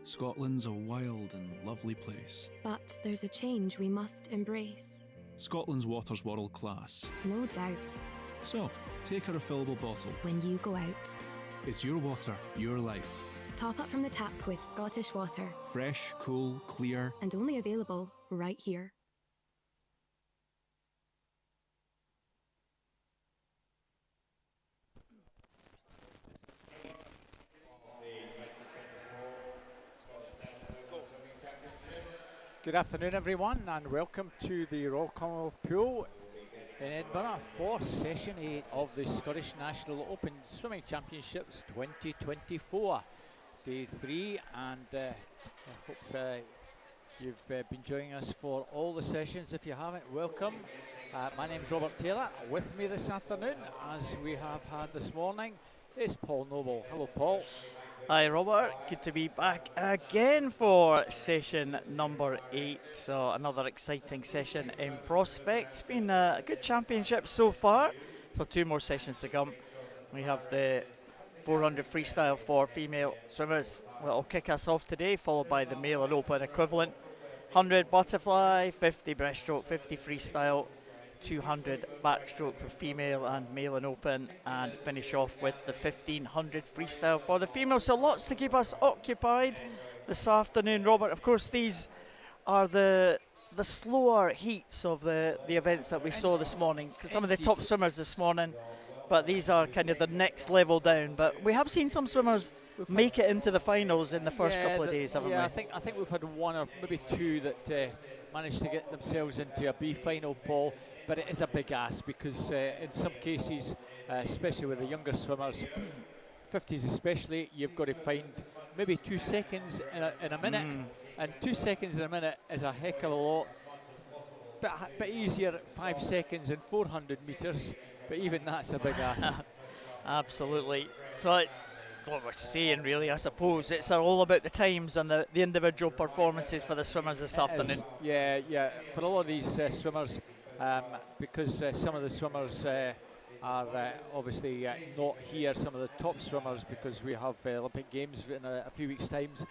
Scotland's a wild and lovely place. But there's a change we must embrace. Scotland's water's world class. No doubt. So, take a refillable bottle. When you go out, It's your water, your life. top up from the tap with Scottish Water. Fresh, cool, clear. And only available right here. Good afternoon everyone and welcome to the Royal Commonwealth Pool in Edinburgh for Session 8 of the Scottish National Open Swimming Championships 2024. Day 3, and I hope you've been joining us for all the sessions. If you haven't, welcome. My name's Robert Taylor. With me this afternoon, as we have had this morning, is Paul Noble. Hello Paul. Hi Robert, good to be back again for session number 8. So another exciting session in prospect. It's been a good championship so far. So 2 more sessions to come. We have the 400 freestyle for female swimmers that will kick us off today, followed by the male and open equivalent. 100 butterfly, 50 breaststroke, 50 freestyle, 200 backstroke for female and male and open, and finish off with the 1500 freestyle for the female. So lots to keep us occupied this afternoon, Robert. Of course, these are the slower heats of the events that we saw this morning. Some of the top swimmers this morning, but these are kind of the next level down. But we have seen some swimmers make it into the finals in the first couple of days, haven't we? I think we've had 1 or maybe 2 that managed to get themselves into a B final, Paul. But it is a big ask because in some cases, especially with the younger swimmers, 50s especially, you've got to find maybe 2 seconds in a minute, and 2 seconds in a minute is a heck of a lot. Bit easier at 5 seconds in 400 metres, but even that's a big ask. Absolutely. So what we're saying really, I suppose, it's all about the times and the individual performances for the swimmers this afternoon. Yeah. For a lot of these swimmers, because some of the swimmers are obviously not here, some of the top swimmers, because we have Olympic Games in a few weeks' times.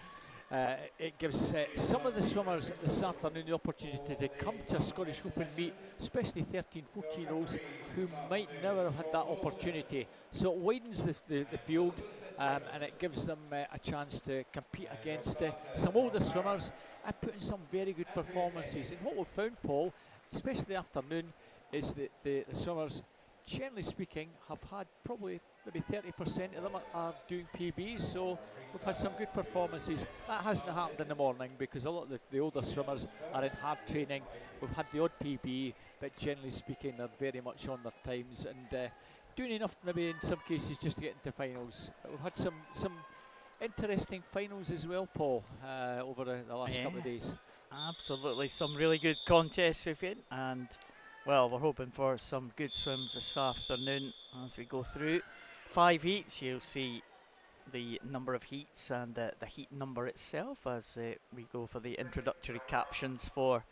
It gives some of the swimmers this afternoon the opportunity to come to a Scottish Open meet, especially 13, 14-year-olds who might never have had that opportunity. So it widens the field, and it gives them a chance to compete against some older swimmers and put in some very good performances. And what we've found, Paul, especially the afternoon, is that the swimmers, generally speaking, have had probably maybe 30% of them are doing PBs, so we've had some good performances. That hasn't happened in the morning because a lot of the older swimmers are in hard training. We've had the odd PB, but generally speaking, they're very much on their times and doing enough maybe in some cases just to get into finals. But we've had some interesting finals as well, Paul, over the last couple of days. Absolutely, some really good contests we've had, and well, we're hoping for some good swims this afternoon as we go through 5 heats. You'll see the number of heats and the heat number itself as we go for the introductory captions for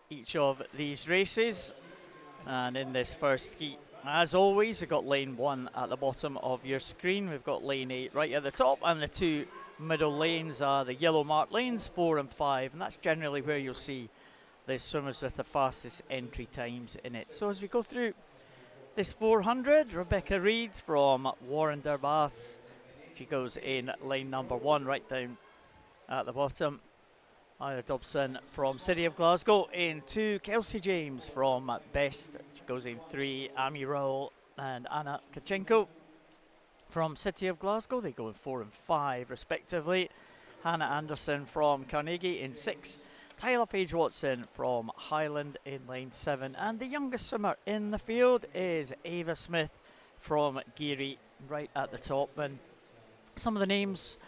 each of these races. And in this first heat, as always, we've got lane 1 at the bottom of your screen. We've got lane 8 right at the top, and the 2 middle lanes are the yellow marked lanes 4 and 5, and that's generally where you'll see the swimmers with the fastest entry times in it. So as we go through this 400, Rebecca Reid from Warren Derbaths, she goes in lane number 1 right down at the bottom. Ida Dobson from City of Glasgow in 2, Kelsey James from Best, she goes in 3, Amy Rowell and Anna Kachenko from City of Glasgow, they go in 4 and 5 respectively. Hannah Anderson from Carnegie in 6, Tyler Page Watson from Highland in lane 7, and the youngest swimmer in the field is Ava Smith from Geary right at the top. And some of the names,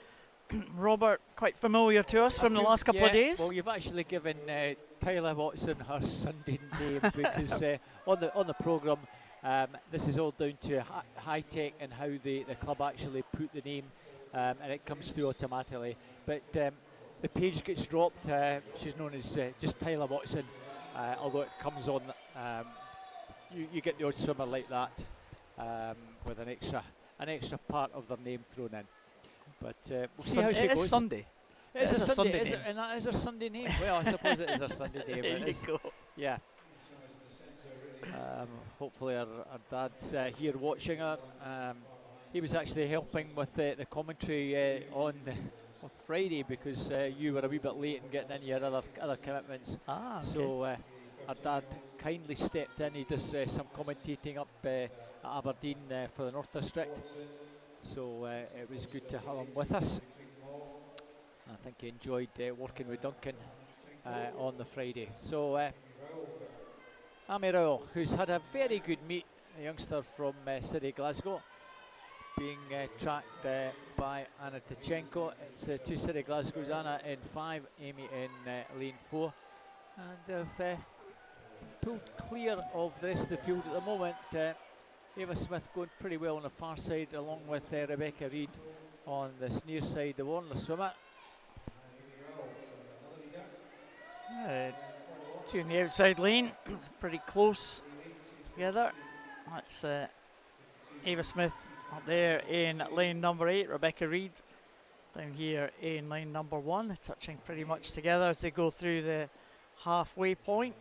Robert, quite familiar to us from the last couple of days. Well, you've actually given Tyler Watson her Sunday name because on the programme, this is all down to high tech and how the club actually put the name, and it comes through automatically. But the page gets dropped. She's known as just Tyler Watson, although it comes on. You get the odd swimmer like that with an extra part of their name thrown in. But we'll see how she goes. Sunday. It's It's a a Sunday, Sunday is it? name. And that is our Sunday name. Well, I suppose it is our Sunday name. There It you is, go. yeah. Hopefully our dad's here watching her. He was actually helping with the commentary on Friday because you were a wee bit late in getting in your other commitments. Ah, okay. So our dad kindly stepped in. He does some commentating up at Aberdeen for the North District. So it was good to have him with us. I think he enjoyed working with Duncan on the Friday. So Amy Rowell, who's had a very good meet, a youngster from City Glasgow, being tracked by Anna Tkachenko. It's two City Glasgows, Anna in 5, Amy in lane 4. And they've pulled clear of the rest of the field at the moment. Ava Smith going pretty well on the far side, along with Rebecca Reid on the near side, the Warner swimmer. Two in the outside lane, pretty close together. That's Ava Smith up there in lane number 8, Rebecca Reid down here in lane number 1. They're touching pretty much together as they go through the halfway point.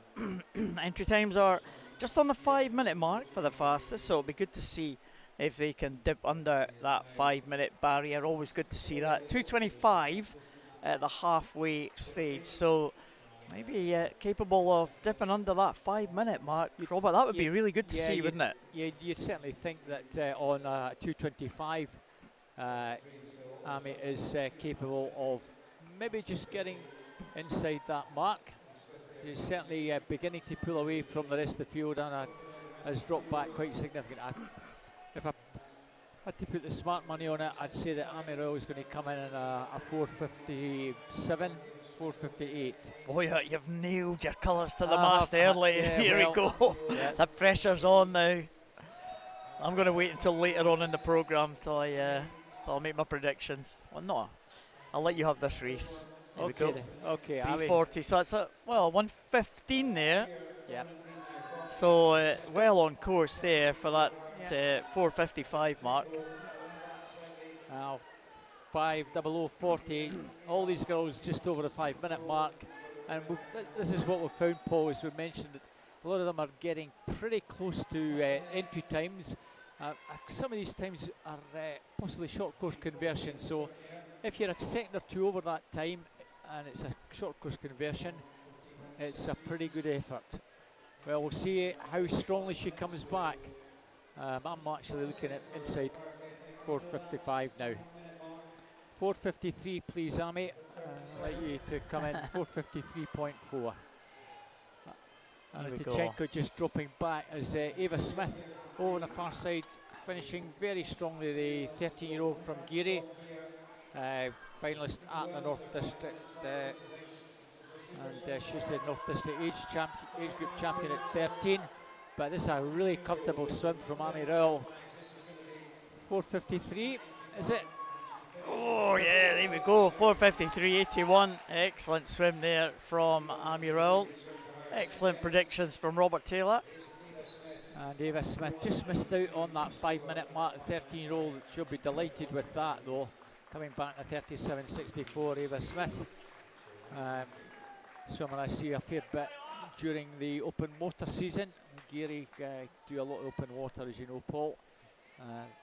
Entry times are just on the 5-minute mark for the fastest, so it'll be good to see if they can dip under that 5-minute barrier. Always good to see that. 2:25 at the halfway stage, so maybe capable of dipping under that 5-minute mark. Robert, that would be really good to see, wouldn't it? Yeah, you'd certainly think that on 2:25, Amy is capable of maybe just getting inside that mark. She's certainly beginning to pull away from the rest of the field, and has dropped back quite significant. If I had to put the smart money on it, I'd say that Amy Rowell is going to come in at a 4:57. 4:58. Oh yeah, you've nailed your colours to the mast early. Yeah, Here we go. Yeah. The pressure's on now. I'm going to wait until later on in the programme till I'll make my predictions. Well, no, I'll let you have this race. Here we Okay, go. then. Okay, 340. So that's 1:15 there. Yeah. So well on course there for that 4:55 mark. Now 5:00:40. All these girls just over the 5-minute mark, and this is what we've found, Paul, as we mentioned. That a lot of them are getting pretty close to entry times. Some of these times are possibly short course conversion. So if you're a second or two over that time, and it's a short course conversion, it's a pretty good effort. Well, we'll see how strongly she comes back. I'm actually looking at inside 4:55 now. 4:53, please, Amy. I'd like you to come in 4:53.4. And Tkachenko just dropping back as Ava Smith over on the far side, finishing very strongly. The 13-year-old from Geary, finalist at the North District, and she's the North District age group champion at 13. But this is a really comfortable swim from Amy Rowell. 4:53, is it? Oh yeah, there we go. 4:53.81. Excellent swim there from Amy Rowell. Excellent predictions from Robert Taylor. And Ava Smith just missed out on that 5-minute mark. The 13-year-old, she'll be delighted with that though. Coming back to 37.64, Ava Smith. Swimmer I see a fair bit during the open water season. Geary do a lot of open water, as you know, Paul.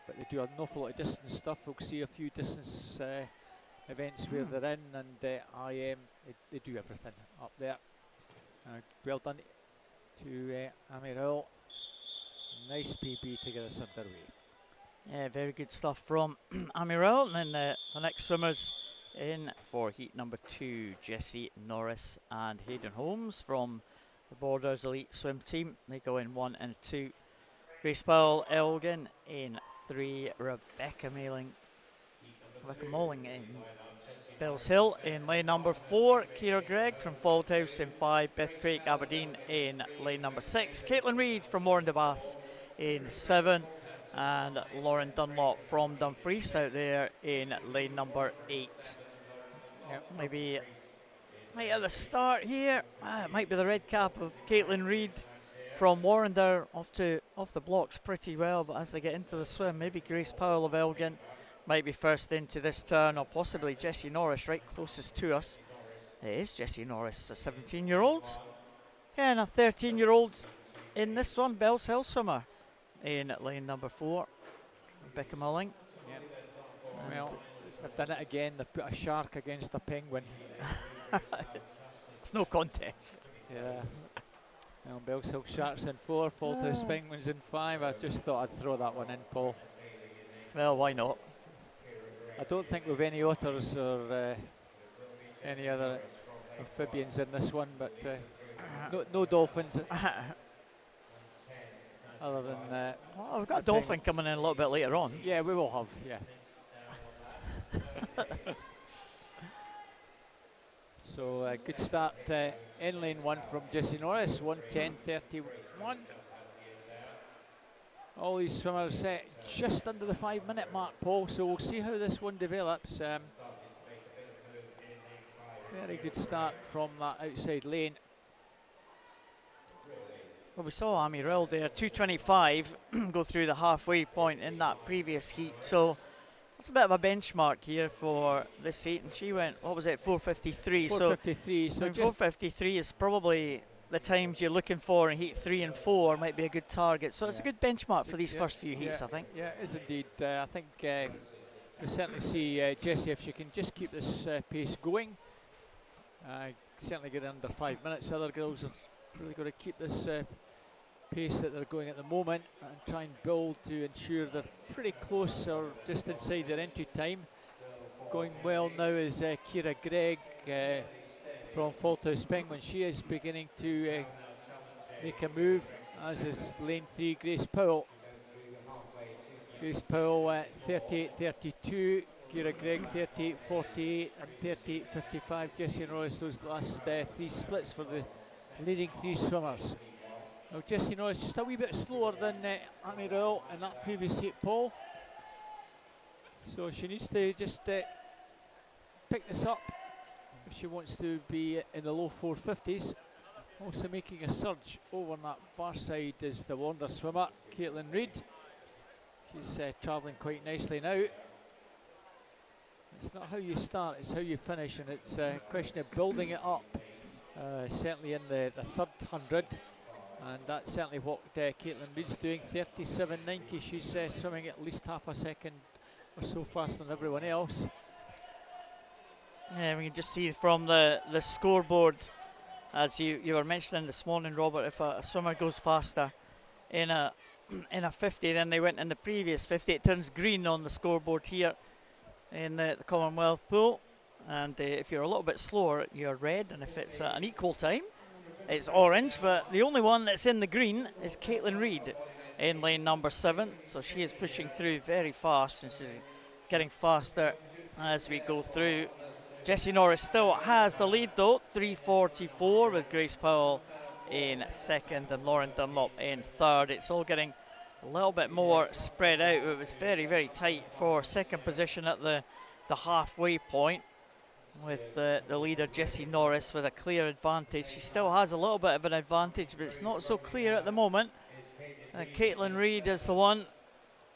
But they do an awful lot of distance stuff. We'll see a few distance events where they're in, and IM, they do everything up there. Well done to Amy Rowell. Nice PB to get us underway. Yeah, very good stuff from Amy Rowell. And then the next swimmers in for heat number 2, Jessie Norris and Hayden Holmes from the Borders Elite Swim Team. They go in 1 and 2. Grace Powell Elgin in 3, Rebecca Molling in Bells Hill in lane number 4, Ciara Gregg from Fauldhouse in 5, Beth Craig Aberdeen in lane number 6, Caitlin Reid from Warren de Baths in 7, and Lauren Dunlop from Dumfries out there in lane number 8. Yep. Maybe at the start here, it might be the red cap of Caitlin Reid from Warren. They're off the blocks pretty well, but as they get into the swim, maybe Grace Powell of Elgin might be first into this turn, or possibly Jessie Norris right closest to us. It is Jessie Norris, a 17-year-old. And a 13-year-old in this one, Bell's Hill swimmer in lane number 4, Rebecca Mulling. Yep. Well, they've done it again. They've put a shark against a penguin. It's no contest. Yeah. Well, Bell's Hill Sharks in 4, Falthouse Penguins in 5. I just thought I'd throw that one in, Paul. Well, why not? I don't think we've any otters or any other amphibians in this one, but no dolphins. Other than well, we've got a dolphin coming in a little bit later on. yeah, we will have, yeah. So good start in lane 1 from Jessie Norris, 1:10.31. All these swimmers just under the 5-minute mark, Paul, so we'll see how this one develops. Very good start from that outside lane. Well, we saw Amy Rill there, 2:25, go through the halfway point in that previous heat. So that's a bit of a benchmark here for this heat. And she went, what was it, 4:53. 4:53. So just 4:53 is probably the times you're looking for in heat 3 and 4, might be a good target. So it's a good benchmark for these first few heats, I think. Yeah, it is indeed. I think we'll certainly see Jessie if she can just keep this pace going. Certainly get under 5 minutes. Other girls are really got to keep this pace that they're going at the moment and try and build to ensure they're pretty close or just inside their entry time. Going well now is Ciara Gregg from Falthouse Penguin. She is beginning to make a move, as is lane 3 Grace Powell. Grace Powell 38.32, Ciara Gregg 38.48 and 38.55. Jessie Norris, those last 3 splits for the leading 3 swimmers. Now Jessie Norris just a wee bit slower than Amy Rill in that previous heat, Paul. So she needs to just pick this up if she wants to be in the low 450s. Also making a surge over on that far side is the Wander swimmer, Caitlin Reid. She's travelling quite nicely now. It's not how you start, it's how you finish, and it's a question of building it up. Certainly in the third 100, and that's certainly what Caitlin Reid's doing. 37.90. She's swimming at least half a second or so faster than everyone else. Yeah, we can just see from the scoreboard, as you were mentioning this morning, Robert, if a swimmer goes faster in a 50 than they went in the previous 50, it turns green on the scoreboard here in the Commonwealth pool. And if you're a little bit slower, you're red, and if it's an equal time, it's orange. But the only one that's in the green is Caitlin Reid in lane number 7. So she is pushing through very fast, and she's getting faster as we go through. Jessie Norris still has the lead though, 3:44, with Grace Powell in second and Lauren Dunlop in third. It's all getting a little bit more spread out. It was very, very tight for second position at the halfway point, with the leader Jessie Norris with a clear advantage. She still has a little bit of an advantage, but it's not so clear at the moment. Caitlin Reid is the one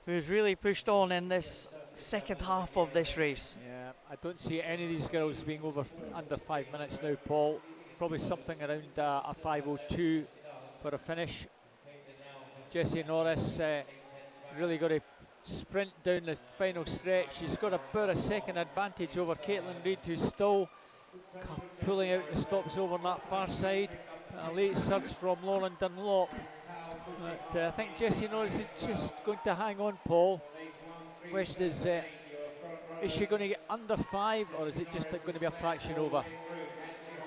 who's really pushed on in this second half of this race. Yeah, I don't see any of these girls being under 5 minutes now, Paul. Probably something around a 5:02 for a finish. Jessie Norris really got to sprint down the final stretch. She's got about a second advantage over Caitlin Reid, who's still pulling out the stops over on that far side. A late surge from Lauren Dunlop. But I think Jessie Norris is just going to hang on, Paul. Question is she going to get under 5, or is it just going to be a fraction over?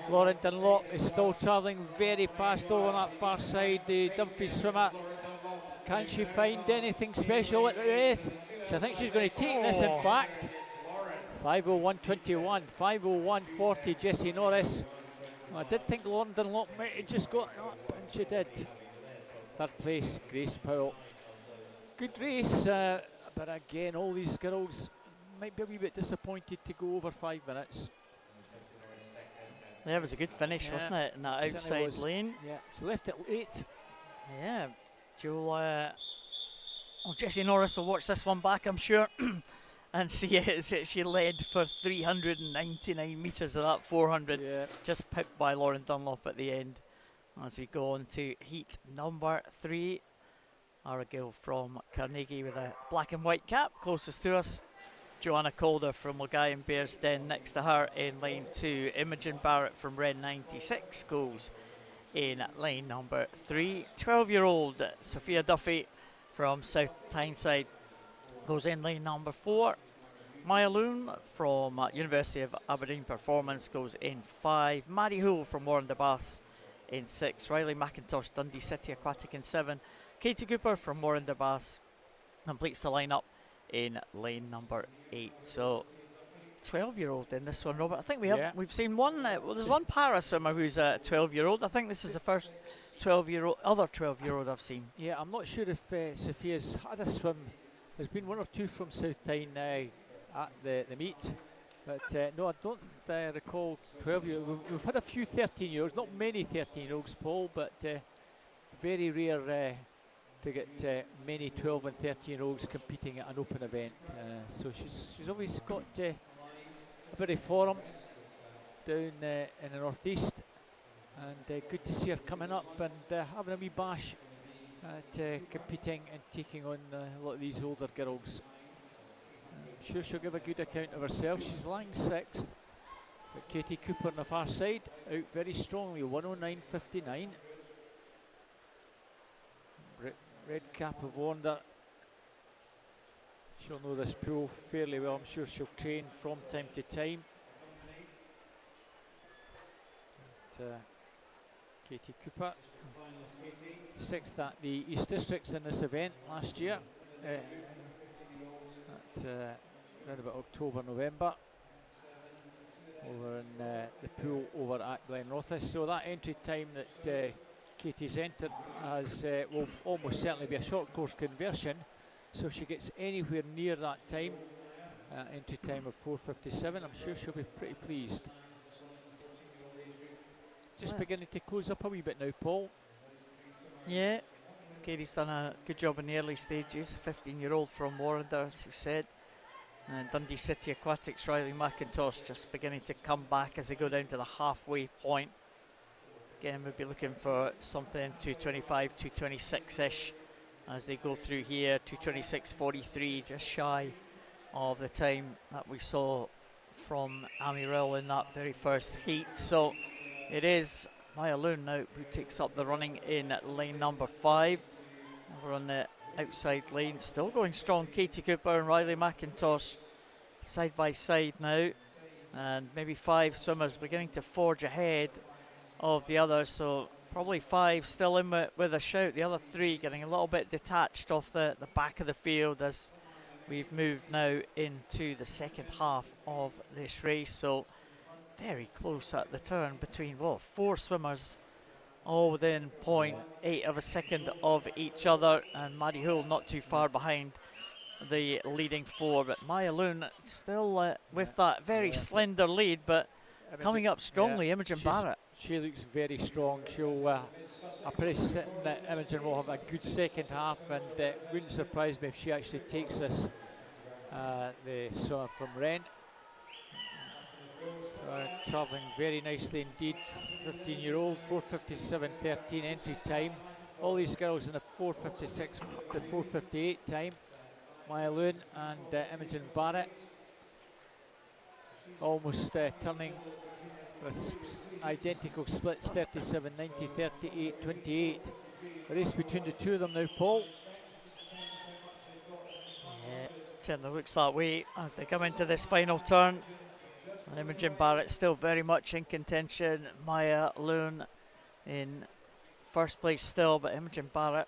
Lauren Dunlop is still travelling very fast over on that far side, the Dumfries swimmer. Can she find anything special at the Wraith? I think she's going to take this, in fact. 5:01.21, 5:01.40, Jessie Norris. Well, I did think Lauren Dunlop might have just got up, and she did. Third place, Grace Powell. Good race, but again, all these girls might be a wee bit disappointed to go over 5 minutes. Yeah, it was a good finish, wasn't it, in that outside lane? Yeah, she left it late. Yeah, Jessie Norris will watch this one back, I'm sure, and see it. She led for 399 metres of that 400. Yeah. Just pipped by Lauren Dunlop at the end. As we go on to heat number 3. Aragil from Carnegie with a black and white cap closest to us. Joanna Calder from Mulgai and Bearsden next to her in lane 2. Imogen Barrett from Ren 96 goes in lane number 3. 12-year-old Sophia Duffy from South Tyneside goes in lane number 4. Maya Loon from University of Aberdeen Performance goes in 5. Maddie Hoole from Warren de Bass in 6. Riley McIntosh, Dundee City Aquatic in 7. Katie Cooper from Warren de Bass completes the lineup in lane number 8. So 12-year-old in this one, Robert. I think we've seen one. Well, there's one para swimmer who's a 12-year-old. I think this is the first 12-year-old I've seen. Yeah, I'm not sure if Sophia's had a swim. There's been 1 or 2 from South Tyne at the meet, but no, I don't recall 12-year. We've had a few 13-year-olds, not many 13-year-olds, Paul, but very rare to get many 12 and 13-year-olds competing at an open event. So she's always got a bit of form down in the northeast, and good to see her coming up and having a wee bash at competing and taking on a lot of these older girls. I'm sure she'll give a good account of herself. She's lying 6th, but Katie Cooper on the far side out very strongly, 109.59. Red cap have warned her. She'll know this pool fairly well. I'm sure she'll train from time to time. Katie Cooper, 6th at the East Districts in this event last year. That's around about October, November. Over in the pool over at Glenrothes. So that entry time that Katie's entered as will almost certainly be a short course conversion, so if she gets anywhere near that time, entry time of 4:57, I'm sure she'll be pretty pleased. Just beginning to close up a wee bit now, Paul. Yeah, Katie's done a good job in the early stages. 15-year-old from Warrender, as you said. And Dundee City Aquatics, Riley McIntosh just beginning to come back as they go down to the halfway point. Again, we'll be looking for something 225, 226-ish as they go through here. 226.43, just shy of the time that we saw from Amiryl in that very first heat. So it is Maya Loon now who takes up the running in lane number 5. We're on the outside lane, still going strong. Katie Cooper and Riley McIntosh side by side now, and maybe 5 swimmers beginning to forge ahead of the others, so probably 5 still in with a shout. The other 3 getting a little bit detached off the back of the field as we've moved now into the second half of this race. So very close at the turn between 4 swimmers, all within 0.8 of a second of each other, and Maddie Hoole not too far behind the leading 4, but Maya Loon still with that very slender lead, but coming up strongly. Imogen Barrett. She looks very strong. She'll, I'm pretty certain that Imogen will have a good second half, and it wouldn't surprise me if she actually takes this, the swimmer from Ren. So travelling very nicely indeed. 15-year-old, 4:57.13 entry time. All these girls in the 4:56 to 4:58 time. Maya Loon and Imogen Barrett almost turning with identical splits, 37.90, 38.28. The race between the 2 of them now, Paul. Yeah, certainly looks that way as they come into this final turn. Imogen Barrett still very much in contention. Maya Loon in first place still, but Imogen Barrett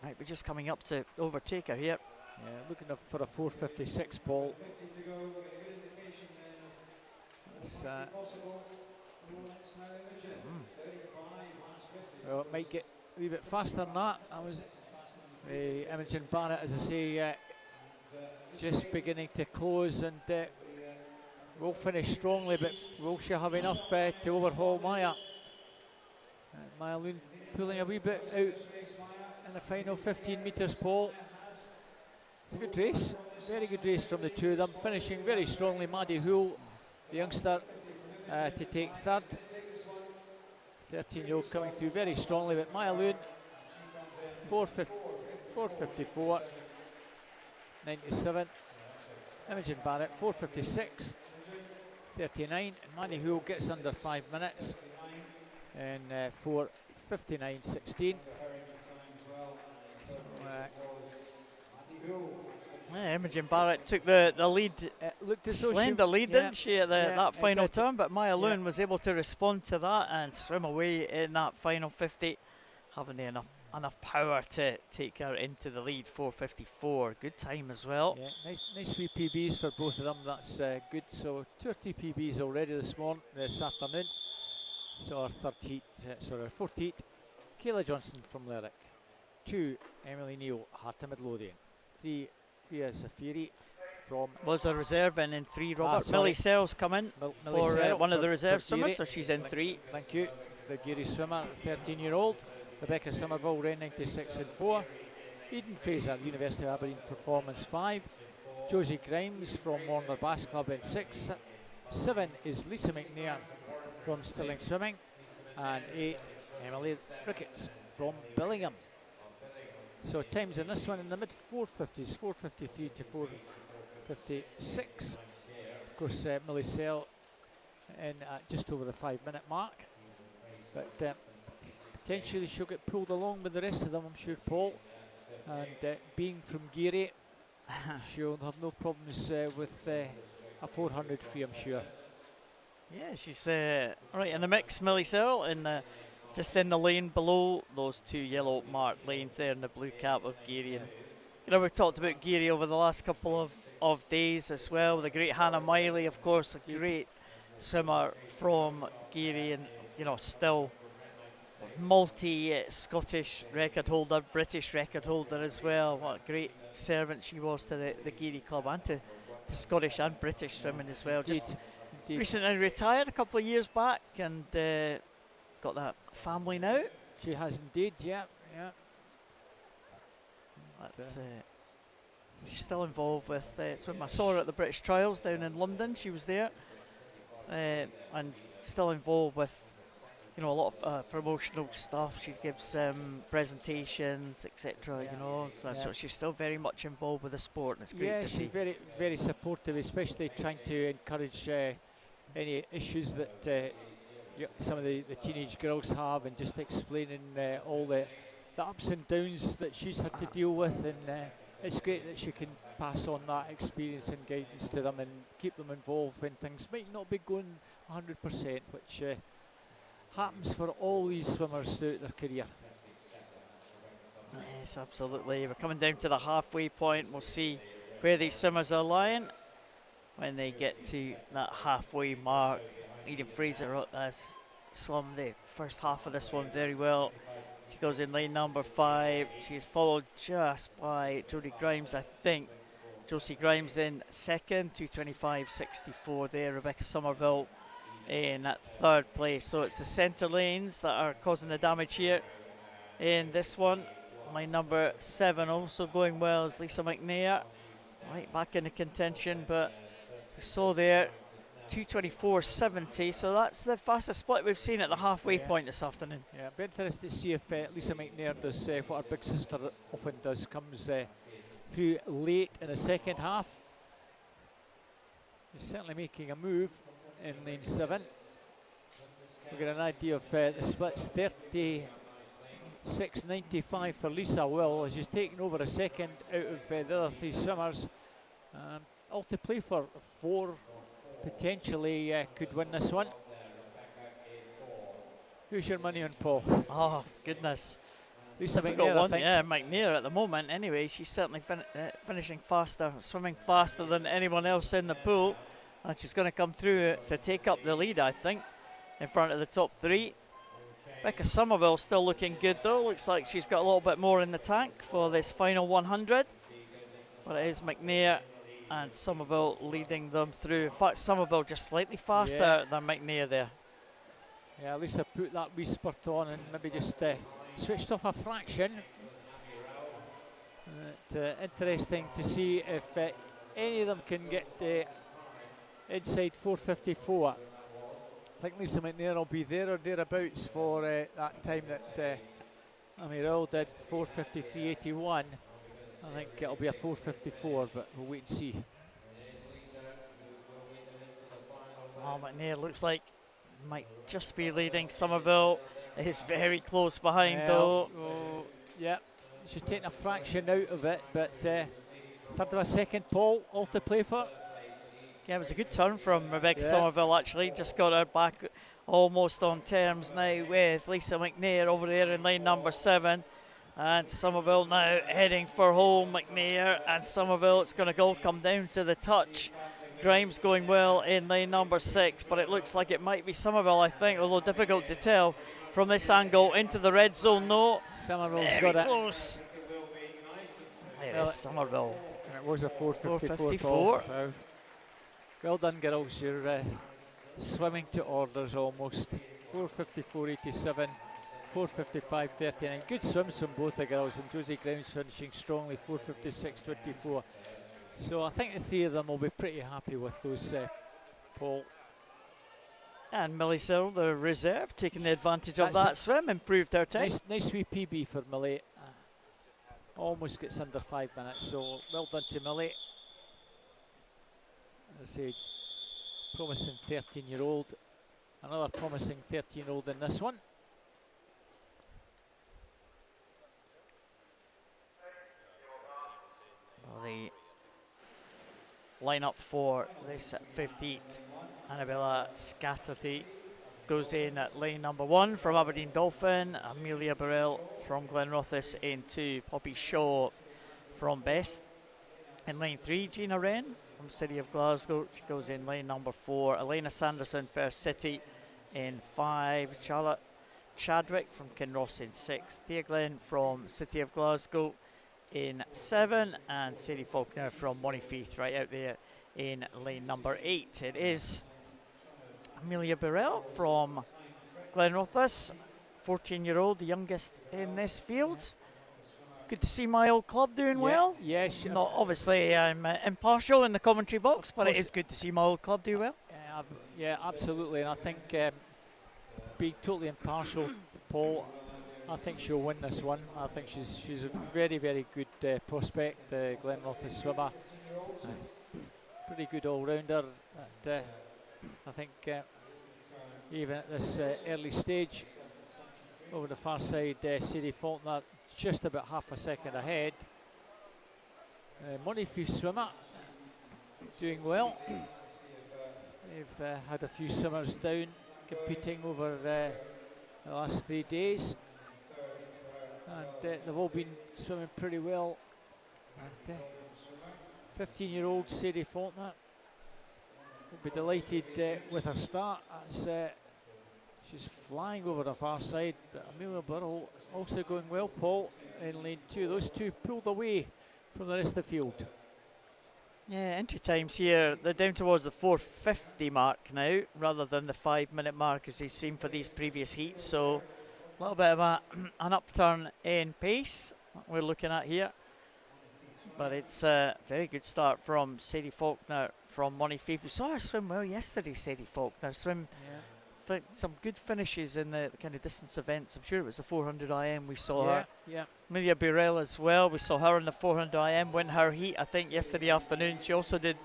might be just coming up to overtake her here. Yeah, looking up for a 4:56, Paul. Well, it might get a wee bit faster than that. That was Imogen Barrett, as I say, just beginning to close, and will finish strongly, but will she have enough to overhaul Maya? Maya Loon pulling a wee bit out in the final 15 metres, Paul. It's a good race. very good race from the two of them, finishing very strongly. Maddie Hoole, the youngster, to take third. 13-year-old coming through very strongly, but Maya Loon, 4:54, 97. Imogen Barrett, 4:56, 39. And Maddie Hoole gets under 5 minutes in 4:59, 16. So, yeah, Imogen Barrett took the lead, looked as though slender lead, yeah, didn't she, at that final turn, but Maya Loon was able to respond to that and swim away in that final 50, having enough power to take her into the lead. 4:54, good time as well. Yeah, nice wee PBs for both of them. That's good. So 2 or 3 PBs already this afternoon. So our fourth heat, Kayla Johnson from Lerwick. 2, Emily Neal, Heart of Midlothian. 3, Thea Safiri from... Was a reserve in 3, Robert. Millie Sells coming for one of the reserve swimmers, so she's in 3. Thank you. The Geary swimmer, 13-year-old. Rebecca Somerville, ran 96 and 4. Eden Fraser, University of Aberdeen, performance 5. Josie Grimes from Warner Bass Club in 6. 7 is Lisa McNair from Stirling Swimming. And 8, Emily Ricketts from Billingham. So times in this one in the mid 450s, 4:53 to 4:56. Of course, Millie Sell in at just over the 5-minute mark. But potentially she'll get pulled along with the rest of them, I'm sure, Paul. And being from Geary, she'll have no problems with a 400 free, I'm sure. Yeah, she's right in the mix, Millie Sell, just in the lane below those 2 yellow marked lanes there in the blue cap of Geary. And, you know, we've talked about Geary over the last couple of days as well. The great Hannah Miley, of course, a great swimmer from Geary, and, you know, still multi-Scottish record holder, British record holder as well. What a great servant she was to the Geary club and to Scottish and British swimming as well. Just recently retired a couple of years back, and got that family now. She has indeed, yeah. But, she's still involved with swimming. I saw her at the British Trials down in London. She was there, and still involved with, you know, a lot of promotional stuff. She gives presentations, etc. You know, so she's still very much involved with the sport, and it's great to see. She's very, very supportive, especially trying to encourage any issues that some of the teenage girls have, and just explaining all the ups and downs that she's had to deal with. And it's great that she can pass on that experience and guidance to them and keep them involved when things might not be going 100%, which happens for all these swimmers throughout their career. Yes, absolutely. We're coming down to the halfway point. We'll see where these swimmers are lying when they get to that halfway mark. Eden Fraser has swum the first half of this one very well. She goes in lane number 5. She's followed just by Jodie Grimes, I think. Josie Grimes in second, 2:25.64 there. Rebecca Somerville in at 3rd place. So it's the centre lanes that are causing the damage here in this one. Line number 7 also going well is Lisa McNair, right back into contention, but as we saw there, 2:24.70, so that's the fastest split we've seen at the halfway point this afternoon. Yeah, it'll be interesting to see if Lisa McNair does what her big sister often does, comes through late in the second half. She's certainly making a move in lane 7. We'll get an idea of the splits. 36.95 for Lisa Will. She's taken over a second out of the other 3 swimmers. All to play for. 4 potentially could win this one. Who's your money on, Paul? Oh, goodness. Lisa McNair, McNair, I think. Yeah, McNair at the moment anyway. She's certainly finishing faster, swimming faster than anyone else in the pool. And she's going to come through to take up the lead, I think, in front of the top 3. Becca Somerville still looking good though. Looks like she's got a little bit more in the tank for this final 100. But it is McNair and Somerville leading them through. In fact, Somerville just slightly faster than McNair there. Yeah, at least I put that wee spurt on and maybe just switched off a fraction. Interesting to see if any of them can get inside 4:54, I think Lisa McNair will be there or thereabouts for that time that Amirul did, 4:53.81. I think it'll be a 4:54, but we'll wait and see. Well, McNair looks like might just be leading. Somerville is very close behind though. Oh, yeah, she's taking a fraction out of it, but third of a second, Paul, all to play for. Yeah, it was a good turn from Rebecca Yeah. Somerville actually. Just got her back almost on terms now with Lisa McNair over there in lane number 7. And Somerville now heading for home. McNair and Somerville, it's going to all come down to the touch. Grimes going well in lane number 6, but it looks like it might be Somerville, I think, although difficult to tell from this angle into the red zone. No, Somerville's very got it. close. There is Somerville. And it was a 4:54. 4:54. Wow. Well done, girls. You're swimming to orders almost. 4:54.87, 4:55.39. Good swims from both the girls, and Josie Grimes finishing strongly, 4:56.24. So I think the three of them will be pretty happy with those, Paul. And Millie Cyril, the reserve, taking the advantage of That's that swim, improved her time. Nice wee PB for Millie. Almost gets under 5 minutes, so well done to Millie. As I say, promising 13-year-old. Another promising 13-year-old in this one. Well, the lineup for this 58, Annabella Scatterty goes in at lane number 1 from Aberdeen Dolphin, Amelia Burrell from Glenrothes in 2, Poppy Shaw from Best. In lane 3, Gina Wren from City of Glasgow, she goes in lane number 4. Elena Sanderson, Perth City in 5. Charlotte Chadwick from Kinross in 6. Thea Glenn from City of Glasgow in 7. And Sadie Faulkner from Montefieth right out there in lane number 8. It is Amelia Burrell from Glenrothes, 14-year-old, the youngest in this field. Good to see my old club doing well. Yes. Not obviously I'm impartial in the commentary box, but it is good to see my old club do well. Yeah, absolutely. And I think being totally impartial, Paul, I think she'll win this one. I think she's a very, very good prospect, the Glenrothes swimmer. Pretty good all-rounder. I think even at this early stage, over the far side, Sadie Faulkner just about half a second ahead. Montefieth swimmer doing well. They've had a few swimmers down competing over the last 3 days, and they've all been swimming pretty well. And 15-year-old Sadie Faulkner will be delighted with her start. She's flying over the far side, but Amelia Burrell also going well, Paul, in lane 2. Those two pulled away from the rest of the field. Yeah, entry times here, they're down towards the 4:50 mark now, rather than the 5-minute mark as you've seen for these previous heats. So a little bit of an upturn in pace we're looking at here. But it's a very good start from Sadie Faulkner from Montefieth. We saw her swim well yesterday, Sadie Faulkner. Some good finishes in the kind of distance events. I'm sure it was the 400 IM we saw her. Yeah. Amelia Burrell as well. We saw her in the 400 IM win her heat, I think, yesterday afternoon. She also did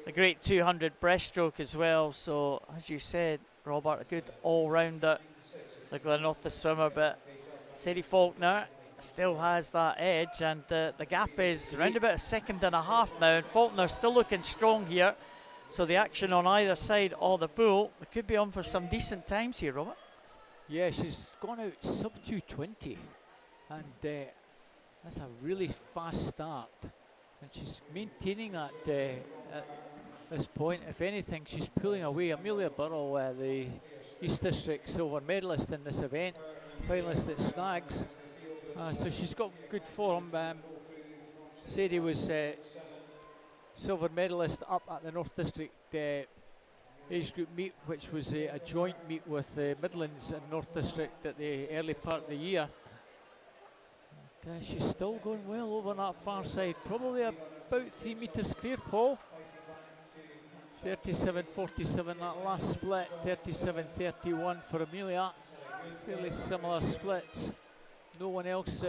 a great 200 breaststroke as well. So, as you said, Robert, a good all-rounder, the Glenrothes swimmer. But Sadie Faulkner still has that edge, and the gap is around about a second and a half now. And Faulkner still looking strong here. So the action on either side of the pool, we could be on for some decent times here, Robert. Yeah, she's gone out sub 220, and that's a really fast start. And she's maintaining that at this point. If anything, she's pulling away. Amelia Burrell, the East District silver medalist in this event, finalist at Snags. So she's got good form. Sadie was silver medalist up at the North District age group meet, which was a joint meet with the Midlands and North District at the early part of the year. And, she's still going well over that far side. Probably a about 3 metres clear, Paul. 37.47 that last split, 37.31 for Amelia. Fairly similar splits. No one else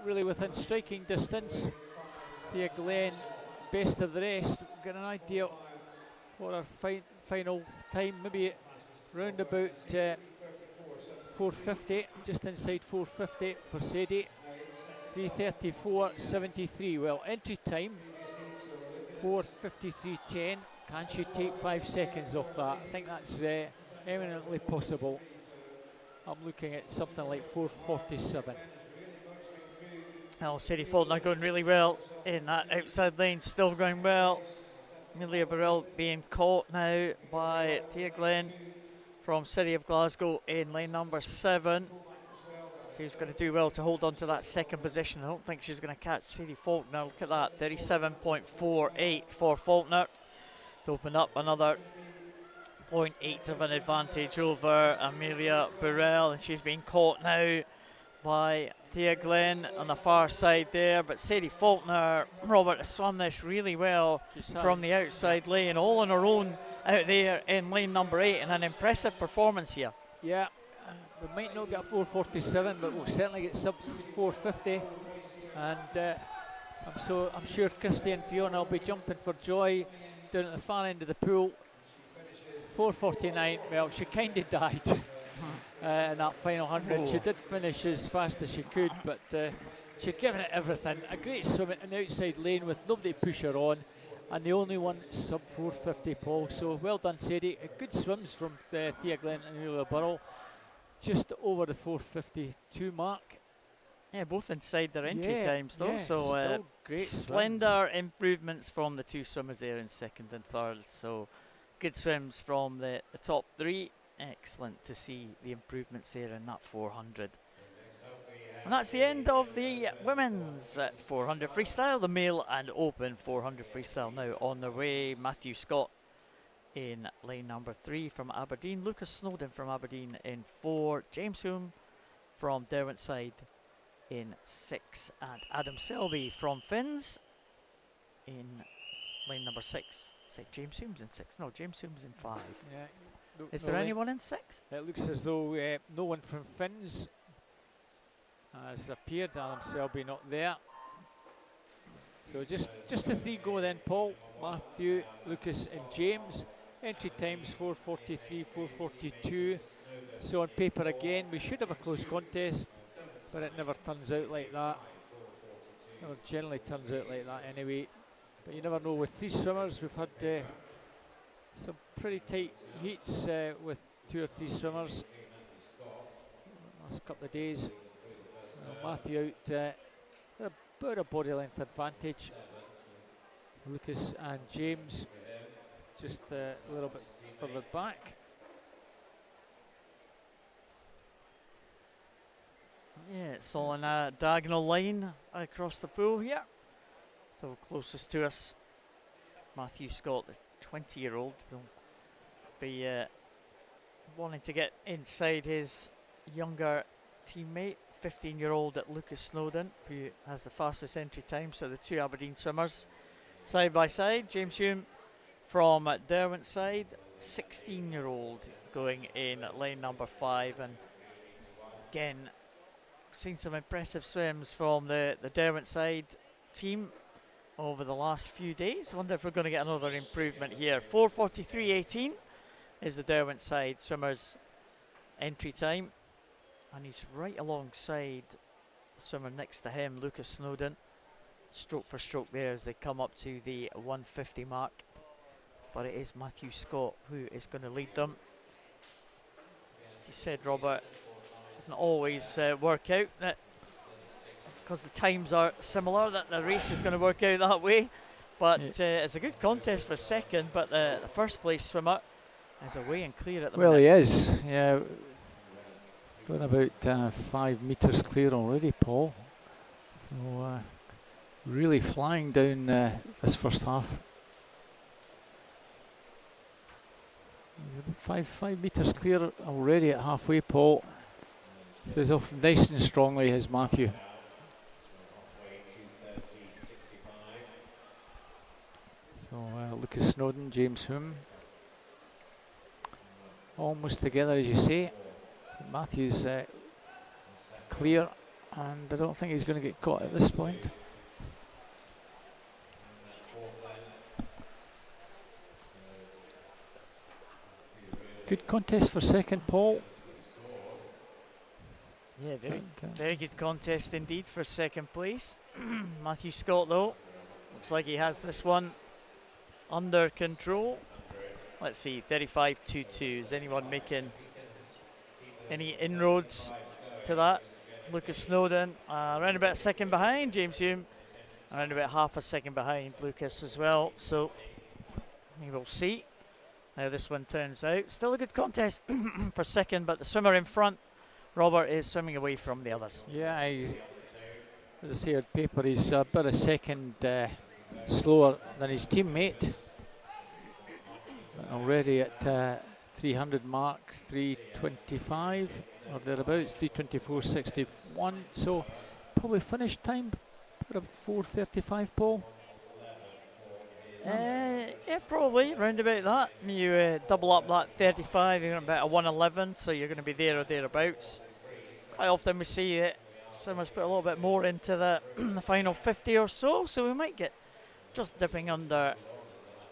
really within striking distance. Thea Glenn, best of the rest. Get an idea what our final time, maybe round about 4:50, just inside 4:50 for Sadie. 3:34.73. Well, entry time 4:53.10. Can she take 5 seconds off that? I think that's eminently possible. I'm looking at something like 4:47. Oh, Sadie Faulkner going really well in that outside lane, still going well. Amelia Burrell being caught now by Thea Glenn from City of Glasgow in lane number 7. She's going to do well to hold on to that second position. I don't think she's going to catch Sadie Faulkner. Look at that, 37.48 for Faulkner to open up another 0.8 of an advantage over Amelia Burrell, and she's being caught now by Thea Glenn on the far side there. But Sadie Faulkner, Robert, has swum this really well from the outside lane, all on her own out there in lane number 8, and an impressive performance here. Yeah, we might not get 4:47, but we'll certainly get sub 4:50, and I'm sure Kirsty and Fiona will be jumping for joy down at the far end of the pool. 4:49. Well, she kind of died in that final 100. She did finish as fast as she could, but she'd given it everything. A great swim in the outside lane with nobody to push her on, and the only one sub 4:50, Paul. So well done, Sadie. Good swims from Thea Glenn and Amelia Burrell, just over the 4:52 mark. Yeah, both inside their entry times though. Yeah, so great slender improvements from the two swimmers there in second and third. So good swims from the top three. Excellent to see the improvements there in that 400. And that's the end of the women's 400 freestyle, the male and open 400 freestyle now on their way. Matthew Scott in lane number 3 from Aberdeen, Lucas Snowden from Aberdeen in 4, James Hume from Derwentside in 6, and Adam Selby from Finns in lane number 6. Say James Hume's in 6. No, James Hume's in 5. Yeah. Is there anyone in 6? It looks as though no one from Finns has appeared. Adam Selby not there. So just the 3 go then, Paul, Matthew, Lucas and James. Entry times 4:43, 4:42. So on paper again, we should have a close contest, but it never turns out like that. Never generally turns out like that anyway. But you never know with 3 swimmers. We've had some pretty tight heats with 2 or 3 swimmers last couple of days. Matthew out about a body length advantage. Lucas and James just a little bit further back. Yeah, it's all in a diagonal line across the pool here. So closest to us, Matthew Scott, the 20-year-old, will be wanting to get inside his younger teammate, 15-year-old Lucas Snowden, who has the fastest entry time. So the 2 Aberdeen swimmers side by side. James Hume from Derwentside, 16-year-old, going in at lane number 5, and again seen some impressive swims from the Derwentside team over the last few days. I wonder if we're going to get another improvement here. 4:43.18 is the Derwentside swimmers entry time, and he's right alongside the swimmer next to him, Lucas Snowden, stroke for stroke there as they come up to the 150 mark. But it is Matthew Scott who is going to lead them. As you said, Robert, it doesn't always work out that because the times are similar that the race is going to work out that way. But it's a good contest for second, but the first place swimmer is away and clear at the minute. Well, he is, yeah. Going about 5 metres clear already, Paul. So really flying down this first half. 5 metres clear already at halfway, Paul. So he's off nice and strongly, his Matthew. So Lucas Snowden, James Hume, almost together as you say. Matthew's clear, and I don't think he's going to get caught at this point. Good contest for second, Paul. Yeah, very good contest indeed for second place. Matthew Scott, though, looks like he has this one under control. Let's see, 35.22. Is anyone making any inroads to that? Lucas Snowden, around about a second behind. James Hume, around about half a second behind Lucas as well. So we will see how this one turns out. Still a good contest for second, but the swimmer in front, Robert, is swimming away from the others. Yeah, as I say on paper, he's about a second slower than his teammate. Already at 300 mark, 325 or thereabouts, 324.61. So probably finish time about 4:35, Paul. Yeah, probably around about that. You double up that 35, you're about a 111, so you're going to be there or thereabouts. Quite often we see that swimmers put a little bit more into the, the final 50 or so we might get just dipping under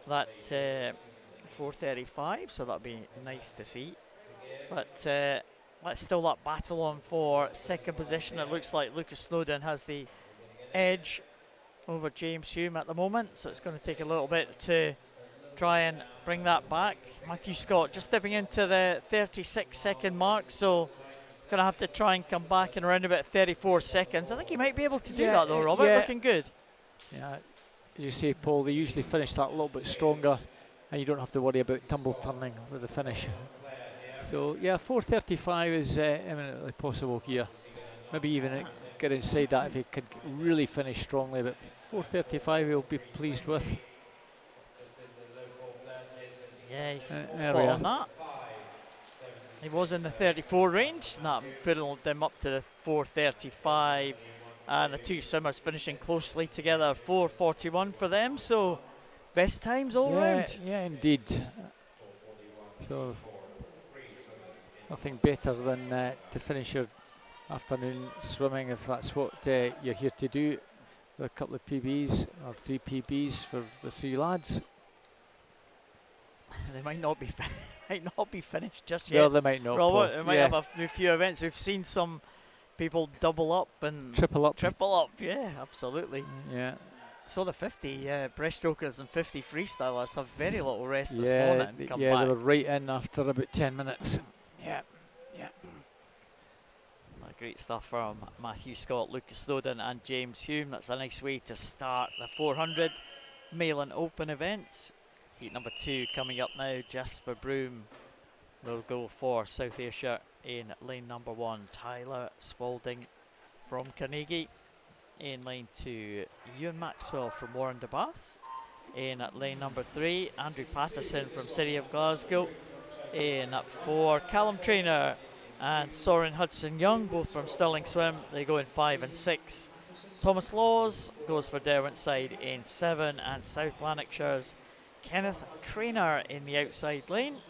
that 4:35, so that'd be nice to see. But let's still that battle on for second position. It looks like Lucas Snowden has the edge over James Hume at the moment, so it's going to take a little bit to try and bring that back. Matthew Scott just dipping into the 36-second mark, so he's going to have to try and come back in around about 34 seconds. I think he might be able to do that though, Robert. Looking good. Yeah, as you say, Paul, they usually finish that a little bit stronger, and you don't have to worry about tumble turning with the finish. So yeah, 4:35 is eminently possible here. Maybe even get inside that if he could really finish strongly, but 4:35 he'll be pleased with. Yeah, he's spot on that. He was in the 34 range, and that put them up to the 4:35, and the two swimmers finishing closely together, 4:41 for them, so best times all round. Yeah, indeed. So nothing better than to finish your afternoon swimming, if that's what you're here to do, with a couple of PBs or 3 PBs for the 3 lads. They might not be finished just yet. Well, they might not. Robert, they might have a few events. We've seen some people double up and triple up. Yeah, absolutely. Yeah. So the 50 breaststrokers and 50 freestylers have very little rest this morning. They were right in after about 10 minutes. Yeah. Great stuff from Matthew Scott, Lucas Snowden and James Hume. That's a nice way to start the 400 male and open events. Heat number 2 coming up now. Jasper Broom will go for South Ayrshire in lane number 1. Tyler Spalding from Carnegie in lane 2. Ewan Maxwell from Warren de Baths in lane number 3. Andrew Patterson from City of Glasgow in 4. Callum Traynor and Soren Hudson-Young, both from Stirling Swim, they go in 5 and 6. Thomas Laws goes for Derwentside in 7, and South Lanarkshire's Kenneth Traynor in the outside lane.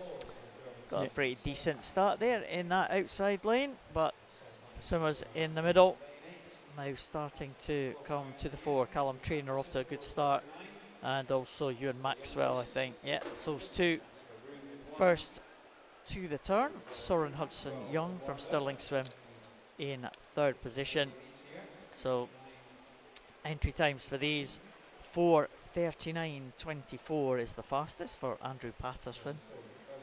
Got a pretty decent start there in that outside lane, but swimmers in the middle now starting to come to the fore. Callum Traynor off to a good start, and also Ewan Maxwell, I think. Yeah, so those two first to the turn. Soren Hudson-Young from Stirling Swim in 3rd position. So entry times for these, 4:39.24 is the fastest for Andrew Patterson.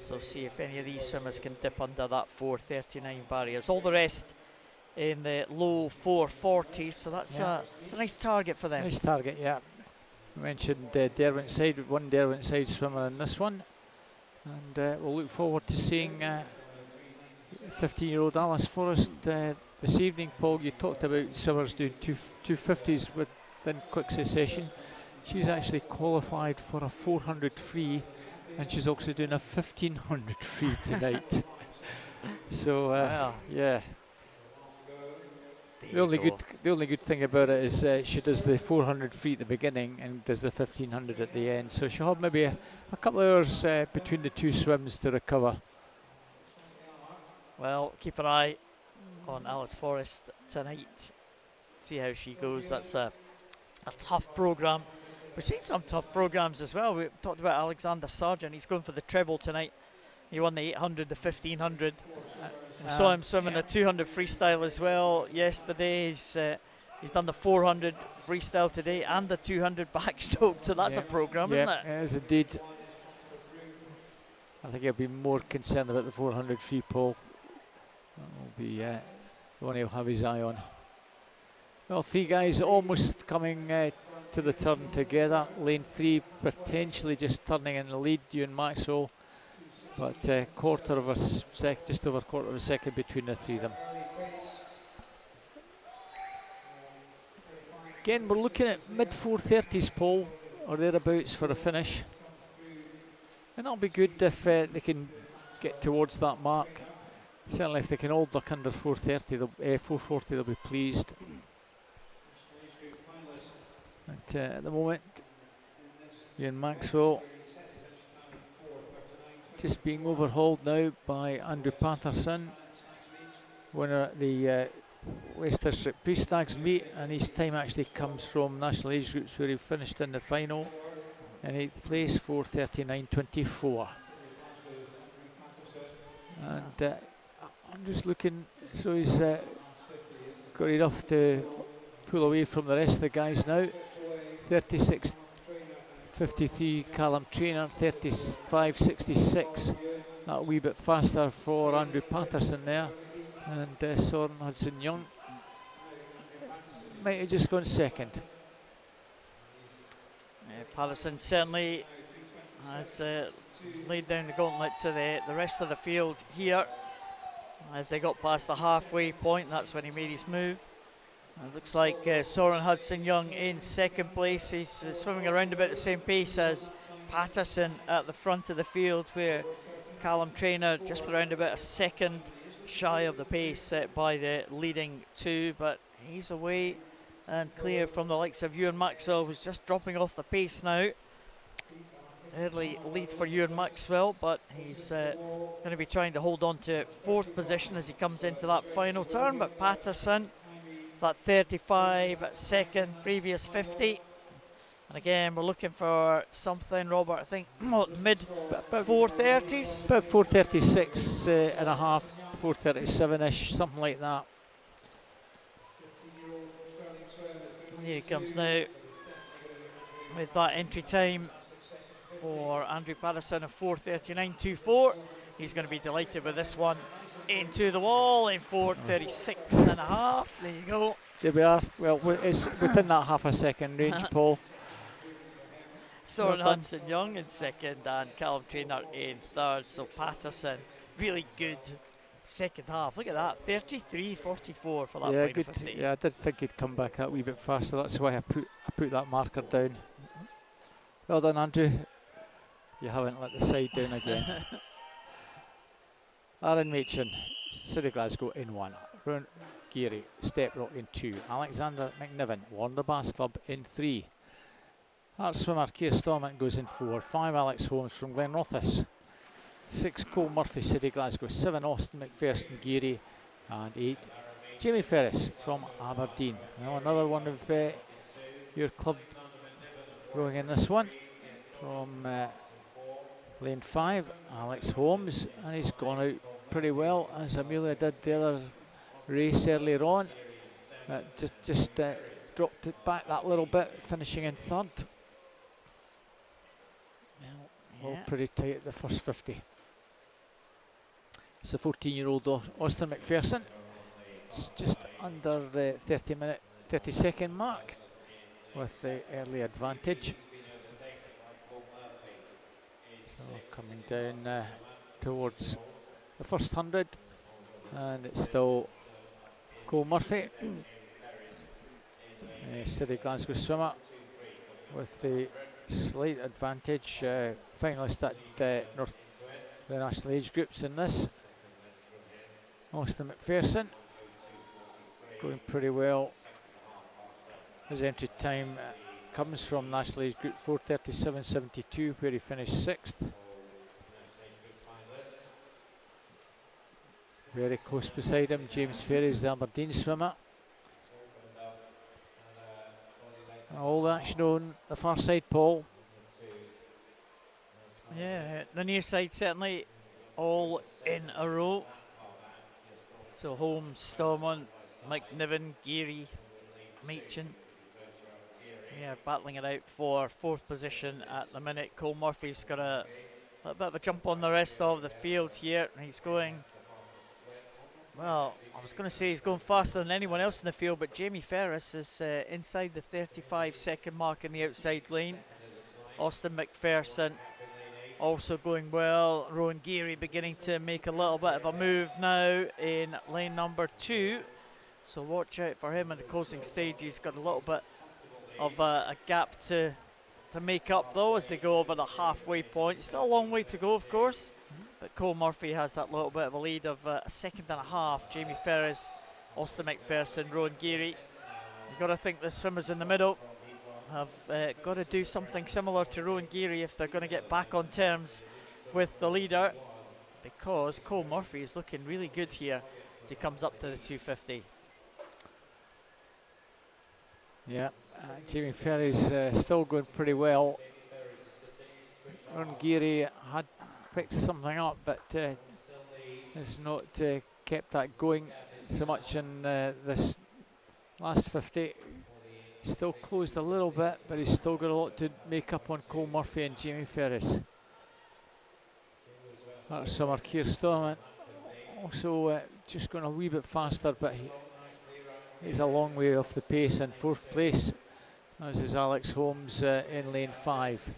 So see if any of these swimmers can dip under that 4:39 barriers. All the rest in the low 4:40s, so that's it's a nice target for them. Nice target, yeah. We mentioned Derwentside, one Derwentside swimmer in this one. And we'll look forward to seeing 15-year-old Alice Forrest this evening. Paul, you talked about swimmers doing 250s within quick succession. She's actually qualified for a 400 free, and she's also doing a 1500 free tonight. So, wow. yeah. The only good thing about it is she does the 400 free at the beginning and does the 1500 at the end. So she'll have maybe a couple of hours between the two swims to recover. Well, keep an eye on Alice Forrest tonight. See how she goes. That's a tough programme. We've seen some tough programmes as well. We talked about Alexander Sargent. He's going for the treble tonight. He won the 800, the 1500. Saw him swimming the 200 freestyle as well yesterday. He's done the 400 freestyle today and the 200 backstroke. So that's a programme, isn't it? It is indeed. I think he'll be more concerned about the 400 free pole. That will be the one he'll have his eye on. Well, three guys almost coming to the turn together. Lane 3 potentially just turning in the lead, Ewan Maxwell. But just over quarter of a second between the three of them. Again, we're looking at mid 430s pole or thereabouts for a finish. And that'll be good if they can get towards that mark. Certainly if they can hold luck under 430, 440, they'll be pleased. But at the moment, Ewan Maxwell just being overhauled now by Andrew Patterson, winner at the West District Pre-Stags meet, and his time actually comes from national age groups where he finished in the final in 8th place, 4:39.24. And I'm just looking, so he's got enough to pull away from the rest of the guys now. 36.53 Callum Traynor, 35.66. That a wee bit faster for Andrew Patterson there. And Soren Hudson-Young might have just gone second. Patterson certainly has laid down the gauntlet to the rest of the field here. As they got past the halfway point, that's when he made his move. It looks like Soren Hudson-Young in second place. He's swimming around about the same pace as Patterson at the front of the field, where Callum Traynor just around about a second shy of the pace set by the leading two, but he's away and clear from the likes of Ewan Maxwell, who's just dropping off the pace now. Early lead for Ewan Maxwell, but he's going to be trying to hold on to fourth position as he comes into that final turn. But Patterson, that 35 at second, previous 50. And again, we're looking for something, Robert, I think mid 430s. About 436 and a half, 437-ish, something like that. Here he comes now with that entry time for Andrew Patterson of 4:39.24. He's going to be delighted with this one. Into the wall in 4:36 and a half. There you go. There we are. Well, it's within that half a second range, Paul. Soren Hudson-Young in second and Callum Traynor in third. So Patterson, really good second half. Look at that, 33.44 for that final good. 50. Yeah, I did think he'd come back that wee bit faster. That's why I put that marker down. Well done, Andrew. You haven't let the side down again. Aaron Machin, City Glasgow in 1. Rowan Geary, Step Rock in 2. Alexander McNiven, Warner Bass Club in 3. Art swimmer Keir Stormont goes in 4. 5 Alex Holmes from Glenrothes. 6 Cole Murphy, City Glasgow. 7 Austin McPherson Geary. And 8 Jamie Ferris from Aberdeen. Now another one of your club going in this one. From lane 5, Alex Holmes. And he's gone out pretty well, as Amelia did the other race earlier on. Just dropped it back that little bit, finishing in third. All pretty tight at the first 50. It's a 14-year-old Austin McPherson. It's just under the 30-second mark with the early advantage. So coming down towards the first 100, and it's still Cole Murphy, City Glasgow swimmer, with the slight advantage, finalist at the national age groups in this. Austin McPherson going pretty well. His entry time comes from National Age Group 4:37.72, where he finished 6th. Very close beside him, James Ferries, the Aberdeen swimmer. All the action on the far side, Paul. Yeah, the near side certainly all in a row. So Holmes, Stormont, McNiven, Geary, Machin. Yeah, battling it out for 4th position at the minute. Cole Murphy's got a little bit of a jump on the rest of the field here. He's going, well, I was going to say he's going faster than anyone else in the field, but Jamie Ferris is inside the 35-second mark in the outside lane. Austin McPherson also going well. Rowan Geary beginning to make a little bit of a move now in lane number 2. So watch out for him in the closing stage. He's got a little bit of a gap to make up though as they go over the halfway point. Still a long way to go, of course, but Cole Murphy has that little bit of a lead of a second and a half. Jamie Ferris, Austin McPherson, Rowan Geary. You've got to think the swimmers in the middle have got to do something similar to Rowan Geary if they're going to get back on terms with the leader, because Cole Murphy is looking really good here as he comes up to the 250. Yeah, Jamie Ferry's still going pretty well. Ron Geary had picked something up, but has not kept that going so much in this last 50. Still closed a little bit, but he's still got a lot to make up on Cole Murphy and Jamie Ferris. That's summer Keir Stormont. Also just going a wee bit faster, but he's a long way off the pace in 4th place, as is Alex Holmes in lane 5,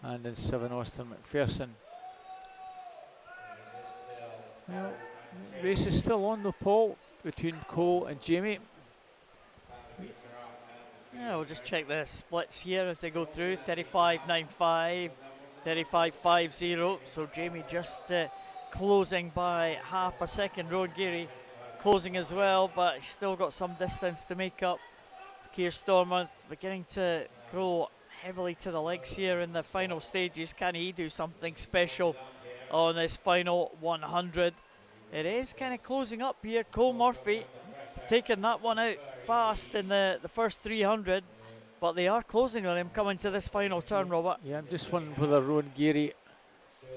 and in 7 Austin McPherson. Well, the race is still on though, Paul, between Cole and Jamie. Yeah, we'll just check the splits here as they go through. 35.95, 35.50. So Jamie just closing by half a second. Rowan Geary closing as well, but he's still got some distance to make up. Keir Stormont beginning to go heavily to the legs here in the final stages. Can he do something special on this final 100? It is kind of closing up here. Cole Murphy taking that one out fast in the first 300, but they are closing on him coming to this final turn, Robert. Yeah, I'm just wondering whether Rowan Geary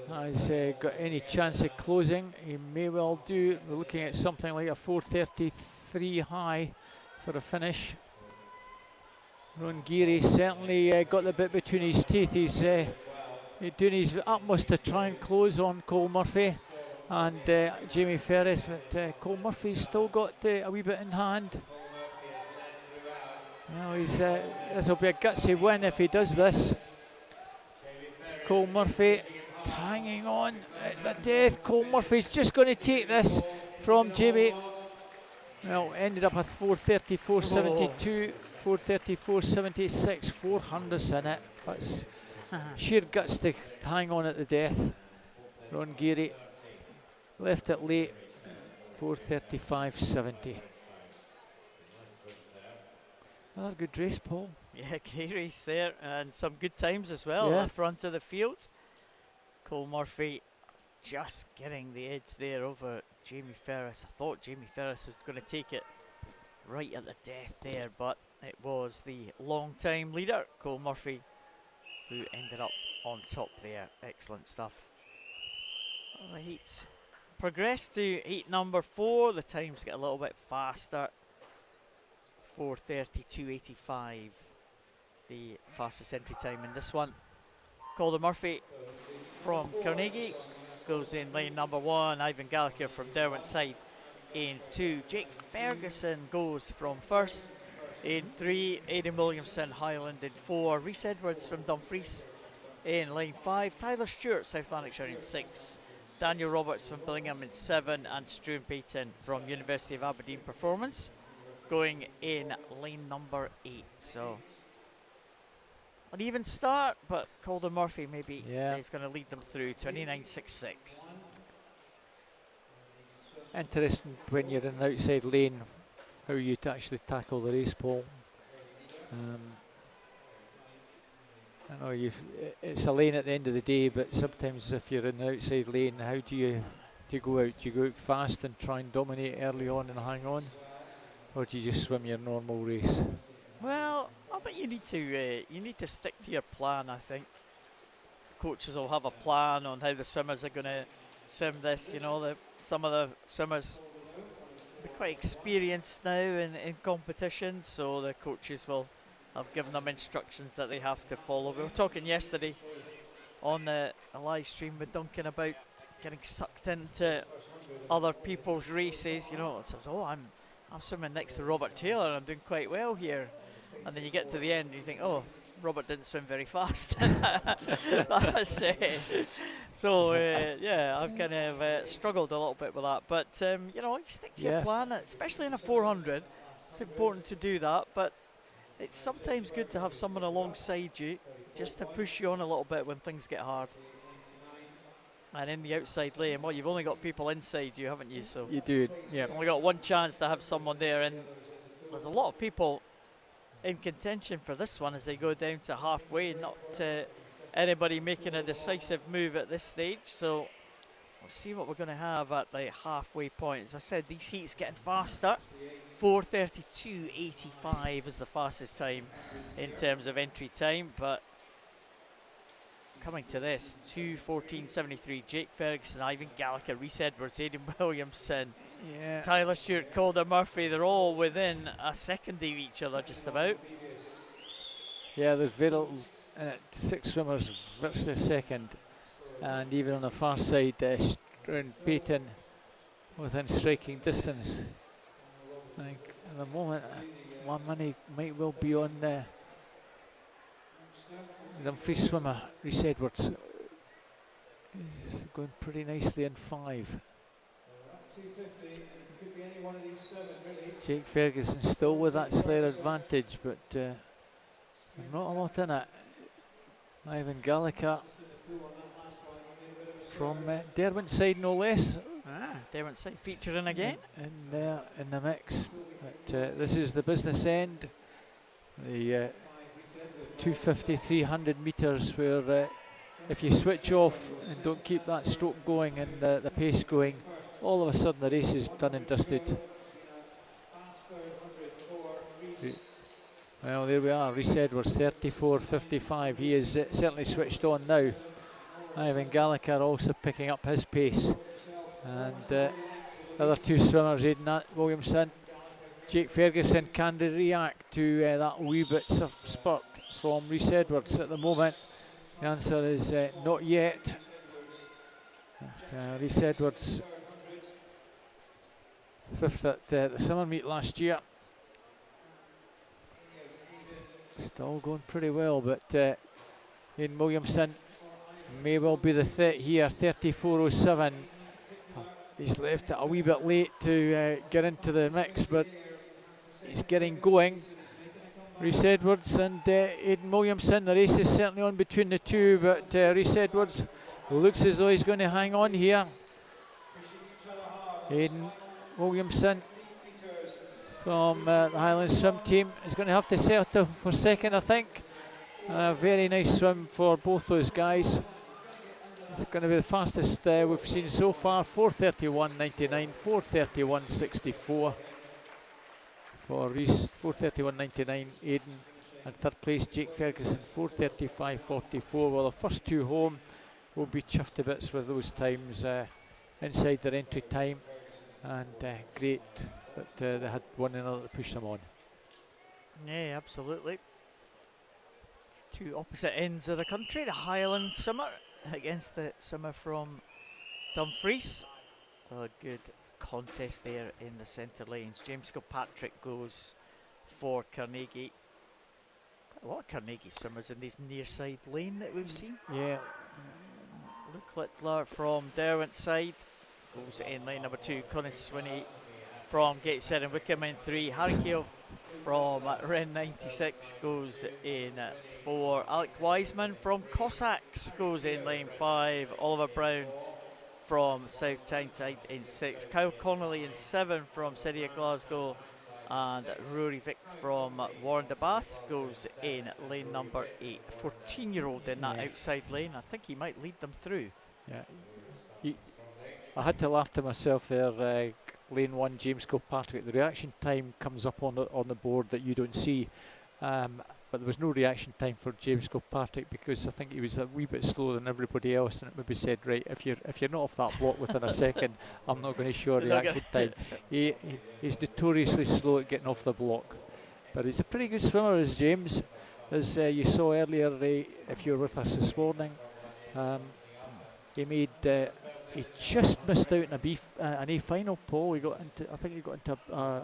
has got any chance of closing. He may well do. We're looking at something like a 4:33 high for a finish. Rowan Geary certainly got the bit between his teeth. He's doing his utmost to try and close on Cole Murphy and Jamie Ferris, but Cole Murphy's still got a wee bit in hand. Well, this will be a gutsy win if he does this. Cole Murphy hanging on at the death. Cole Murphy's just going to take this from Jamie. Well, ended up with 4:34.72, 4:34.76, 400s in it. That's sheer guts to hang on at the death. Ron Geary left it late, 4:35.70. Another good race, Paul. Yeah, great race there, and some good times as well Yeah. at the front of the field. Cole Murphy just getting the edge there over Jamie Ferris. I thought Jamie Ferris was going to take it right at the death there, but it was the long-time leader, Cole Murphy, who ended up on top there. Excellent stuff. Well, the heats progress to heat number 4. The times get a little bit faster. 4:32.85, the fastest entry time in this one. Calder Murphy from Carnegie goes in lane number 1. Ivan Gallagher from Derwent side in 2. Jake Ferguson goes from 1st in 3. Aidan Williamson Highland in 4. Rhys Edwards from Dumfries in lane 5. Tyler Stewart South Lanarkshire in 6. Daniel Roberts from Billingham in 7. And Struan Payton from University of Aberdeen Performance going in lane number 8. So an even start, but Calder Murphy maybe is going to lead them through. 29.66. Interesting when you're in an outside lane how you to actually tackle the race, Paul. I know it's a lane at the end of the day, but sometimes if you're in the outside lane, how do you go out? Do you go out fast and try and dominate early on and hang on, or do you just swim your normal race? Well, I think you need to stick to your plan. I think coaches will have a plan on how the swimmers are going to swim this. You know, some of the swimmers are quite experienced now in competition, so the coaches will have given them instructions that they have to follow. We were talking yesterday on a live stream with Duncan about getting sucked into other people's races. You know, so, oh, I'm swimming next to Robert Taylor and I'm doing quite well here. And then you get to the end and you think, oh, Robert didn't swim very fast. That's yeah, I've kind of struggled a little bit with that. But, you know, you stick to your plan, especially in a 400. It's important to do that. But it's sometimes good to have someone alongside you just to push you on a little bit when things get hard. And in the outside lane, well, you've only got people inside you, haven't you? So you do, yeah. Only got one chance to have someone there, and there's a lot of people in contention for this one as they go down to halfway. Not anybody making a decisive move at this stage. So we'll see what we're going to have at the halfway point. As I said, these heats getting faster. 4:32.85 is the fastest time in terms of entry time, but coming to this, 2:14.73, Jake Ferguson, Ivan Gallagher, Rhys Edwards, Aidan Williamson, Tyler Stewart, Calder Murphy, they're all within a second of each other just about. Yeah, there's very little, 6 swimmers, virtually a second, and even on the far side, Peyton within striking distance. I think at the moment, one money might well be on the free swimmer, Rhys Edwards. He's going pretty nicely in 5. Jake Ferguson still with that slight advantage, but not a lot in it. Ivan Gallagher from Derwent side, no less. Derwent side featuring again. In the mix. But, this is the business end. The 250, 300 metres where if you switch off and don't keep that stroke going and the pace going, all of a sudden the race is done and dusted. Well, there we are, Rhys Edwards, 34.55. He is certainly switched on now. Ivan Gallagher also picking up his pace. And the other 2 swimmers, Aidan Williamson, Jake Ferguson, can they react to that wee bit spurt from Rhys Edwards at the moment? The answer is not yet. Rhys Edwards, 5th at the summer meet last year. Still going pretty well, but Aidan Williamson may well be the here, 34.07. He's left it a wee bit late to get into the mix, but he's getting going. Rhys Edwards and Aidan Williamson, the race is certainly on between the 2, but Rhys Edwards looks as though he's going to hang on here. Aidan Williamson from the Highland swim team is going to have to settle for second, I think. Very nice swim for both those guys. It's going to be the fastest we've seen so far, 4:31.99, 4:31.64 for Rhys, 4:31.99 Aidan, and 3rd place Jake Ferguson, 4:35.44. Well, the first 2 home will be chuffed to bits with those times inside their entry time, and great that they had one another to push them on. Yeah, absolutely. 2 opposite ends of the country, the Highland swimmer against the swimmer from Dumfries. A good contest there in the centre lanes. James Kilpatrick goes for Carnegie. Quite a lot of Carnegie swimmers in this near side lane that we've seen. Yeah. Luke Littler from Derwent side goes in lane number 2. Conor Swinney from Gateshead and Wickham in 3. Harry Keel from Ren 96 goes in 4. Alec Wiseman from Cossacks goes in lane 5. Oliver Brown from South Tyneside in 6. Kyle Connolly in 7 from City of Glasgow. And Rory Vick from Warren de Bath goes in lane number 8. 14-year-old in that outside lane. I think he might lead them through. Yeah. I had to laugh to myself there. Lane 1, James Kilpatrick. The reaction time comes up on the board that you don't see. But there was no reaction time for James Kilpatrick because I think he was a wee bit slower than everybody else, and it maybe said, right, if you're not off that block within a second, I'm not going to show a reaction time. He's notoriously slow at getting off the block, but he's a pretty good swimmer, is James, as you saw earlier. If you were with us this morning, he just missed out in an A final. Paul, I think he got into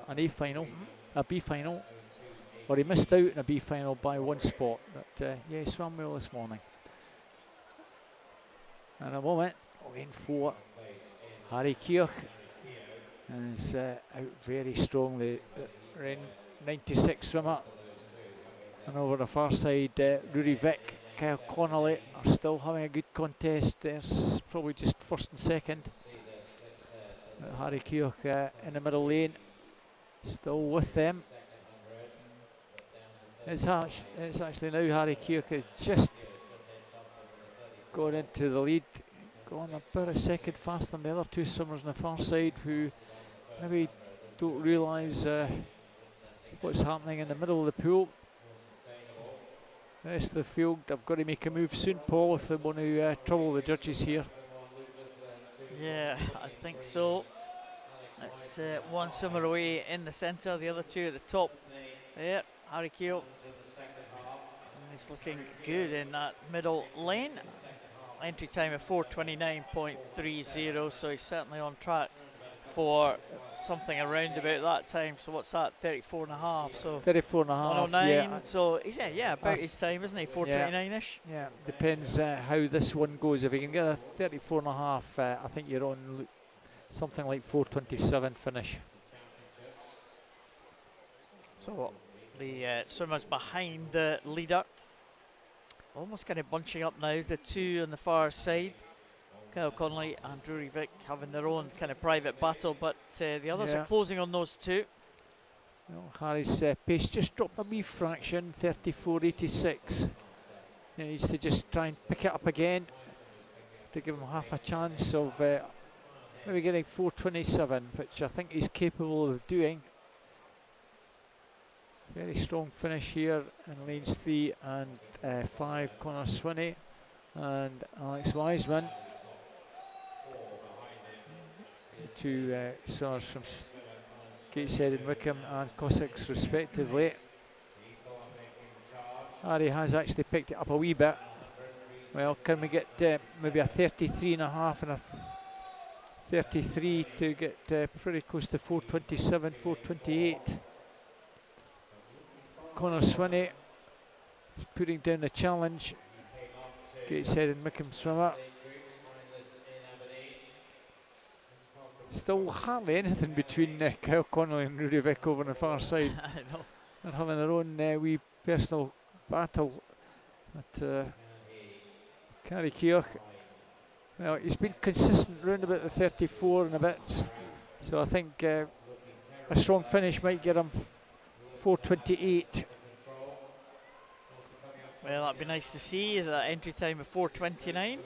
an A final, a B final. Or he missed out in a B final by 1 spot, but yeah, he swam well this morning. And a moment, lane 4, Harry Keogh is out very strongly. Ren 96 swimmer. And over the far side, Rory Vick, Kyle Connolly are still having a good contest. There's probably just first and second. Harry Keogh in the middle lane, still with them. It's actually now Harry Keogh has just gone into the lead, gone about a second faster than the other 2 swimmers on the far side, who maybe don't realise what's happening in the middle of the pool. The rest of the field have got to make a move soon, Paul, if they want to trouble the judges here. Yeah, I think so. It's 1 swimmer away in the centre, the other 2 at the top. There, Harry Keogh. He's looking good in that middle lane. Entry time of 4:29.30, so he's certainly on track for something around about that time. So what's that? 34.5. So 34.5. 109. Yeah. So he's about his time, isn't he? 4:29ish. Yeah. Depends how this one goes. If you can get a 34.5, I think you're on something like 4:27 finish. So the swimmers behind the leader, almost kind of bunching up now. The 2 on the far side, Kyle Connolly and Rory Vick, having their own kind of private battle, but the others are closing on those 2. Well, Harry's pace just dropped a wee fraction, 34.86. He needs to just try and pick it up again to give him half a chance of maybe getting 4:27, which I think he's capable of doing. Very strong finish here in lanes 3 and 5. Connor Swinney and Alex Wiseman, the 2 swimmers from Gateshead and Wickham and Cossacks respectively. Harry has actually picked it up a wee bit. Well, can we get maybe a 33.5 and a 33 to get pretty close to 4:27, 4:28? Connor Swinney is putting down the challenge. Gateshead and Wickham swimmer. Still hardly anything between Kyle Connolly and Rory Vick over on the far side. I know. They're having their own wee personal battle. But Harry Keogh, well, he's been consistent around about the 34 and a bit. So I think a strong finish might get him 4:28. Well, that'd be nice to see. That entry time of 4:29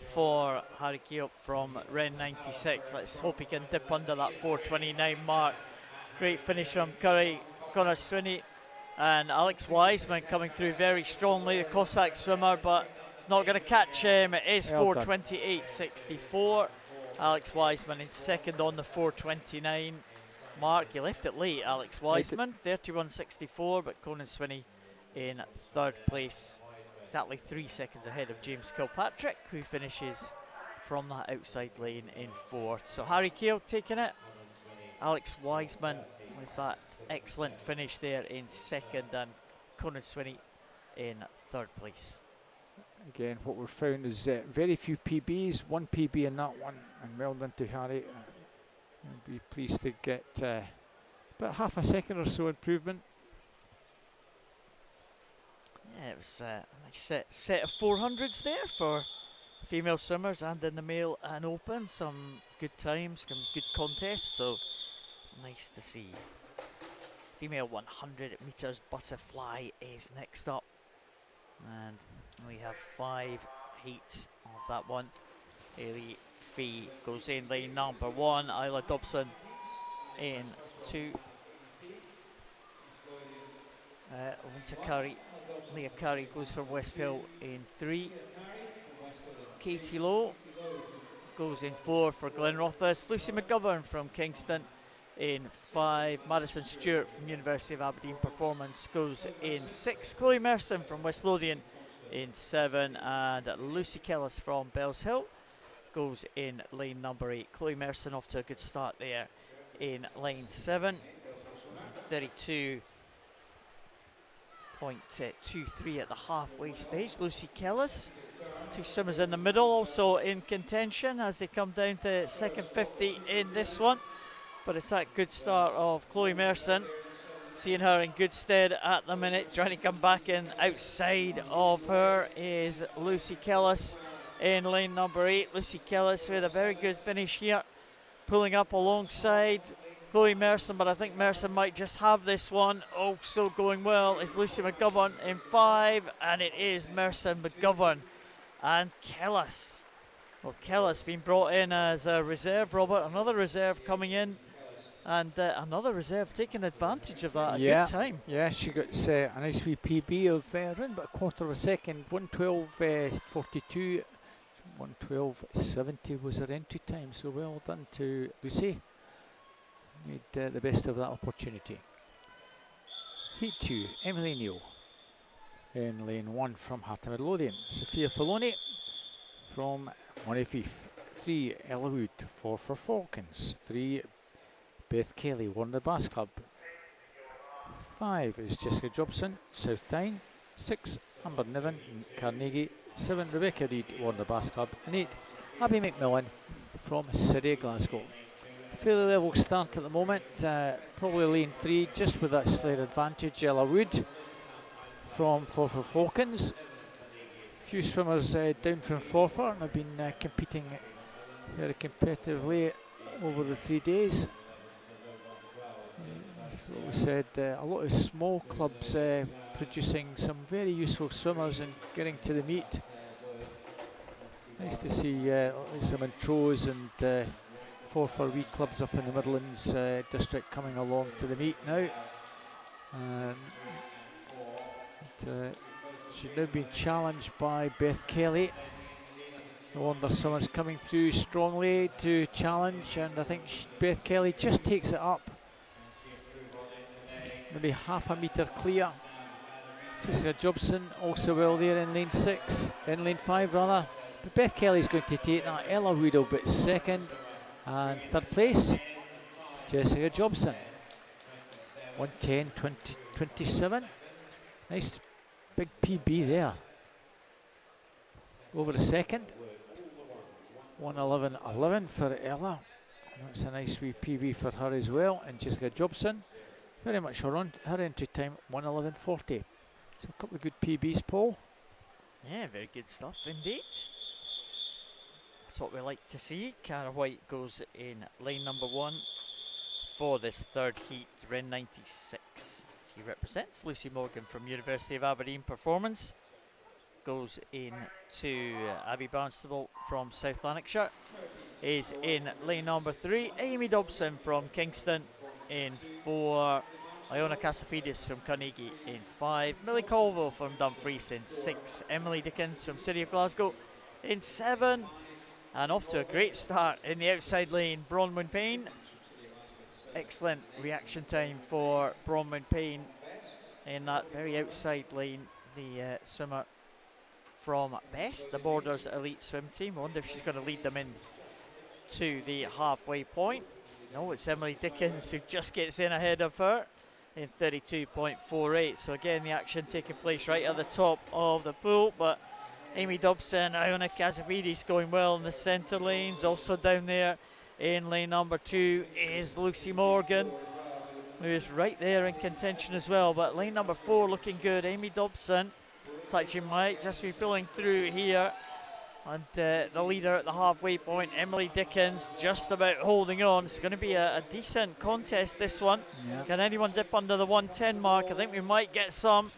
for Harry Keogh from Ren 96. Let's hope he can dip under that 4:29 mark. Great finish from Connor Swinney and Alex Wiseman coming through very strongly, the Cossack swimmer, but it's not going to catch him. It is 4:28.64. Alex Wiseman in second on the 4:29 mark. He left it late, Alex Wiseman, 31.64, but Conan Swinney in 3rd place, exactly 3 seconds ahead of James Kilpatrick, who finishes from that outside lane in 4th. So Harry Keogh taking it, Alex Wiseman with that excellent finish there in 2nd, and Conan Swinney in 3rd place. Again, what we've found is very few PBs, 1 PB in that one, and well done to Harry. I'll be pleased to get about half a second or so improvement. Yeah, it was a nice set of 400s there for female swimmers, and in the male and open. Some good times, some good contests, so it's nice to see. female 100 metres butterfly is next up. And we have 5 heats of that one. Hayley Fee goes in lane number 1. Isla Dobson in 2. Leah Curry goes for West Hill in 3. Katie Lowe goes in 4 for Glenrothes. Lucy McGovern from Kingston in 5. Madison Stewart from University of Aberdeen Performance goes in 6. Chloe Merson from West Lothian in 7. And Lucy Kellis from Bells Hill goes in lane number 8. Chloe Merson off to a good start there in lane 7. 32.23 at the halfway stage. Lucy Kellis. 2 swimmers in the middle also in contention as they come down to second 50 in this one. But it's that good start of Chloe Merson. Seeing her in good stead at the minute. Trying to come back in outside of her is Lucy Kellis in lane number 8. Lucy Kellis with a very good finish here. Pulling up alongside Chloe Merson, but I think Merson might just have this one. Also going well is Lucy McGovern in 5, and it is Merson, McGovern and Kellis. Well, Kellis being brought in as a reserve, Robert. Another reserve coming in, and another reserve taking advantage of that. A good time. Yeah, she got a nice wee PB of around about a quarter of a second. 1:12.42. 1:12.70 was her entry time. So well done to Lucy. Made the best of that opportunity. Heat 2, Emily Neal in lane 1 from Heart of Midlothian. Sophia Filoni from Montefief. 3, Ella Wood. 4 for Falcons. 3, Beth Kelly, Warner Bass Club. 5 is Jessica Jobson, South Tyne. 6, Amber Niven, Carnegie. 7, Rebecca Reid, Warner Bass Club. And 8, Abby McMillan from City of Glasgow. Fairly level start at the moment, probably lane 3, just with that slight advantage. Ella Wood from Forfar Falcons. A few swimmers down from Forfar and have been competing very competitively over the 3 days. That's what we said, a lot of small clubs producing some very useful swimmers and getting to the meet. Nice to see some Montrose and Forfar wee clubs up in the Midlands district coming along to the meet now. She's now been challenged by Beth Kelly. The Wonder Swimmers coming through strongly to challenge, and I think Beth Kelly just takes it up. Maybe half a metre clear. Jessica Jobson also well there in lane 6, in lane 5 rather. But Beth Kelly's going to take that. Ella Wood will be second. And third place, Jessica Jobson. 1:10.27. Nice big PB there. Over a second. 1:11.11 for Ella. That's a nice wee PB for her as well. And Jessica Jobson, very much her entry time, 1:11.40. So a couple of good PBs, Paul. Yeah, very good stuff indeed. That's what we like to see. Cara White goes in lane number 1 for this third heat, Ren 96. She represents Lucy Morgan from University of Aberdeen Performance. Goes in to Abby Barnstable from South Lanarkshire. Is in lane number 3. Amy Dobson from Kingston in 4. Iona Casapidis from Carnegie in 5. Millie Colville from Dumfries in 6. Emily Dickens from City of Glasgow in 7. And off to a great start in the outside lane, Bronwyn Payne. Excellent reaction time for Bronwyn Payne in that very outside lane. The swimmer from Best, the Borders Elite Swim Team. I wonder if she's going to lead them in to the halfway point. No, it's Emily Dickens who just gets in ahead of her in 32.48. So again, the action taking place right at the top of the pool, but Amy Dobson, Iona Casapidis going well in the centre lanes. Also down there in lane number 2 is Lucy Morgan, who is right there in contention as well. But lane number 4 looking good. Amy Dobson, looks like she might just be pulling through here. And the leader at the halfway point, Emily Dickens, just about holding on. It's going to be a decent contest, this one. Yeah. Can anyone dip under the 110 mark? I think we might get some.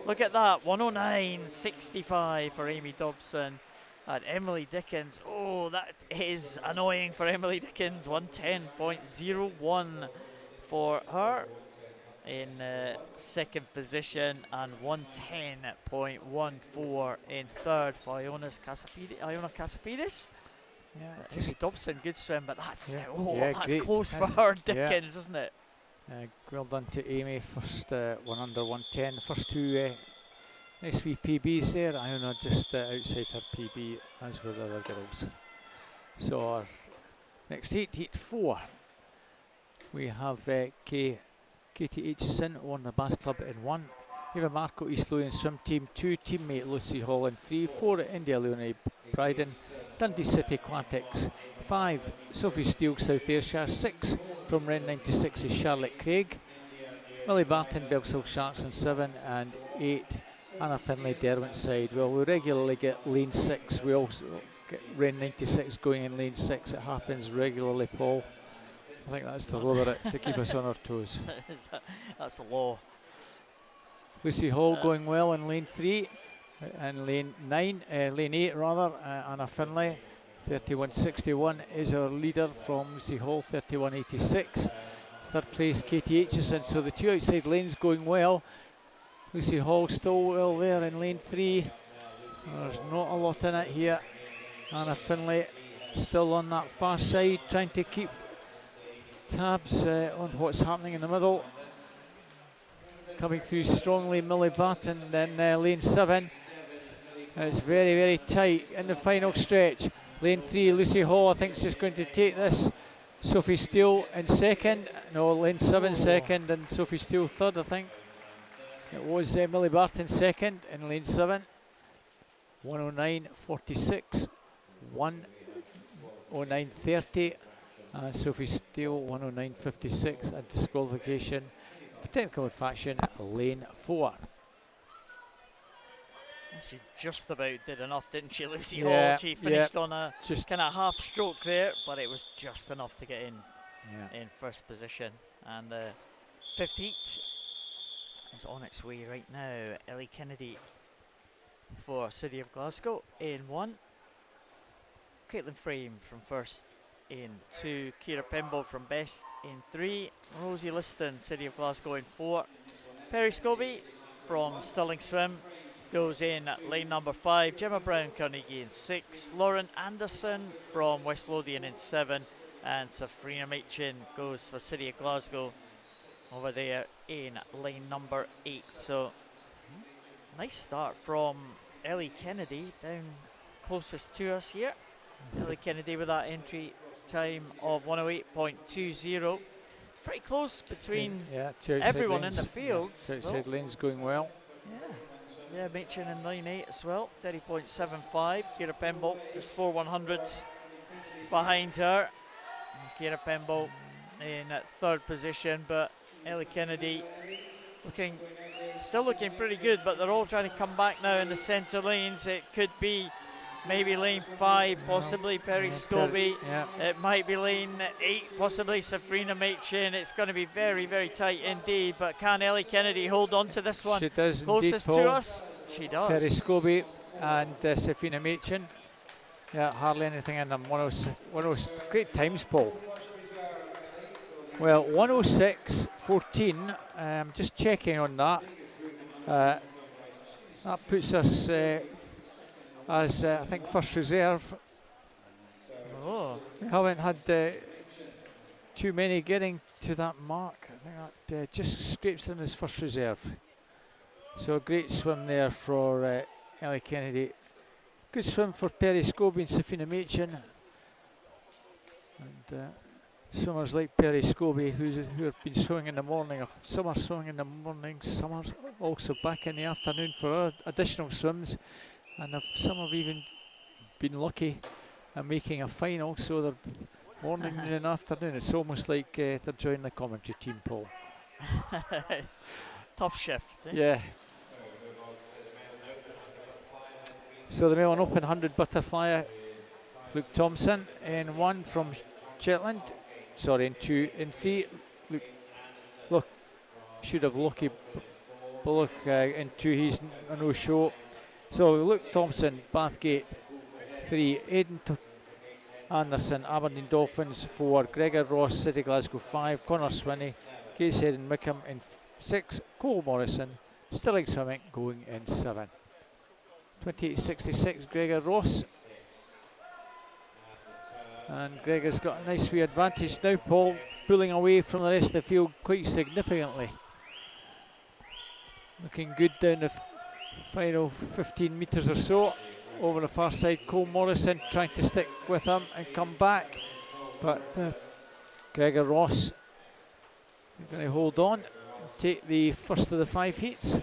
Look at that, 109.65 for Amy Dobson. And Emily Dickens, oh, that is annoying for Emily Dickens. 110.01 for her in second position, and 110.14 in third for Iona Casapidis. Yeah, Amy Dobson, good swim, but that's that's great. close for her, Dickens, isn't it? Well done to Amy. First one under 110. First two nice wee PBs there. Iona just outside her PB, as with the other girls. So our next heat, heat 4. We have Katie Aitchison won the Bass Club in 1. Eva Marco, East Lothian Swim Team 2, teammate Lucy Hall in 3, 4 India Leonie Bryden, Dundee City Aquatics 5, Sophie Steele South Ayrshire 6, from Ren 96 is Charlotte Craig, Millie Barton Belshill Sharks in 7, and 8 Anna Finlay Derwent side. Well, we regularly get lane 6, we also get Ren 96 going in lane 6, it happens regularly, Paul. I think that's the law of it, to keep us on our toes. That's the law. Lucy Hall going well in lane 3, and lane 8 rather, Anna Finlay, 31.61 is our leader from Lucy Hall, 31.86. Third place Katie Aitchison, so the two outside lanes going well. Lucy Hall still well there in lane 3. There's not a lot in it here. Anna Finlay still on that far side, trying to keep tabs on what's happening in the middle. Coming through strongly, Millie Barton, then lane 7. It's very, very tight in the final stretch. Lane 3, Lucy Hall, I think is just going to take this. Sophie Steele in second. No, lane 7 second, and Sophie Steele third, I think. It was Millie Barton second in lane 7. 109.46, 109.30. And Sophie Steele 109.56, and disqualification for technical infraction, lane 4. She just about did enough, didn't she, Lucy Hall? She finished on a just kind of half stroke there, but it was just enough to get in first position. And the fifth heat is on its way right now. Ellie Kennedy for City of Glasgow in 1. Caitlin Frame from first in 2, Ciara Pemble from best in 3, Rosie Liston, City of Glasgow in 4, Perry Scobie from Stirling Swim goes in lane number 5, Gemma Brown Carnegie in 6, Lauren Anderson from West Lothian in 7, and Safrina Machin goes for City of Glasgow over there in lane number 8. So nice start from Ellie Kennedy, down closest to us here. Ellie Kennedy with that entry time of 108.20. Pretty close between everyone in the field. Outside lanes going well. Yeah, Machin in lane 8 as well, 30.75. Ciara Pemble just 4 100s behind her. Ciara Pemble in third position, but Ellie Kennedy still looking pretty good, but they're all trying to come back now in the centre lanes. It could be maybe lane 5, possibly Perry Scobie. It might be lane 8, possibly Safrina Machin. It's going to be very, very tight indeed. But can Ellie Kennedy hold on to this one? She does. Closest indeed, to Paul. us, she does. Perry Scobie and Safrina Machin. Yeah, hardly anything in them. 106, great times, Paul. Well, 106.14. Just checking on that. That puts us as I think first reserve. We haven't had too many getting to that mark. I think that just scrapes in as first reserve. So a great swim there for Ellie Kennedy. Good swim for Perry Scobie and Safrina Machin. And swimmers like Perry Scobie who have been swimming in the morning, some are swimming in the morning, some are also back in the afternoon for additional swims. And some have even been lucky at making a final, so they're morning, noon and afternoon. It's almost like they're joining the commentary team, Paul. Tough shift. Yeah. So the Melbourne Open 100 butterflyer, Luke Thompson in 1 from Shetland. Sorry, in 2. In 3, look, should have Lucky Bullock in 2. He's a no-show. So Luke Thompson, Bathgate 3, Aidan Anderson, Aberdeen Dolphins 4, Gregor Ross, City Glasgow 5, Connor Swinney, Gateshead and Wickham in 6, Cole Morrison, Stirling Swimming going in 7. 28.66, Gregor Ross. And Gregor's got a nice wee advantage now, Paul, pulling away from the rest of the field quite significantly. Looking good down the final 15 metres or so. Over the far side, Cole Morrison trying to stick with him and come back. But Gregor Ross going to hold on and take the first of the 5 heats.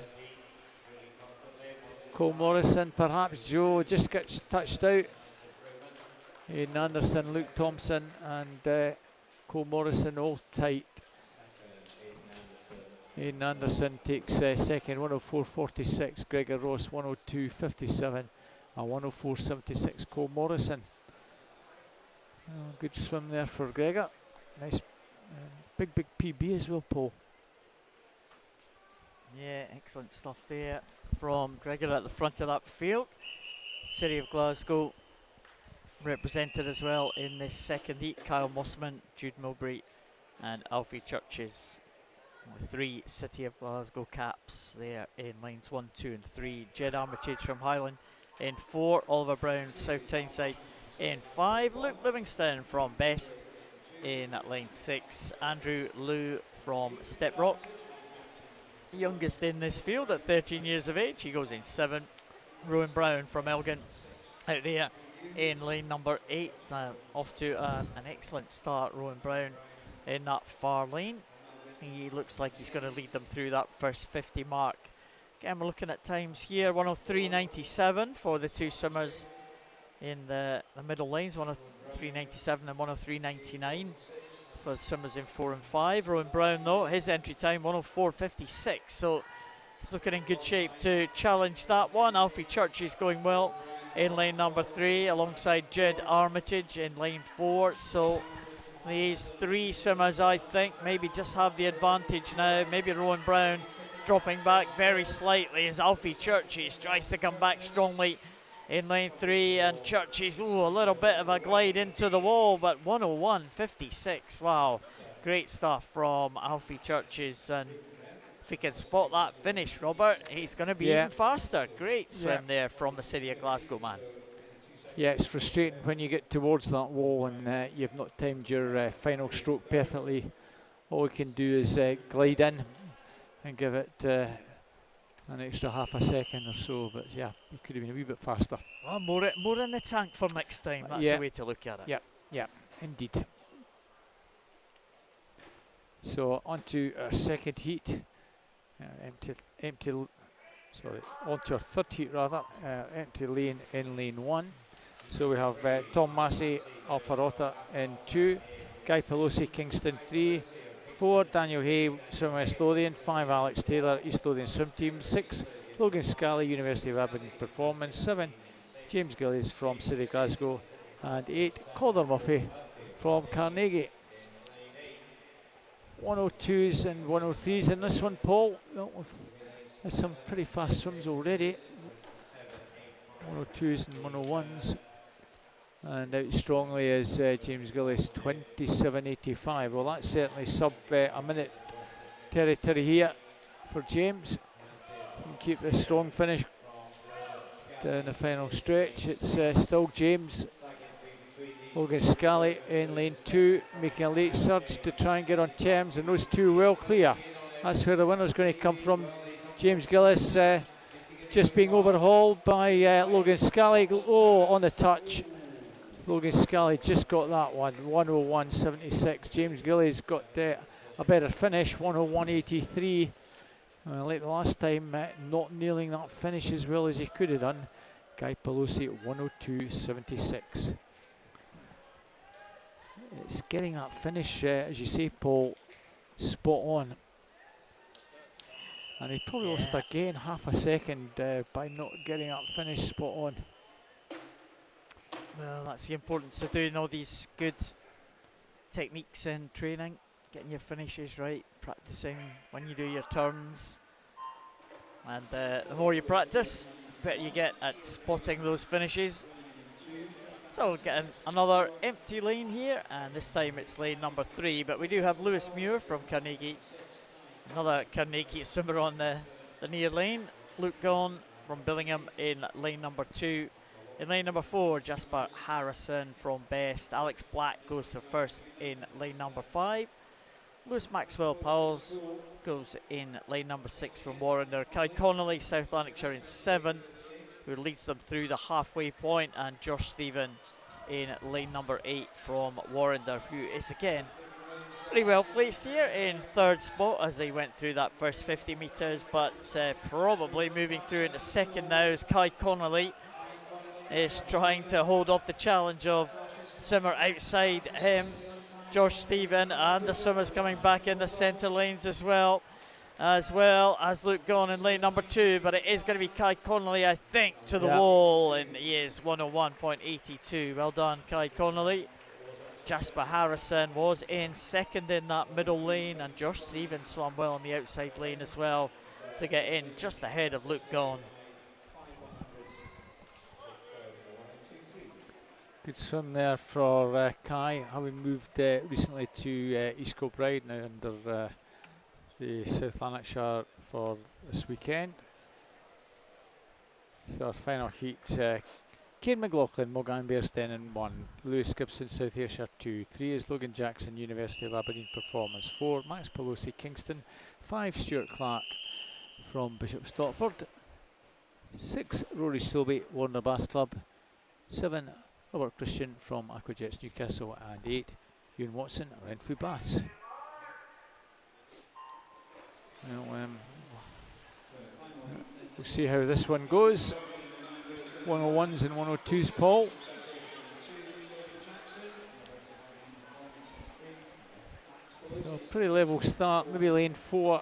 Cole Morrison, perhaps Joe, just gets touched out. Aidan Anderson, Luke Thompson and Cole Morrison all tight. Aidan Anderson takes second, 104.46. Gregor Ross, 102.57. And 104.76, Cole Morrison. Oh, good swim there for Gregor. Nice, big PB as well, Paul. Yeah, excellent stuff there from Gregor at the front of that field. City of Glasgow represented as well in this second heat. Kyle Mossman, Jude Milbury and Alfie Churches. 3 City of Glasgow caps there in lines 1, 2 and 3. Jed Armitage from Highland in 4, Oliver Brown, South Tyneside in 5, Luke Livingston from Best in lane 6, Andrew Liu from Steprock, the youngest in this field at 13 years of age, he goes in 7, Rowan Brown from Elgin out there in lane number 8, off to an excellent start, Rowan Brown in that far lane. He looks like he's going to lead them through that first 50 mark. Again, we're looking at times here, 103.97 for the 2 swimmers in the middle lanes, 103.97 and 103.99 for the swimmers in 4 and 5. Rowan Brown, though, his entry time, 104.56, so he's looking in good shape to challenge that one. Alfie Church is going well in lane number 3, alongside Jed Armitage in lane 4, so these 3 swimmers, I think, maybe just have the advantage now. Maybe Rowan Brown dropping back very slightly as Alfie Churches tries to come back strongly in lane 3, and Churches, a little bit of a glide into the wall, but 101.56. Wow, great stuff from Alfie Churches, and if he can spot that finish, Robert, he's going to be even faster. Great swim there from the City of Glasgow man. Yeah, it's frustrating when you get towards that wall and you've not timed your final stroke perfectly. All we can do is glide in and give it an extra half a second or so, but yeah, you could have been a wee bit faster. Well, more in the tank for next time, that's the way to look at it. Yeah, indeed. So on to our second heat, on to our third heat rather, empty lane in lane 1. So we have Tom Massey, Alpharota in 2, Guy Pelosi, Kingston 3, 4, Daniel Hay, Swim West Lothian, 5, Alex Taylor, East Lothian Swim Team, 6, Logan Scally, University of Aberdeen Performance, 7, James Gillies from City Glasgow, and 8, Calder Murphy from Carnegie. 102s and 103s in this one, Paul. Well, we've had some pretty fast swims already. 102s and 101s. And out strongly is James Gillis, 27.85. Well, that's certainly sub a minute territory here for James. And keep this strong finish down the final stretch. It's still James. Logan Scally in lane 2, making a late surge to try and get on terms, and those 2 well clear. That's where the winner's going to come from. James Gillis just being overhauled by Logan Scally. On the touch. Logan Scally just got that one, 101.76. James Gillies got a better finish, 101.83. Like the last time, not nailing that finish as well as he could have done. Guy Pelosi at 102.76. It's getting that finish, as you say, Paul, spot on. And he probably lost again half a second by not getting that finish spot on. Well, that's the importance of doing all these good techniques in training, getting your finishes right, practicing when you do your turns. And the more you practice, the better you get at spotting those finishes. So we're getting another empty lane here, and this time it's lane number 3, but we do have Lewis Muir from Carnegie, another Carnegie swimmer on the near lane. Luke Gaughan from Billingham in lane number 2. In lane number 4, Jasper Harrison from Best. Alex Black goes to first in lane number 5. Lewis Maxwell Powells goes in lane number 6 from Warrender. Kai Connolly, South Lanarkshire in 7, who leads them through the halfway point, and Josh Stephen in lane number 8 from Warrender, who is again pretty well placed here in 3rd spot as they went through that first 50 metres, but probably moving through into 2nd now as Kai Connolly is trying to hold off the challenge of swimmer outside him, Josh Stephen, and the swimmers coming back in the centre lanes as well as Luke Gaughan in lane number 2, but it is going to be Kai Connolly, I think, to the wall, and he is 101.82. Well done, Kai Connolly. Jasper Harrison was in 2nd in that middle lane, and Josh Stephen swam well on the outside lane as well to get in just ahead of Luke Gaughan. Good swim there for Kai, having moved recently to East Kilbride, now under the South Lanarkshire for this weekend. So our final heat, Cian McLaughlin, Mulgan Bearsten in 1, Lewis Gibson, South Ayrshire 2, 3 is Logan Jackson, University of Aberdeen Performance, 4 Max Pelosi, Kingston, 5 Stuart Clark from Bishop Stortford, 6 Rory Stobie, Warner Bass Club, 7 Robert Christian from Aquajets Newcastle, and 8 Ewan Watson, Renfrew Bass. Well, we'll see how this one goes. 101s and 102s, Paul. So pretty level start, maybe lane 4.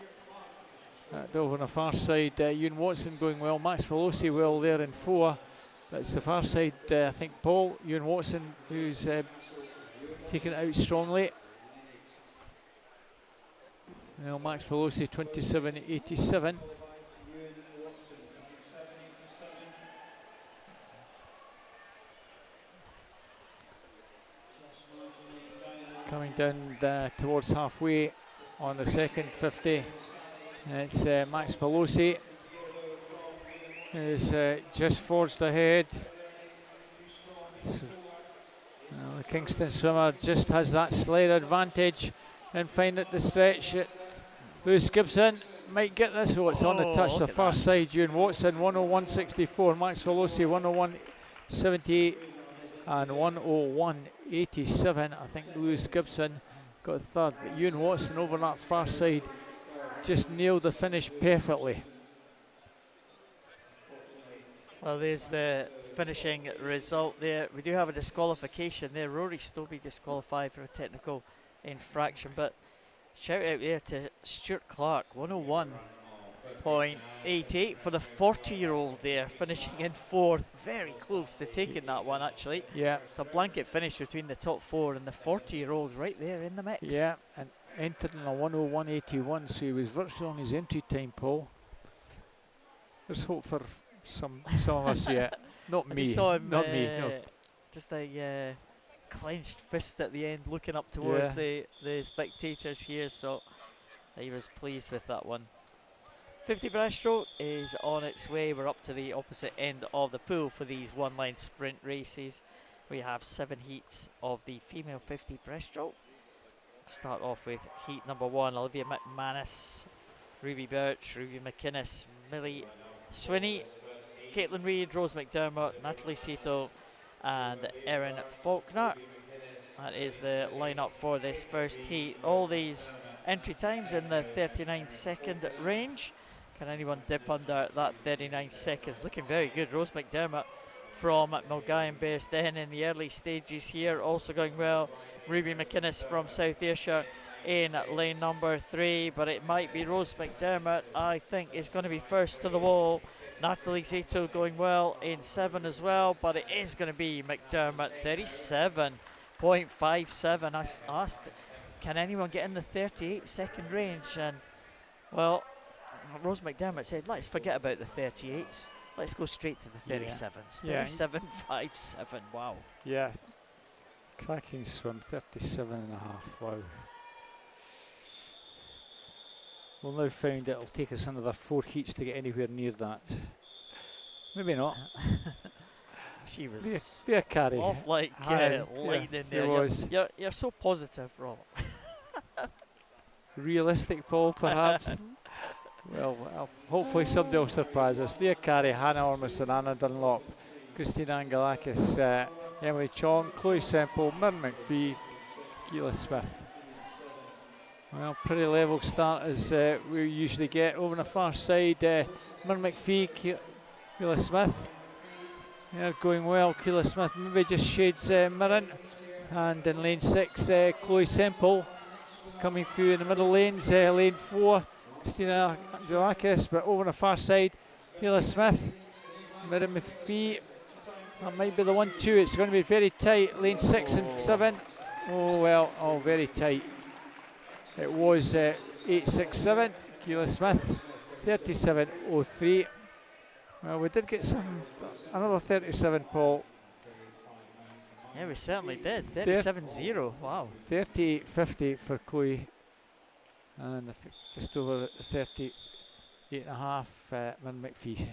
Over on the far side, Ewan Watson going well, Max Pelosi well there in 4. That's the far side, I think, Paul. Ewan Watson, who's taken it out strongly. Well, Max Pelosi 27.87. Coming down towards halfway on the second 50. It's Max Pelosi who's just forged ahead. So, the Kingston swimmer just has that slight advantage and find it the stretch. Lewis Gibson might get this. Oh, it's on the touch, the far side. Ewan Watson 101.64, Max Pelosi 101.78 and 101.87. I think Lewis Gibson got 3rd, but Ewan Watson over that far side just nailed the finish perfectly. Well, there's the finishing result there. We do have a disqualification there. Rory Stobie disqualified for a technical infraction, but shout out there to Stuart Clark, 101.88 for the 40-year-old there, finishing in 4th. Very close to taking that one, actually. Yeah. It's a blanket finish between the top 4 and the 40-year-old right there in the mix. Yeah, and entered in a 101.81, so he was virtually on his entry time, Paul. There's hope for some of us yet. Not me. Saw him, not me. No. Just a clenched fist at the end, looking up towards the spectators here. So he was pleased with that one. 50 breaststroke is on its way. We're up to the opposite end of the pool for these one-line sprint races. We have 7 heats of the female 50 breaststroke. Start off with heat number 1. Olivia McManus, Ruby Birch, Ruby McInnes, Millie Swinney, Caitlin Reid, Rose McDermott, Natalie Sato and Erin Faulkner. That is the lineup for this first heat. All these entry times in the 39-second range. Can anyone dip under that 39 seconds? Looking very good. Rose McDermott from Mulgai and Bearsden in the early stages here, also going well. Ruby McInnes from South Ayrshire in lane number 3, but it might be Rose McDermott, I think, is going to be first to the wall Natalie Zato going well in 7 as well, but it is going to be McDermott, 37.57. I asked, can anyone get in the 38-second range? And, well, Rose McDermott said, let's forget about the 38s. Let's go straight to the 37s. Yeah. 37.57, wow. Yeah. Cracking swim, 37.5, wow. We'll now find it'll take us another 4 heats to get anywhere near that. There. Maybe not. She was be a carry. off like lightning there. You're so positive, Rob. Realistic, Paul, perhaps. well, hopefully somebody will surprise us. Leah Carey, Hannah Ormison, Anna Dunlop, Christina Angelakis, Emily Chong, Chloe Semple, Myrn McPhee, Keela Smith. Well, pretty level start as we usually get. Over on the far side, Myrn McPhee, Keela Smith. They're going well. Keela Smith maybe just shades Myrn. And in lane 6, Chloe Semple coming through in the middle lanes. Lane 4, Christina Angelakis, but over on the far side, Keela Smith, Myrn McPhee. That might be the 1-2. It's going to be very tight. Lane 6 and 7. Oh well, very tight. It was 8.67. Keela Smith, 37.03. Well, we did get another 37, Paul. Yeah, we certainly did. 37.0. Wow. 38.50 for Chloe, and I think just over 38.5 Myrn McPhee.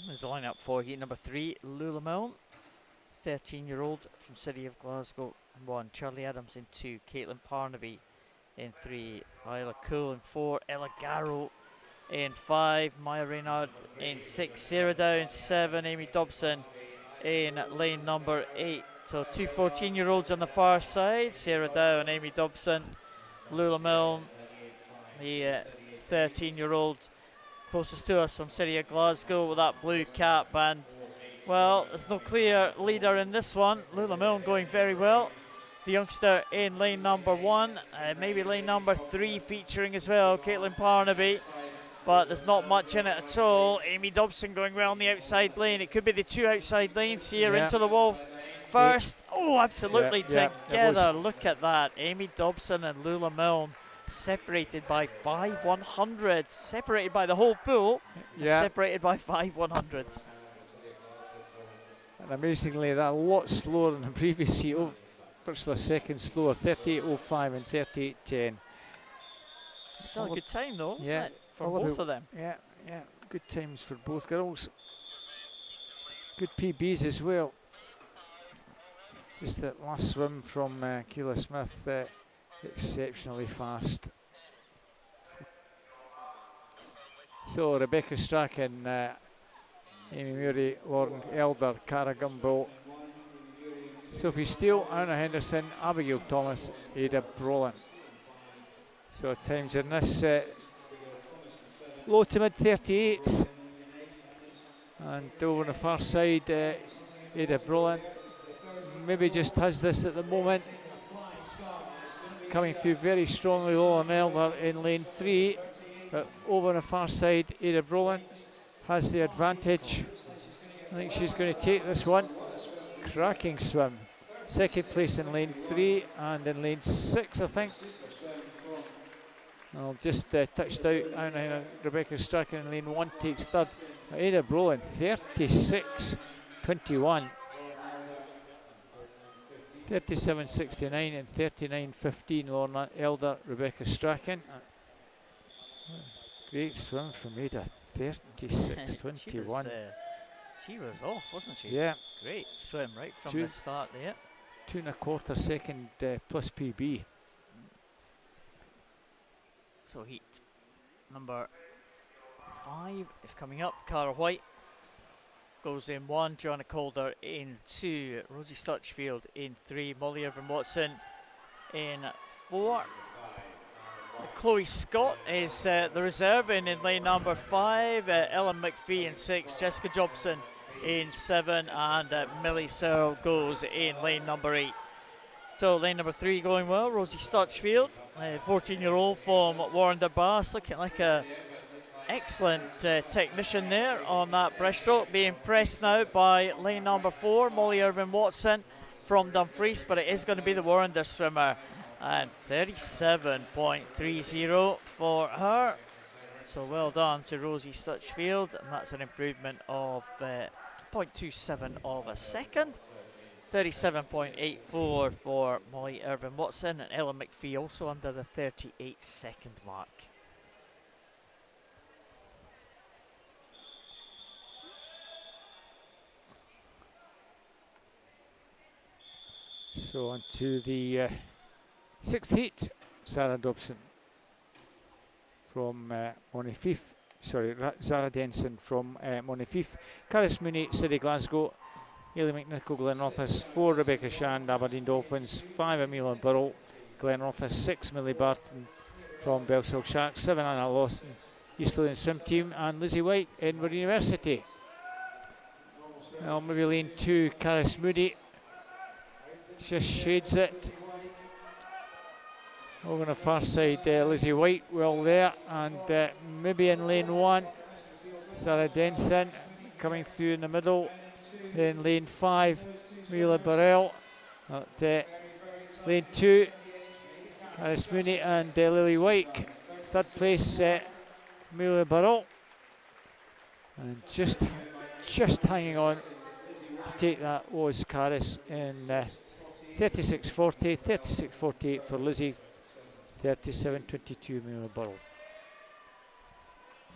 There's a line-up for heat number 3, Lula Milne, 13-year-old from City of Glasgow in 1, Charlie Adams in 2, Caitlin Parnaby in 3, Isla Cool in 4, Ella Garrow in 5, Maya Reynard in 6, Sarah Dow in 7, Amy Dobson in lane number 8. So 2 14-year-olds on the far side, Sarah Dow and Amy Dobson. Lula Milne, the 13-year-old closest to us from City of Glasgow with that blue cap, and well, there's no clear leader in this one. Lula Milne going very well. The youngster in lane number 1, maybe lane number 3 featuring as well, Caitlin Parnaby, but there's not much in it at all. Amy Dobson going well on the outside lane. It could be the 2 outside lanes here into the wall first. Oh, absolutely together. Look at that. Amy Dobson and Lula Milne separated by 5 100s, separated by the whole pool, separated by 5 100s. And amazingly, that a lot slower than the previous heat, virtually a second slower, 38.05 and 38.10. Still a good time though, isn't it, for both of them? Yeah, good times for both girls. Good PBs as well. Just that last swim from Keela Smith, exceptionally fast. So Rebecca Strachan, Amy Murray, Lauren Elder, Cara Gumbel, Sophie Steele, Anna Henderson, Abigail Thomas, Ada Brolin. So times in this low to mid 38s. And over on the far side, Ada Brolin maybe just has this at the moment. Coming through very strongly, Lauren Elder in lane 3. But over on the far side, Ada Brolin has the advantage. I think she's going to take this one. Cracking swim. Second place in lane 3 and in lane 6, I think. I'll just touched out. Rebecca Strachan in lane 1 takes third. Ada Brolin 36.21. 37.69 and 39.15. Lauren Elder, Rebecca Strachan. Great swim from Ada. 36.21. She was off, wasn't she? Yeah. Great swim right from the start there. 2 1/4 second plus PB. So heat number 5 is coming up. Cara White goes in 1, Joanna Calder in 2, Rosie Sturchfield in 3, Molly Irvin Watson in 4. Chloe Scott is the reserve in lane number 5, Ellen McPhee in 6, Jessica Jobson in 7, and Millie Searle goes in lane number 8. So lane number 3 going well, Rosie Sturchfield, 14-year-old from Warren de Bass, looking like a excellent technician there on that breaststroke, being pressed now by lane number 4, Molly Irvin-Watson from Dumfries, but it is going to be the Warrender swimmer, and 37.30 for her. So well done to Rosie Stutchfield, and that's an improvement of 0.27 of a second. 37.84 for Molly Irvin-Watson, and Ella McPhee also under the 38-second mark. So on to the 6th heat, Sarah Dobson from Montefief, Zara Denson from Montefief, Caris Mooney, City Glasgow, Ailey McNichol, Glenrothes, 4 Rebecca Shand, Aberdeen Dolphins, 5 Amelia Burrell, Glenrothes, 6 Millie Barton from Belshill Sharks, 7 Anna Lawson, East Lothian Swim Team, and Lizzie White, Edinburgh University. Now maybe lane 2, Caris Moody, just shades it. Over on the far side, Lizzie White well there, and maybe in lane 1, Sarah Denson coming through in the middle. Then lane 5, Mila Burrell. Lane 2, Caris Mooney and Lily White. 3rd place, Mila Burrell. And just hanging on to take that was Caris in 36.40, 36.48 for Lizzie, 37.22 Mila Burrell.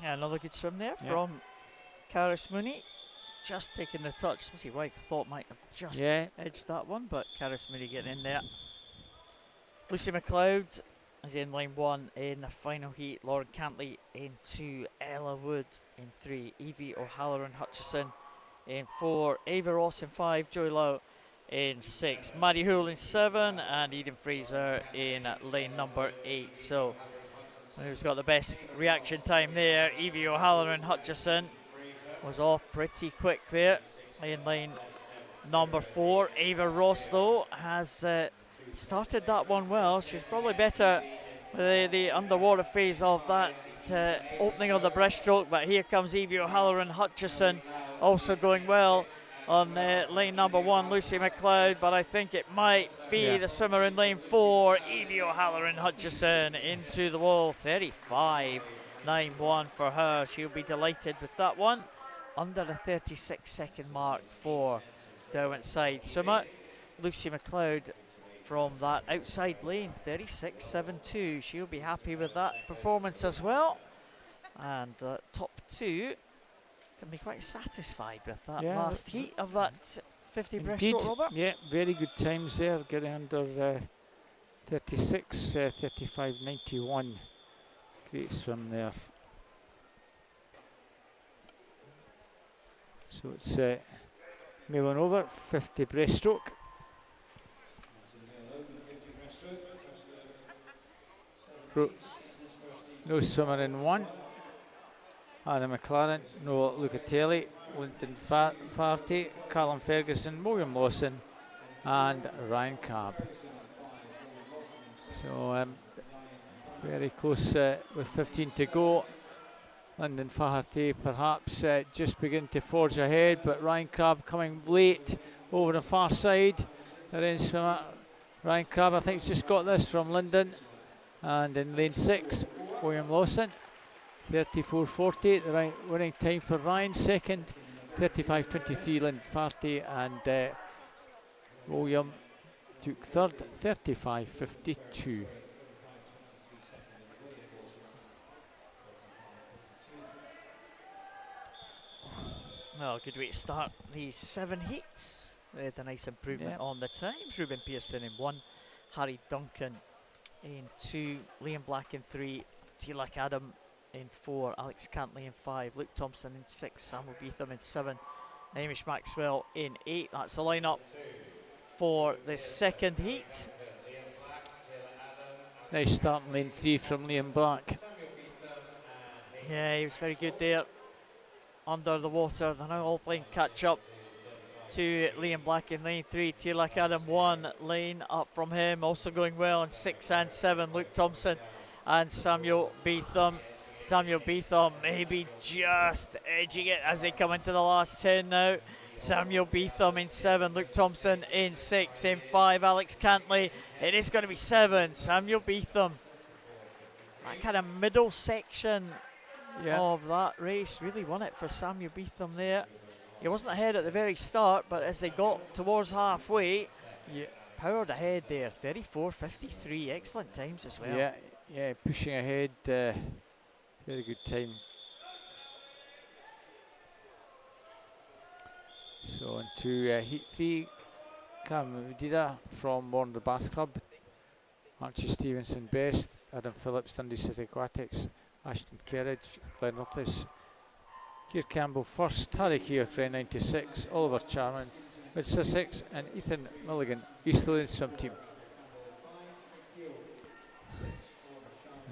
Yeah, another good swim there from Caris Mooney. Just taking the touch. Lizzie White, I thought might have just edged that one, but Caris Mooney getting in there. Lucy McLeod is in lane 1 in the final heat. Lauren Cantley in 2. Ella Wood in 3. Evie O'Halloran-Hutchison in 4. Ava Ross in 5. Joy Lowe in 6. Maddie Hoole in 7. And Eden Fraser in lane number 8. So who's got the best reaction time there? Evie O'Halloran-Hutchison was off pretty quick there in lane number 4. Ava Ross, though, has started that one well. She's probably better with the underwater phase of that opening of the breaststroke, but here comes Evie O'Halloran-Hutchison also going well on lane number 1, Lucy McLeod, but I think it might be the swimmer in lane 4, Evie O'Halloran-Hutchison, into the wall. 35.91 for her. She'll be delighted with that one. Under the 36-second mark for Derwent side swimmer. Lucy McLeod from that outside lane, 36.72. She'll be happy with that performance as well. And the top 2 can be quite satisfied with that last heat of that 50 breaststroke, Robert. Yeah, very good times there, getting under 36, 35.91. Great swim there. So it's moving over, 50 breaststroke. No swimmer in 1. Adam McLaren, Noah Lucatelli, Linton Farty, Callum Ferguson, William Lawson, and Ryan Crabb. So very close with 15 to go. Lyndon Faherty perhaps just beginning to forge ahead, but Ryan Crabb coming late over the far side. The in swimmer Ryan Crabb, I think, has just got this from Lyndon. And in lane 6, William Lawson, 34.40, the winning time for Ryan. Second, 35.23, Lyndon Faherty, and William took third, 35.52. Well, good way to start these 7 heats with a nice improvement on the times. Ruben Pearson in 1, Harry Duncan in 2, Liam Black in 3, Tilak Adam in 4, Alex Cantley in 5, Luke Thompson in 6, Samuel Beetham in 7, Hamish Maxwell in 8. That's the lineup for the second heat. Nice start in lane 3 from Liam Black. Yeah, he was very good there. Under the water, they're now all playing catch up to Liam Black in lane 3. Tilak Adam 1 lane up from him, also going well in 6 and 7. Luke Thompson and Samuel Beetham. Samuel Beetham maybe just edging it as they come into the last 10 now. Samuel Beetham in 7, Luke Thompson in 6, in 5, Alex Cantley. It is going to be 7, Samuel Beetham. That kind of middle section of that race really won it for Samuel Beetham there. He wasn't ahead at the very start, but as they got towards halfway, powered ahead there, 34.53, excellent times as well. Yeah, pushing ahead, very good time. So into heat 3, Cam Medida from Warner Bass Club, Archie Stevenson best, Adam Phillips, Dundee City Aquatics, Ashton Kerridge, Glenn Ruthis, Keir Campbell first, Harry Keogh 96, Oliver Charman, Mid Sussex, and Ethan Milligan, East Lothian swim team.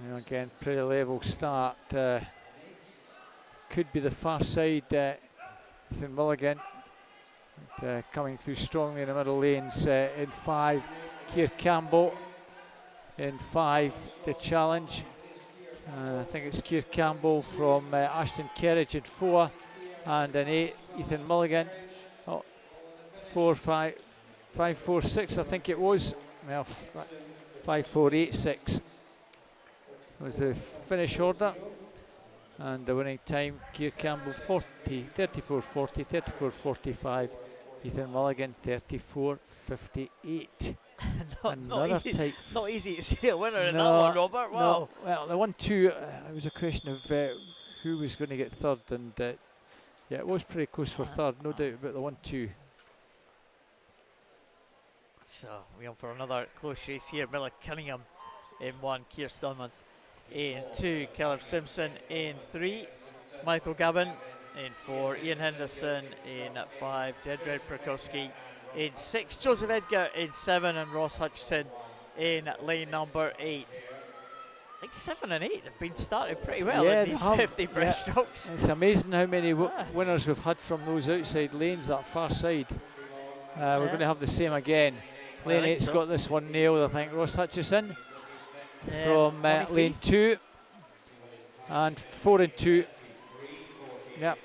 And again, pretty level start. Could be the far side, Ethan Milligan. Coming through strongly in the middle lanes in 5, Keir Campbell in 5, the challenge. I think it's Keir Campbell from Ashton Kerridge in 4, and in 8, Ethan Milligan. 4, 5, 5, 4, 6, I think it was. Well, 5, 4, 8, 6 was the finish order. And the winning time, Keir Campbell 34.40, 34.45. Ethan Mulligan 34.58. Not easy to see a winner in that one, Robert. Wow. No. Well, the 1-2, it was a question of who was going to get third, and it was pretty close for third, no doubt about the 1-2. So we're on for another close race here. Miller Cunningham in 1, Keir Stonmouth in 2, Caleb Simpson in 3, Michael Gavin in 4, Ian Henderson in 5, Jedred Prokowski in 6, Joseph Edgar in 7, and Ross Hutchison in lane number 8. I think 7 and 8 have been started pretty well in these 50 breaststrokes. It's amazing how many winners we've had from those outside lanes, that far side. We're going to have the same again. Lane 8's got this one nailed, I think. Ross Hutchison from lane 2 and 4 and 2. Yep.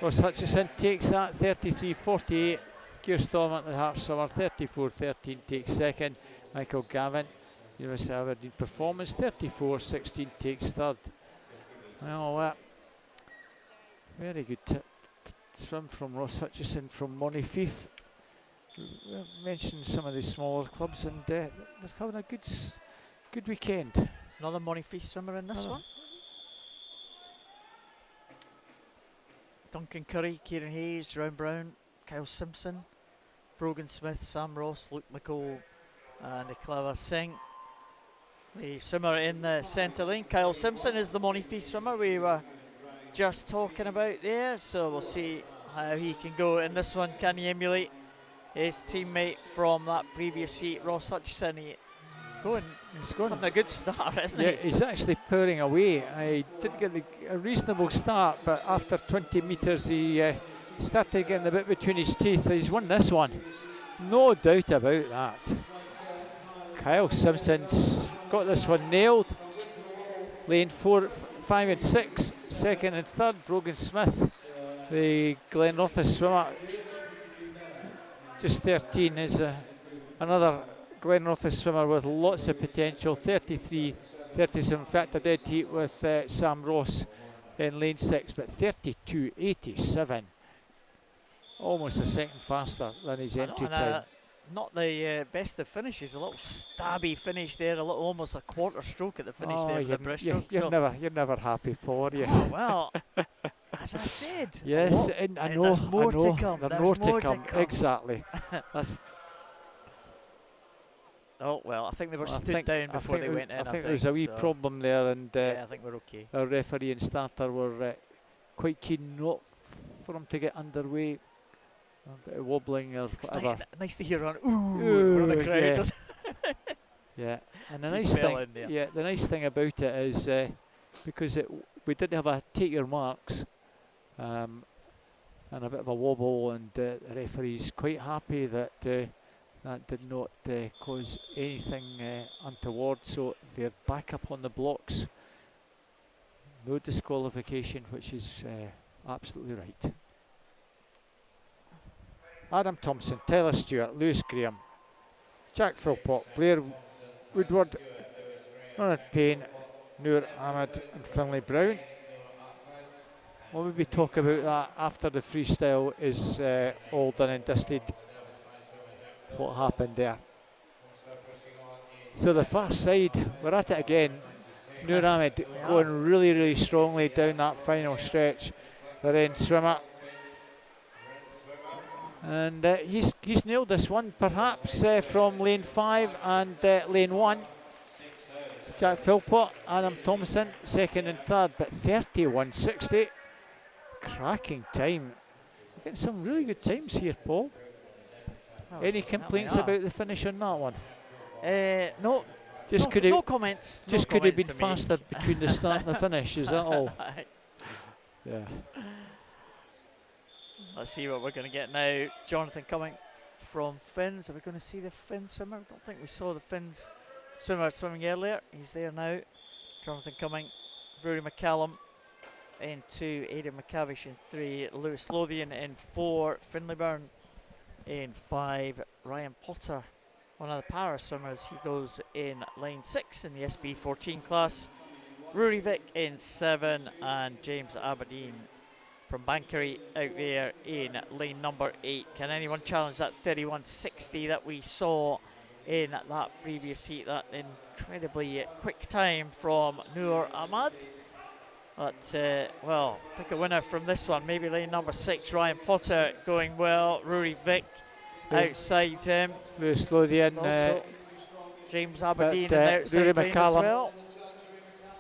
Ross Hutchison takes that 33.48. Keir Stormont, the Heart Summer 34.13 takes second. Michael Gavin, University of Aberdeen Performance 34.16 takes third. Well, very good swim from Ross Hutchison from Montefieth. We mentioned some of the smaller clubs, and they're having a good weekend. Another Montefieth swimmer in this one. Duncan Curry, Kieran Hayes, Rowan Brown, Kyle Simpson, Brogan Smith, Sam Ross, Luke McCall, and Clever Singh. The swimmer in the centre lane, Kyle Simpson, is the Montefieth swimmer we were just talking about there. So we'll see how he can go in this one. Can he emulate his teammate from that previous heat, Ross Hutchison? He's going having a good start, isn't he? Yeah, he's actually pouring away. I didn't get a reasonable start, but after 20 metres he started getting a bit between his teeth. He's won this one, no doubt about that. Kyle Simpson's got this one nailed. Lane 4, 5 and 6, second and third. Brogan Smith, the Glenrothes swimmer, just 13, is another Glenrothes swimmer with lots of potential. 33, 37, in fact a dead heat with Sam Ross in lane 6, but 32.87, almost a second faster than his entry time. Not the best of finishes, a little stabby finish there, almost a quarter stroke at the finish there for the breaststroke. You're never happy, Paul, are you? Oh, well, as I said, yes, and I know, there's more to come. There's more to come. Exactly. That's. Oh well, I think they were stood down before they went in. I think there was a wee problem there, and I think we're okay. Our referee and starter were quite keen not for him to get underway. A bit of wobbling or whatever. Nice to hear on. We're on the crowd. Yeah, and the nice thing about it is because we did have a take your marks and a bit of a wobble, and the referee's quite happy that that did not cause anything untoward. So they're back up on the blocks. No disqualification, which is absolutely right. Adam Thompson, Tyler Stewart, Lewis Graham, Jack Philpott, Blair Woodward, Ronald Payne, Noor Ahmed and Finlay Brown. We'll maybe talk about that after the freestyle is all done and dusted, what happened there. So the far side, we're at it again. Noor Ahmed going really, really strongly down that final stretch. The then swimmer. And he's nailed this one, perhaps from lane 5 and lane 1. Jack Philpott, Adam Thompson, second and third, but 31.60. Cracking time. We're getting some really good times here, Paul. Any complaints about the finish on that one? No. Just no comments. Just no could have been comments faster between the start and the finish, is that all? Yeah. Let's see what we're going to get now. Jonathan Cumming from Finns. Are we going to see the Finn swimmer? I don't think we saw the Finns swimmer swimming earlier. He's there now. Jonathan Cumming, Rory McCallum in 2, Aidan McCavish in 3, Lewis Lothian in 4, Finlay Byrne in 5, Ryan Potter, one of the para swimmers, he goes in lane 6 in the SB14 class, Rory Vick in 7, and James Aberdeen from Bankery out there in lane number 8. Can anyone challenge that 31.60 that we saw in that previous heat? That incredibly quick time from Noor Ahmad. But, well, pick a winner from this one. Maybe lane number 6, Ryan Potter going well. Rory Vick outside him. Lewis Lothian. James Aberdeen in the outside Rory lane as McCallum. well.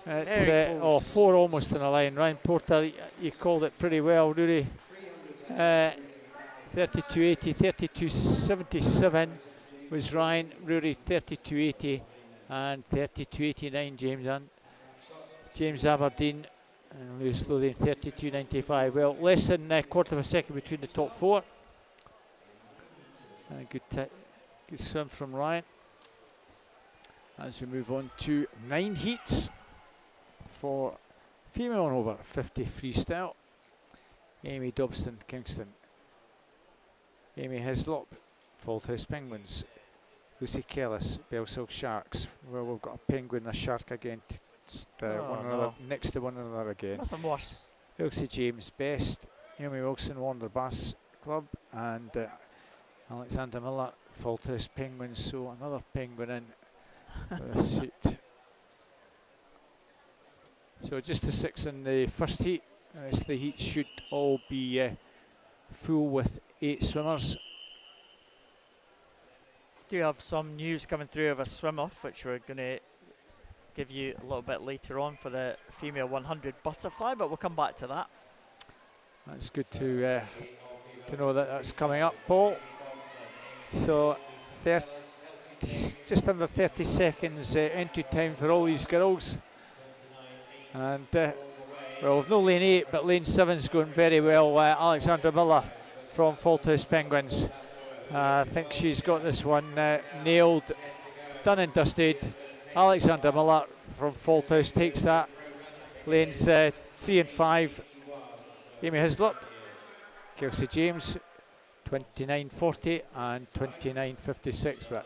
It's 4 almost in a line. Ryan Porter, you called it pretty well, Rory. 32.80, 32.77 was Ryan. Rory 32.80 and 32.89 James Aberdeen and Lewis Lothian 32.95. Well, less than a quarter of a second between the top 4. Good swim from Ryan. As we move on to 9 heats for female and over 50 freestyle. Amy Dobson, Kingston. Amy Hislop, Falthouse Penguins. Lucy Kellis, Belsill Sharks. Well, we've got a penguin and a shark again. One another, next to one another again. Nothing worse. Elsie James, Best. Naomi Wilson, Warner Bass Club. And Alexander Miller, Falthouse Penguins. So another penguin in with a suit. So just the 6 in the first heat. The rest of the heat should all be full with 8 swimmers. Do have some news coming through of a swim off, which we're going to give you a little bit later on for the female 100 butterfly, but we'll come back to that. That's good to know that that's coming up, Paul. So just under 30 seconds entry time for all these girls. And well, we've no lane 8, but lane 7's going very well. Alexandra Miller from Falthouse Penguins. I think she's got this one nailed, done and dusted. Alexander Miller from Falthouse takes that. Lanes 3 and 5. Amy Hislop, Kelsey James, 29.40 and 29.56, but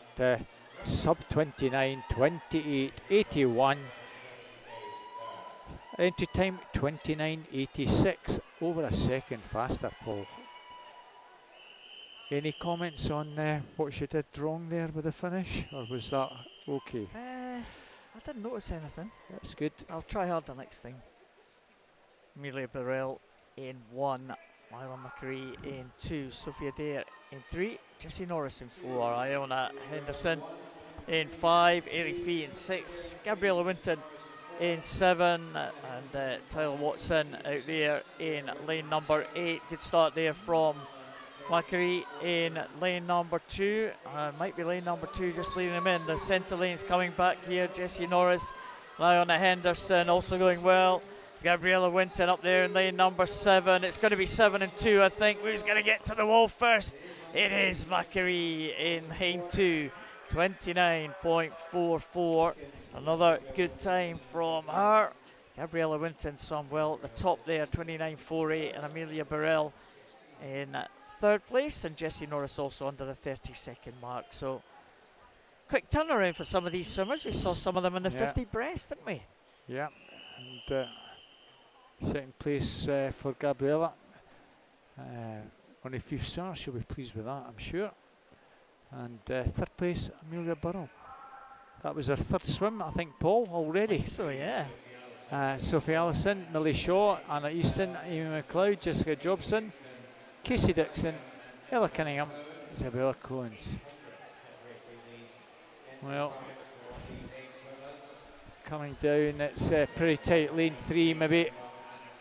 sub 29, 28.81. Entry time 29.86, over a second faster, Paul. Any comments on what she did wrong there with the finish, or was that okay? I didn't notice anything. That's good. I'll try harder next time. Amelia Burrell in 1, Myla McCree in 2, Sophia Dare in 3, Jessie Norris in 4, Iona Henderson in 5, Ailey Fee in 6, Gabriella Winton in 7, and Tyler Watson out there in lane number 8. Good start there from Macquarie in lane number 2. Might be lane number 2, just leading them in. The centre lane's coming back here. Jessie Norris, Iona Henderson also going well. Gabriella Winton up there in lane number 7. It's going to be 7 and 2, I think. Who's going to get to the wall first? It is Macquarie in lane 2. 29.44. Another good time from her. Gabriella Winton swam well at the top there, 29.48, and Amelia Burrell in third place, and Jessie Norris also under the 30-second mark. So quick turnaround for some of these swimmers. We saw some of them in the 50 breast, didn't we? Yeah, and second place for Gabriella. On the 5th swimmer, she'll be pleased with that, I'm sure. And third place, Amelia Burrell. That was her third swim, I think, Paul, already. So, yeah. Sophie Allison, Millie Shaw, Anna Easton, Amy McLeod, Jessica Jobson, Casey Dixon, Ella Cunningham, Isabella Collins. Well, coming down, it's pretty tight, lane 3 maybe,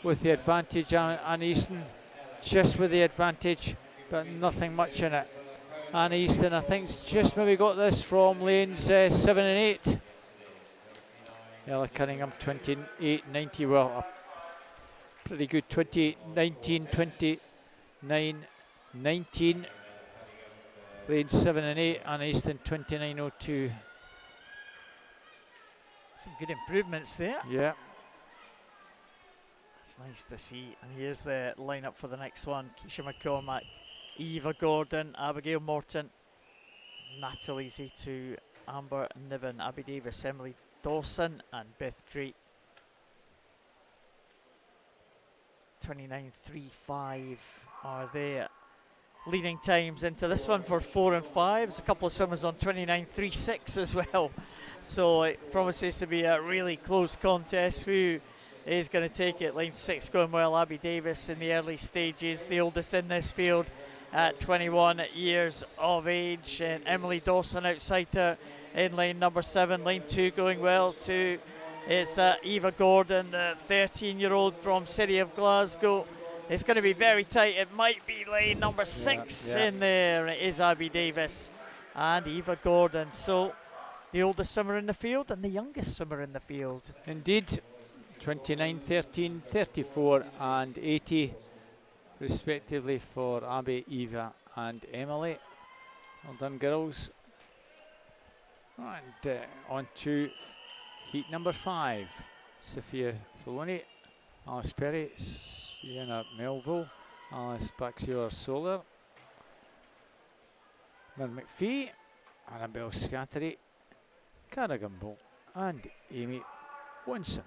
with the advantage. Anna Easton just with the advantage, but nothing much in it. Anna Easton, I think, just maybe got this from lanes 7 and 8. Ella Cunningham, 28.90, well, a pretty good 28.19, 29.19. Lanes 7 and 8, Anna Easton, 29.02. Some good improvements there. Yeah. It's nice to see. And here's the lineup for the next one. Keisha McCormack, Eva Gordon, Abigail Morton, Natalie Zito, Amber Niven, Abby Davis, Emily Dawson, and Beth Crate. 29.35 are their leading times into this one for 4 and 5. There's a couple of swimmers on 29.36 as well. So it promises to be a really close contest. Who is going to take it? Lane 6 going well. Abby Davis in the early stages, the oldest in this field at 21 years of age. And Emily Dawson outside her in lane number 7. Lane 2 going well too. It's Eva Gordon, the 13-year-old from City of Glasgow. It's going to be very tight. It might be lane number 6 in there. It is Abby Davis and Eva Gordon. So the oldest swimmer in the field and the youngest swimmer in the field. Indeed. 29, 13, 34 and 80 respectively for Abby, Eva and Emily. Well done, girls. And on to heat number 5. Sophia Filoni, Alice Perry, Sienna Melville, Alice Baxter-Solar, Myrne McPhee, Annabelle Scattery, Cara Gimble and Amy Winson.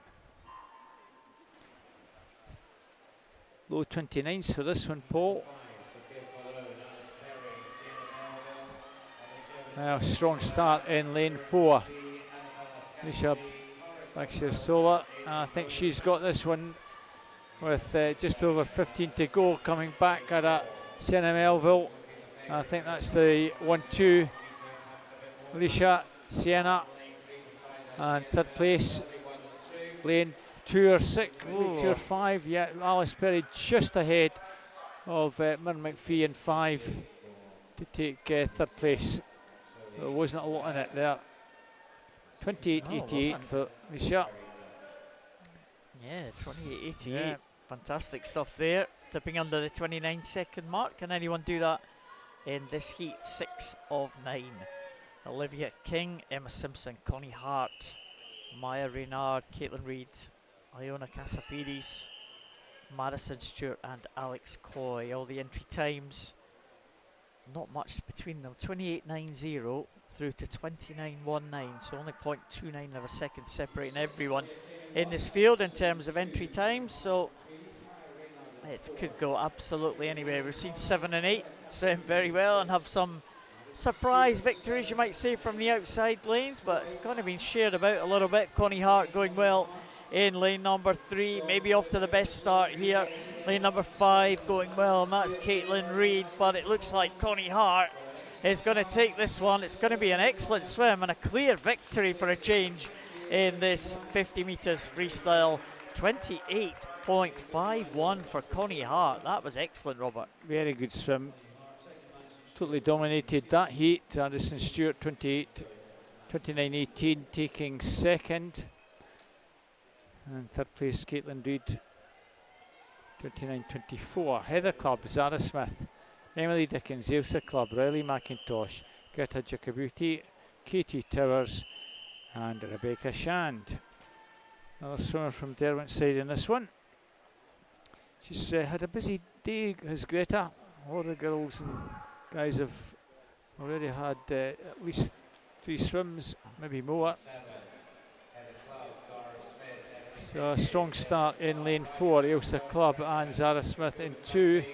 Low 29s for this one, Paul. Well, strong start in lane 4. Nisha Baxter-Solar, I think she's got this one with just over 15 to go. Coming back at Sienna Melville. I think that's the 1-2. Alicia, Sienna, and third place. Lane 2 or 6, 2 or 5. Yeah, Alice Perry just ahead of Myrne McPhee in 5 to take third place. There wasn't a lot in it there. 28.88 for Alicia. Yeah, 28.88. Yeah. Fantastic stuff there. Tipping under the 29-second mark. Can anyone do that in this heat? 6 of 9. Olivia King, Emma Simpson, Connie Hart, Maya Reynard, Caitlin Reid, Iona Casapides, Madison Stewart and Alex Coy. All the entry times, not much between them. 28.90 through to 29.19, so only 0.29 of a second separating everyone in this field in terms of entry times. So it could go absolutely anywhere. We've seen 7 and 8 swim very well and have some surprise victories, you might say, from the outside lanes, but it's kind of been shared about a little bit. Connie Hart going well in lane number 3, maybe off to the best start here. Lane number 5 going well, and that's Caitlin Reid, but it looks like Connie Hart is going to take this one. It's going to be an excellent swim and a clear victory for a change in this 50 metres freestyle. 28.51 for Connie Hart. That was excellent, Robert. Very good swim. Totally dominated that heat. Addison Stewart 29.18 taking second. And third place Caitlin Reid 29.24. Heather Clubb, Zara Smith, Emily Dickens, Ailsa Clubb, Riley McIntosh, Greta Jacobuti, Katie Towers and Rebecca Shand. Another swimmer from Derwent side in this one. She's had a busy day, has Greta. All the girls and guys have already had at least 3 swims, maybe more. So a strong start in lane 4, Ailsa Club and Zara Smith in 2.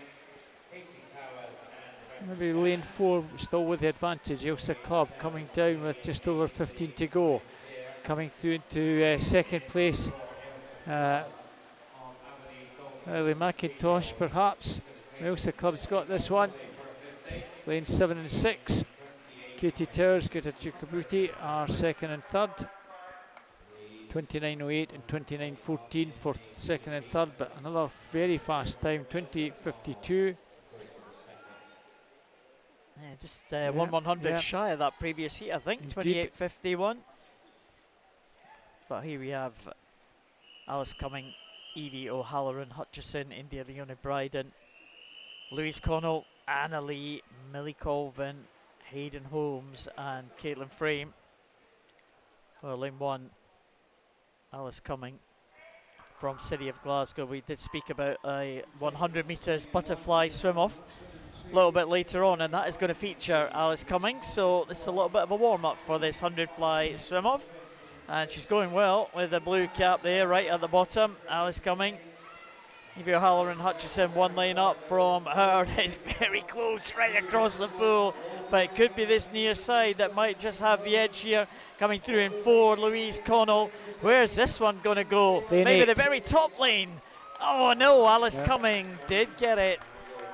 Maybe lane 4 still with the advantage. Ailsa Club coming down with just over 15 to go. Coming through into second place. Ellie McIntosh perhaps. Ailsa Club's got this one. Lane 7 and 6. Katie Towers, Greta Chukabuti are second and third. 29.08 and 29.14 for second and third, but another very fast time, 28.52. Yeah, just 1/100 shy of that previous heat, I think. 28.51. But here we have Alice Cumming, Evie O'Halloran, Hutchison, India Leona Bryden, Louise Connell, Anna Lee, Millie Colvin, Hayden Holmes and Caitlin Frame. Well, lane 1, Alice Cumming from City of Glasgow. We did speak about a 100 metres butterfly swim off a little bit later on, and that is going to feature Alice Cumming. So this is a little bit of a warm up for this 100 fly swim off, and she's going well with the blue cap there right at the bottom. Alice Cumming, Evie O'Halloran Hutchison, 1 lane up from her. It's very close right across the pool, but it could be this near side that might just have the edge here. Coming through in 4, Louise Connell. Where's this one going to go? Maybe the very top lane. Oh no, Alice Cumming did get it.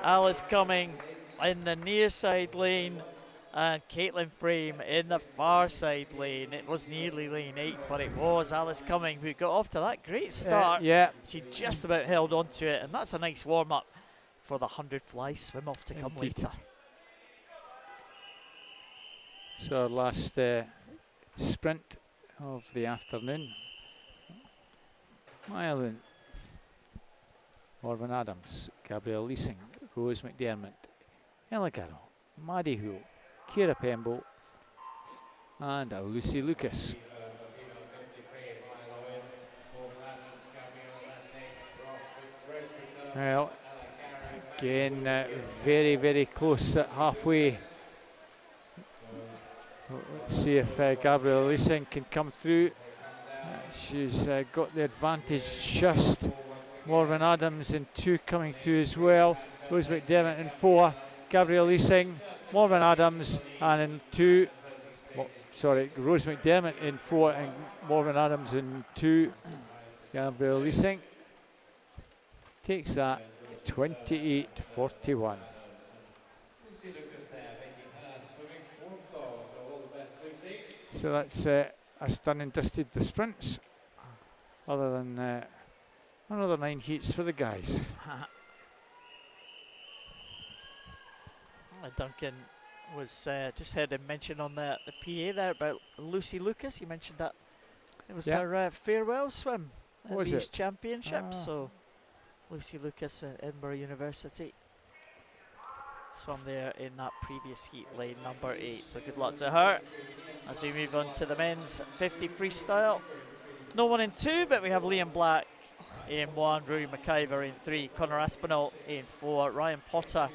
Alice Cumming in the near side lane and Caitlin Frame in the far side lane. It was nearly lane 8, but it was Alice Cumming who got off to that great start. She just about held on to it, and that's a nice warm up for the 100 fly swim off to come later. So our last sprint of the afternoon. Mylan, Morvan Adams, Gabrielle Leasing, Rose McDermott, Ella Garrow, Maddie Hoole, Ciara Pembo and Lucy Lucas. Well, again, very, very close at halfway. Let's see if Gabrielle Leasing can come through. She's got the advantage just. Morvan Adams in 2 coming through as well. Rose McDermott in 4. Gabrielle Leasing, Morvan Adams, and in 2. Rose McDermott in 4 and Morvan Adams in 2. Gabrielle Leasing takes that 28.41. So that's us done and dusted the sprints, other than another 9 heats for the guys. Duncan was just had a mention on the PA there about Lucy Lucas. You mentioned that it was her farewell swim at these championships. So Lucy Lucas at Edinburgh University swam there in that previous heat, lane number 8. So good luck to her as we move on to the men's 50 freestyle. No one in 2, but we have Liam Black in 1, Rory McIver in 3, Connor Aspinall in 4, Ryan Potter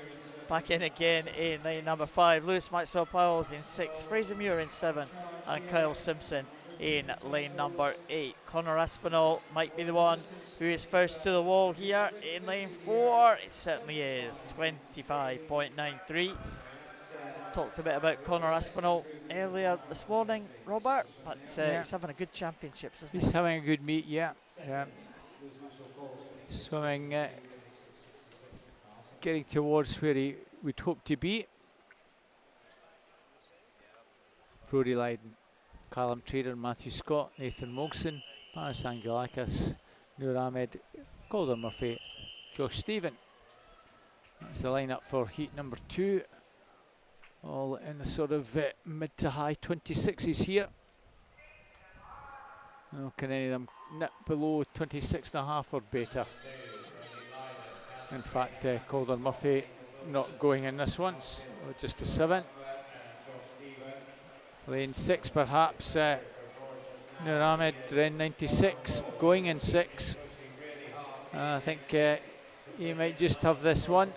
back in again in lane number 5, Lewis Maxwell Powell in 6, Fraser Muir in 7, and Kyle Simpson in lane number 8. Connor Aspinall might be the one who is first to the wall here in lane 4. It certainly is, 25.93. Talked a bit about Connor Aspinall earlier this morning, Robert, but he's having a good championships, isn't he? He's having a good meet, swimming, getting towards where he would hope to be. Brody Lydon, Callum Trader, Matthew Scott, Nathan Mogson, Paris Angelakis, Noor Ahmed, Calder Murphy, Josh Stephen. That's the lineup for heat number 2. All in the sort of mid to high 26s here. Oh, can any of them nip below 26.5 or better? In fact, Calder Murphy not going in this one, so just a 7. Lane 6 perhaps Nur Ahmed then 96, going in 6. I think he might just have this one.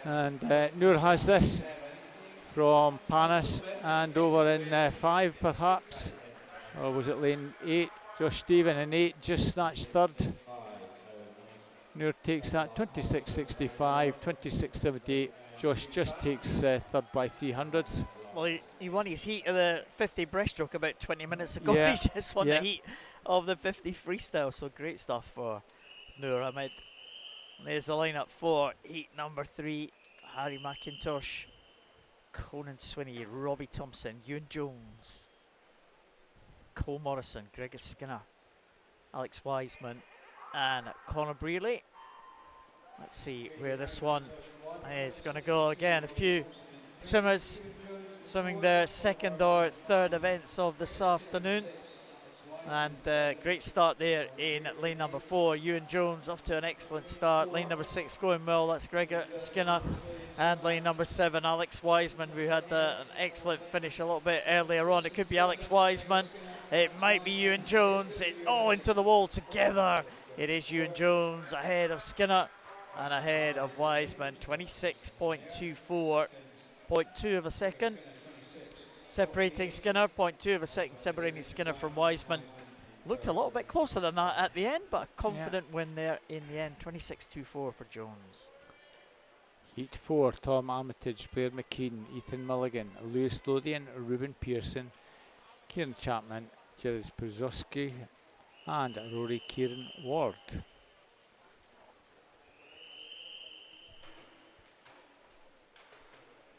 And Nur has this from Panis, and over in 5 perhaps. Or was it lane 8? Josh Stephen in 8 just snatched third. Nur takes that 26.65, 26.78. Josh just takes third by 300ths. Well, he won his heat of the 50 breaststroke about 20 minutes ago. Yeah. He just won the heat of the 50 freestyle, so great stuff for Nur Ahmed. There's the lineup for heat number 3. Harry McIntosh, Conan Swinney, Robbie Thompson, Ewan Jones, Cole Morrison, Gregor Skinner, Alex Wiseman and Conor Brearley. Let's see where this one is going to go. Again, a few swimmers swimming their second or third events of this afternoon. And great start there in lane number 4. Ewan Jones off to an excellent start. Lane number 6 going well. That's Gregor Skinner. And lane number 7, Alex Wiseman. We had an excellent finish a little bit earlier on. It could be Alex Wiseman. It might be Ewan Jones. It's all into the wall together. It is Ewan Jones ahead of Skinner and ahead of Wiseman. 26.24, 0.2 of a second. Separating Skinner, 0.2 of a second separating Skinner from Wiseman. Looked a little bit closer than that at the end, but a confident win there in the end. 26.24 for Jones. Heat 4, Tom Armitage, Blair McKean, Ethan Mulligan, Lewis Lothian, Ruben Pearson, Kieran Chapman, Jared Brzozowski and Rory Kieran Ward.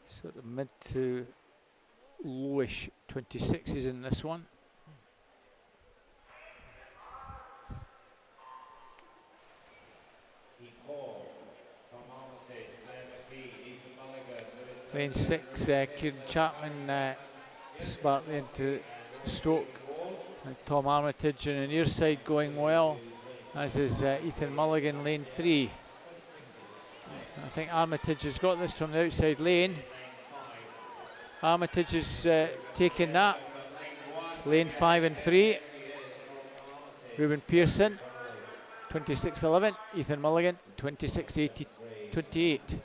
So the mid to lowish 26s in this one. Lane 6, Kieran Chapman smartly into stroke. And Tom Armitage on the near side going well, as is Ethan Mulligan, lane 3. I think Armitage has got this from the outside lane. Armitage is taking that. Lane 5 and 3. Ruben Pearson, 26.11. Ethan Mulligan, 26.28.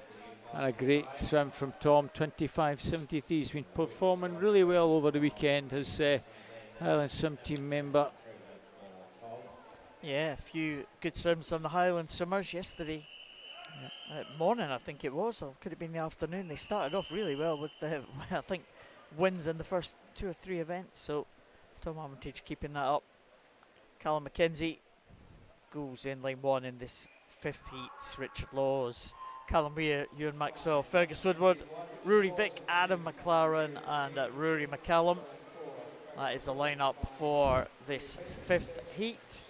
And a great swim from Tom, 25.73. He's been performing really well over the weekend as Highland Swim Team member. Yeah, a few good swims on the Highland swimmers yesterday. Morning, I think it was, or could have been the afternoon. They started off really well with the, I think, wins in the first 2 or 3 events. So Tom Armitage keeping that up. Callum McKenzie goes in lane 1 in this 5th heat. Richard Laws, Callum Weir, Ewan Maxwell, Fergus Woodward, Rory Vick, Adam McLaren and Rory McCallum. That is the lineup for this 5th heat.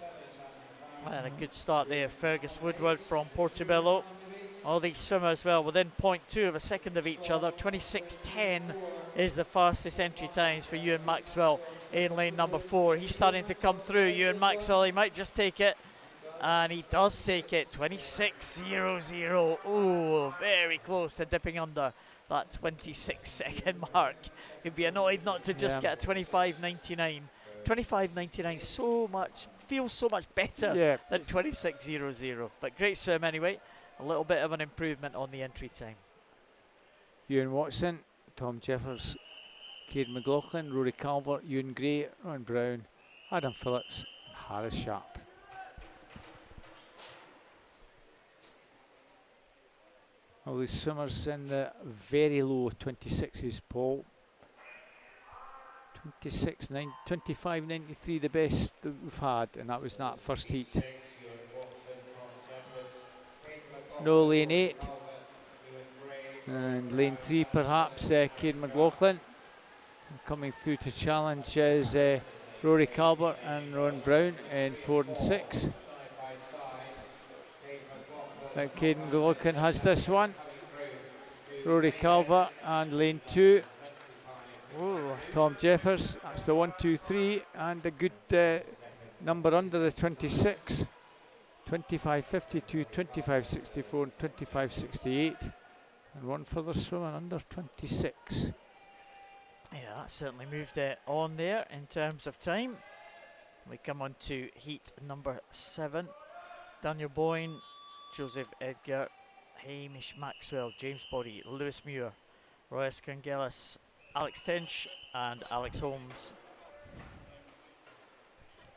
And a good start there, Fergus Woodward from Portobello. All these swimmers, well, within 0.2 of a second of each other. 26.10 is the fastest entry times for Ewan Maxwell in lane number 4. He's starting to come through. Ewan Maxwell, he might just take it. And he does take it, 26.00. Oh, very close to dipping under that 26-second mark. He'd be annoyed not to just get a 25.99. 25.99 so much, feels so much better than 26.00. But great swim anyway. A little bit of an improvement on the entry time. Ewan Watson, Tom Jeffers, Caden McLaughlin, Rory Calvert, Ewan Gray, Ron Brown, Adam Phillips, and Harris Sharp. All these swimmers in the very low 26s, Paul. 25.93, the best that we've had, and that was that first heat. No lane 8. And lane 3 perhaps, Caden McLaughlin. And coming through to challenge is Rory Calvert and Ron Brown in 4 and 6. Caden McLaughlin has this one. Rory Calvert and lane 2. Ooh. Tom Jeffers, that's the 1, 2, 3, and a good number under the 26. 25.52, 25.64 and 25.68. And one further swimmer under 26. Yeah, that certainly moved on there in terms of time. We come on to heat number 7. Daniel Boyne, Joseph Edgar, Hamish Maxwell, James Body, Lewis Muir, Royce Cangelis, Alex Tench and Alex Holmes.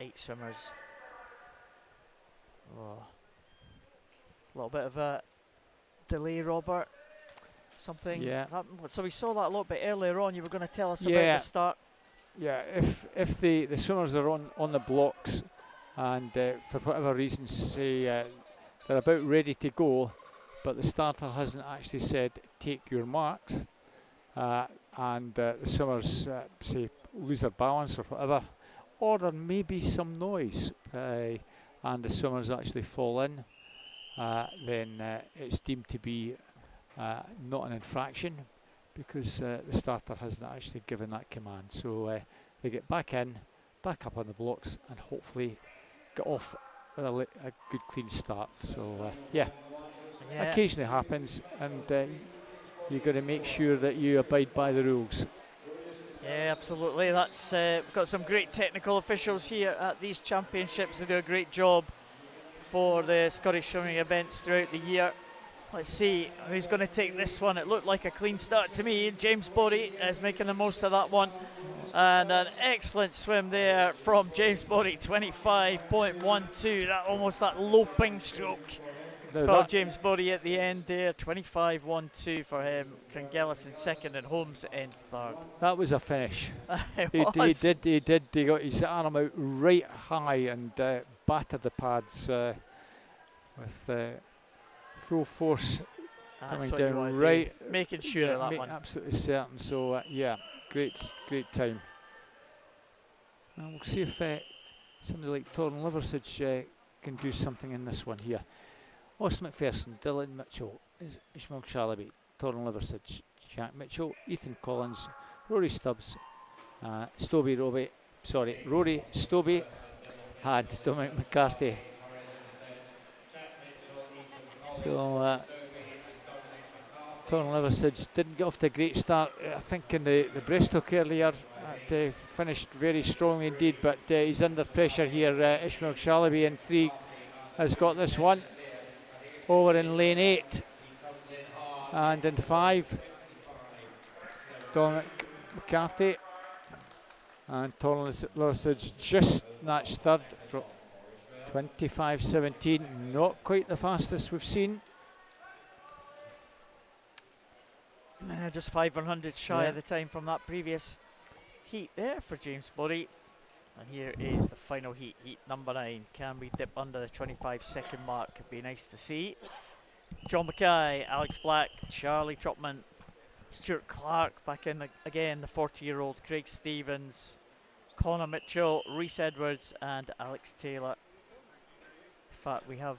8 swimmers. Oh, a little bit of a delay, Robert. Something happened. So we saw that a little bit earlier on. You were going to tell us about the start. Yeah, if the swimmers are on the blocks and for whatever reason say they're about ready to go, but the starter hasn't actually said take your marks, and the swimmers say lose their balance or whatever, or there may be some noise and the swimmers actually fall in, then it's deemed to be not an infraction, because the starter hasn't actually given that command. So they get back up on the blocks, and hopefully get off with a good clean start. So occasionally happens, and you've got to make sure that you abide by the rules. Yeah, absolutely. That's we've got some great technical officials here at these championships. They do a great job for the Scottish swimming events throughout the year. Let's see who's going to take this one. It looked like a clean start to me. James Body is making the most of that one. And an excellent swim there from James Body, 25.12. That loping stroke for James Body at the end there. 25.12 for him. Cangelis in second and Holmes in third. That was a finish. He did. He got his arm out right high and battered the pads with full force coming down right, making sure of that one. Absolutely certain. So great time. And we'll see if somebody like Torrin Liversidge can do something in this one here. Austin McPherson, Dylan Mitchell, Ishmael Shalaby, Torrin Liversidge, Jack Mitchell, Ethan Collins, Rory Stubbs, Rory Stobie, and Dominic McCarthy. So Torrin Liversidge didn't get off to a great start. I think in the breaststroke earlier, finished very strong indeed, but he's under pressure here. Ishmael Shalaby in 3 has got this one. Over in lane 8, and in 5, Dominic McCarthy, and Torrin Liversidge just matched third from 25.17, not quite the fastest we've seen. Just 500 shy of the time from that previous heat there for James Body. And here is the final heat, heat number 9. Can we dip under the 25-second mark? Could be nice to see. John Mackay, Alex Black, Charlie Trotman, Stuart Clark back in again, the 40-year-old Craig Stevens, Connor Mitchell, Rhys Edwards and Alex Taylor. In fact, we have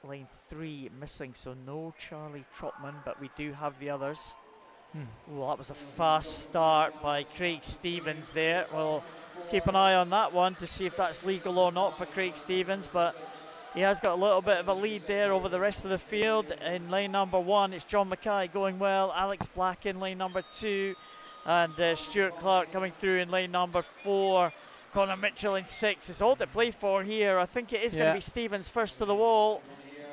lane 3 missing, so no Charlie Trotman, but we do have the others. Well, that was a fast start by Craig Stevens there. We'll keep an eye on that one to see if that's legal or not for Craig Stevens, but he has got a little bit of a lead there over the rest of the field. In lane number 1, it's John Mackay going well, Alex Black in lane number 2, and Stuart Clark coming through in lane number 4. Connor Mitchell in 6. It's all to play for here. I think it is going to be Stevens first to the wall.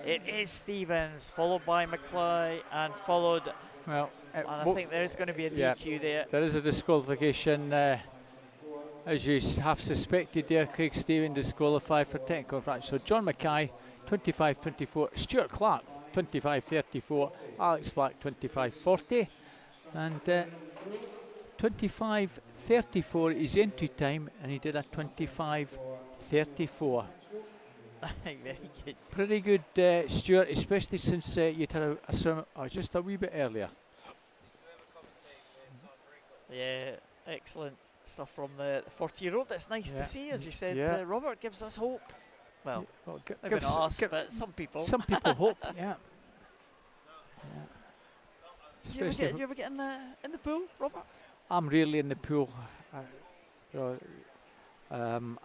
It is Stevens, followed by Mackay, and followed... Well, and I think there is going to be a DQ there. There is a disqualification, as you have suspected there. Craig Stevens disqualified for technical infraction. So John Mackay, 25.24. Stuart Clark, 25.34. Alex Black, 25.40. And 25.34 is entry time, and he did a 25.34. Very good. Pretty good, Stuart, especially since you'd had a swim just a wee bit earlier. Yeah, excellent stuff from the 40-year-old. That's nice to see, as you said. Robert gives us hope. Well, maybe not us, but some people. Some people hope, yeah. Do you ever get in the pool, Robert? I'm rarely in the pool. I'm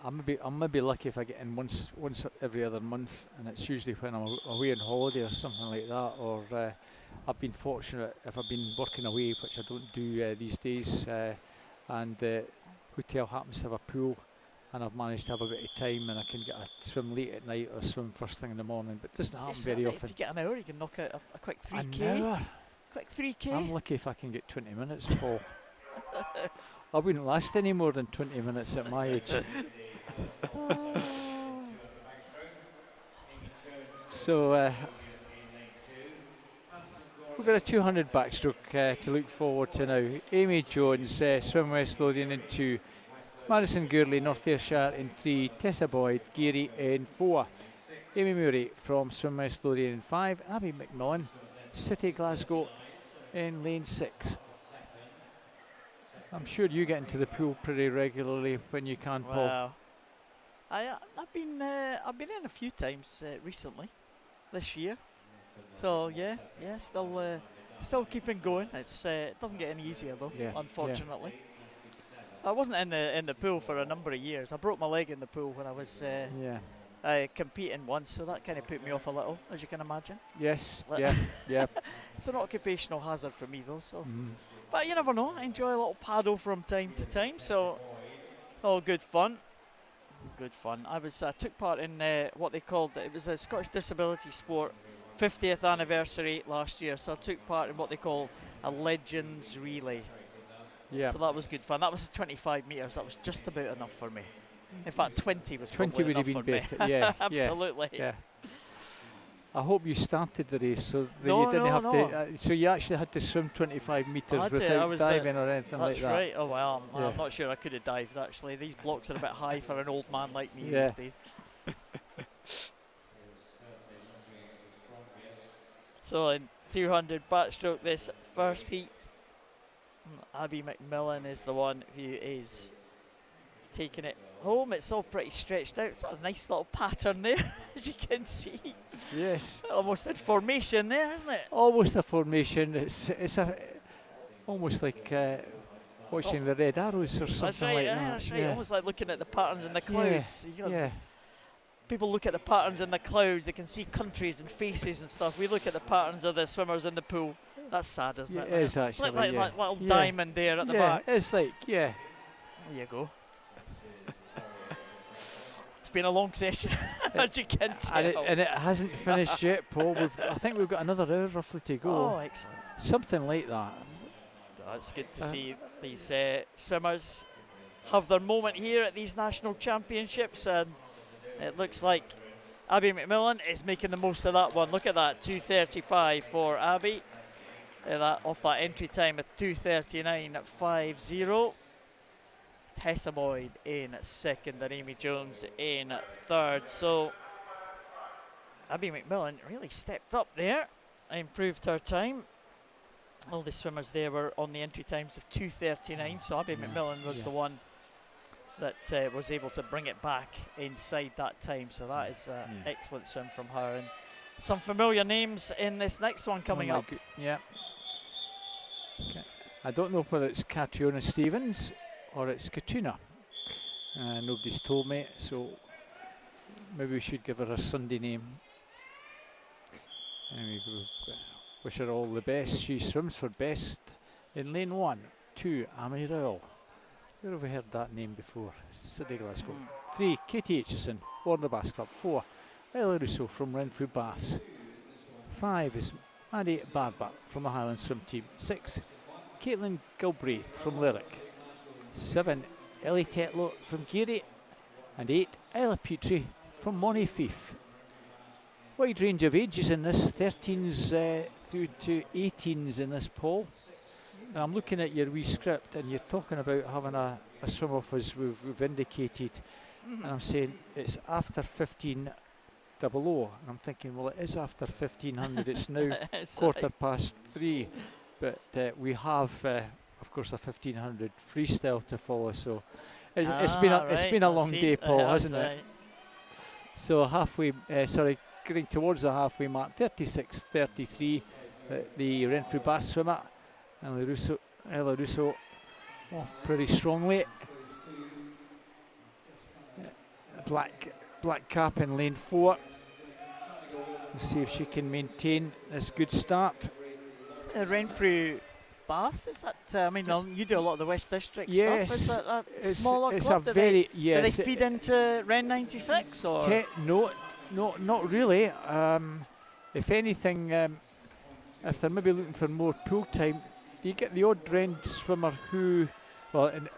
maybe lucky if I get in once every other month, and it's usually when I'm away on holiday or something like that, or I've been fortunate if I've been working away, which I don't do these days, and the hotel happens to have a pool, and I've managed to have a bit of time, and I can get a swim late at night or swim first thing in the morning, but it doesn't happen very often. If you get an hour, you can knock out a quick 3K. An hour? Quick 3K. I'm lucky if I can get 20 minutes, Paul. I wouldn't last any more than 20 minutes at my age. So we've got a 200 backstroke to look forward to now. Amy Jones, swim West Lothian in 2. Madison Gourley, North Ayrshire in 3. Tessa Boyd, Geary in 4. Amy Murray from Swim West Lothian in 5. Abby McMillan, City Glasgow in lane 6. I'm sure you get into the pool pretty regularly when you can, Paul. Wow. I've been in a few times recently this year. So yeah, still keeping going. It doesn't get any easier though, unfortunately. I wasn't in the pool for a number of years. I broke my leg in the pool when I was competing once, so that kind of put me off a little, as you can imagine. Yes, yeah. It's an occupational hazard for me though, so. But you never know, I enjoy a little paddle from time to time, so all good fun. Good fun. I took part in what they called, it was a Scottish Disability Sport 50th anniversary last year, so I took part in what they call a Legends Relay. Yeah. So that was good fun. That was 25 metres, that was just about enough for me. In fact, 20 was 20 probably would have enough been for better, me. yeah. Absolutely. Yeah. I hope you started the race so that No, you didn't no, have no. to. So you actually had to swim 25 metres I without was, diving or anything like That's that. right. Oh well, Yeah. I'm not sure I could have dived actually. These blocks are a bit high for an old man like me Yeah. these days. So in 200 backstroke this first heat, Abby McMillan is the one who is taking it home. It's all pretty stretched out. It's got a nice little pattern there, as you can see. Yes. Almost in formation there, isn't it? Almost a formation. It's almost like watching the red arrows or something That's right, like that. that's right. Yeah. Almost like looking at the patterns in the clouds. You know, Yeah. people look at the patterns in the clouds, they can see countries and faces and stuff. We look at the patterns of the swimmers in the pool. That's sad, isn't it? It is actually. Like yeah. little Yeah. diamond there at the back. It's like, yeah. There you go. It's been a long session, as you can tell. And it hasn't finished yet, Paul. I think we've got another hour roughly to go. Oh, excellent. Something like that. It's good to see these swimmers have their moment here at these national championships, and it looks like Abby McMillan is making the most of that one. Look at that, 2:35 for Abby. Off that entry time at 2:39.50. Tessa Boyd in second and Amy Jones in third. So Abby McMillan really stepped up there, improved her time. All the swimmers there were on the entry times of 2:39, so Abby McMillan was the one that was able to bring it back inside that time. So that is an excellent swim from her. And some familiar names in this next one coming up. Yeah. Okay. I don't know whether it's Catriona Stevens or it's Katrina. Nobody's told me, so maybe we should give her a Sunday name. Anyway, wish her all the best. She swims for best in lane 1. 2, Amy Rowell. Where have we heard that name before? City Glasgow. 3, Katie Aitchison, Warner Bass Club. 4, Ella Russo from Renfrew Baths. 5 is Maddie Barber from the Highland Swim Team. 6, Caitlin Gilbraith from Lyric. 7, Ellie Tetlow from Geary. And 8, Ella Petrie from Montefief. Wide range of ages in this, 13s through to 18s in this poll. And I'm looking at your wee script and you're talking about having a swim off as we've indicated. And I'm saying it's after 15:00. And I'm thinking, well, it is after 1500. It's now (3). But we have, of course, a 1500 freestyle to follow. So it's been a long day, Paul, hasn't it? So halfway, getting towards the halfway mark, 36:33. The Renfrew Bass swimmer, Ella Russo, off pretty strongly. Black cap in lane 4. We'll see if she can maintain this good start. the Renfrew Baths? Is that? I mean, you do a lot of the West District Yes, stuff. Is that smaller it's club? a very do yes. they feed into Ren 96 or? No, not really. If anything, if they're maybe looking for more pool time, you get the odd Ren swimmer who, well, in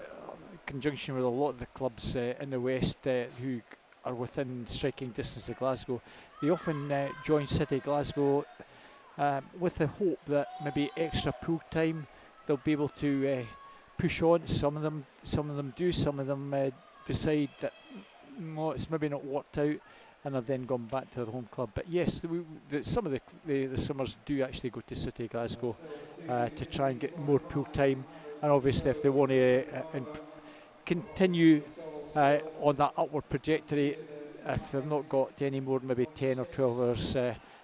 conjunction with a lot of the clubs in the West who are within striking distance of Glasgow, they often join City Glasgow with the hope that maybe extra pool time they'll be able to push on. Some of them do. Some of them decide that no, it's maybe not worked out, and have then gone back to their home club. But yes, some of the swimmers do actually go to City Glasgow to try and get more pool time, and obviously if they want to continue on that upward trajectory, if they've not got any more, maybe 10 or 12 hours,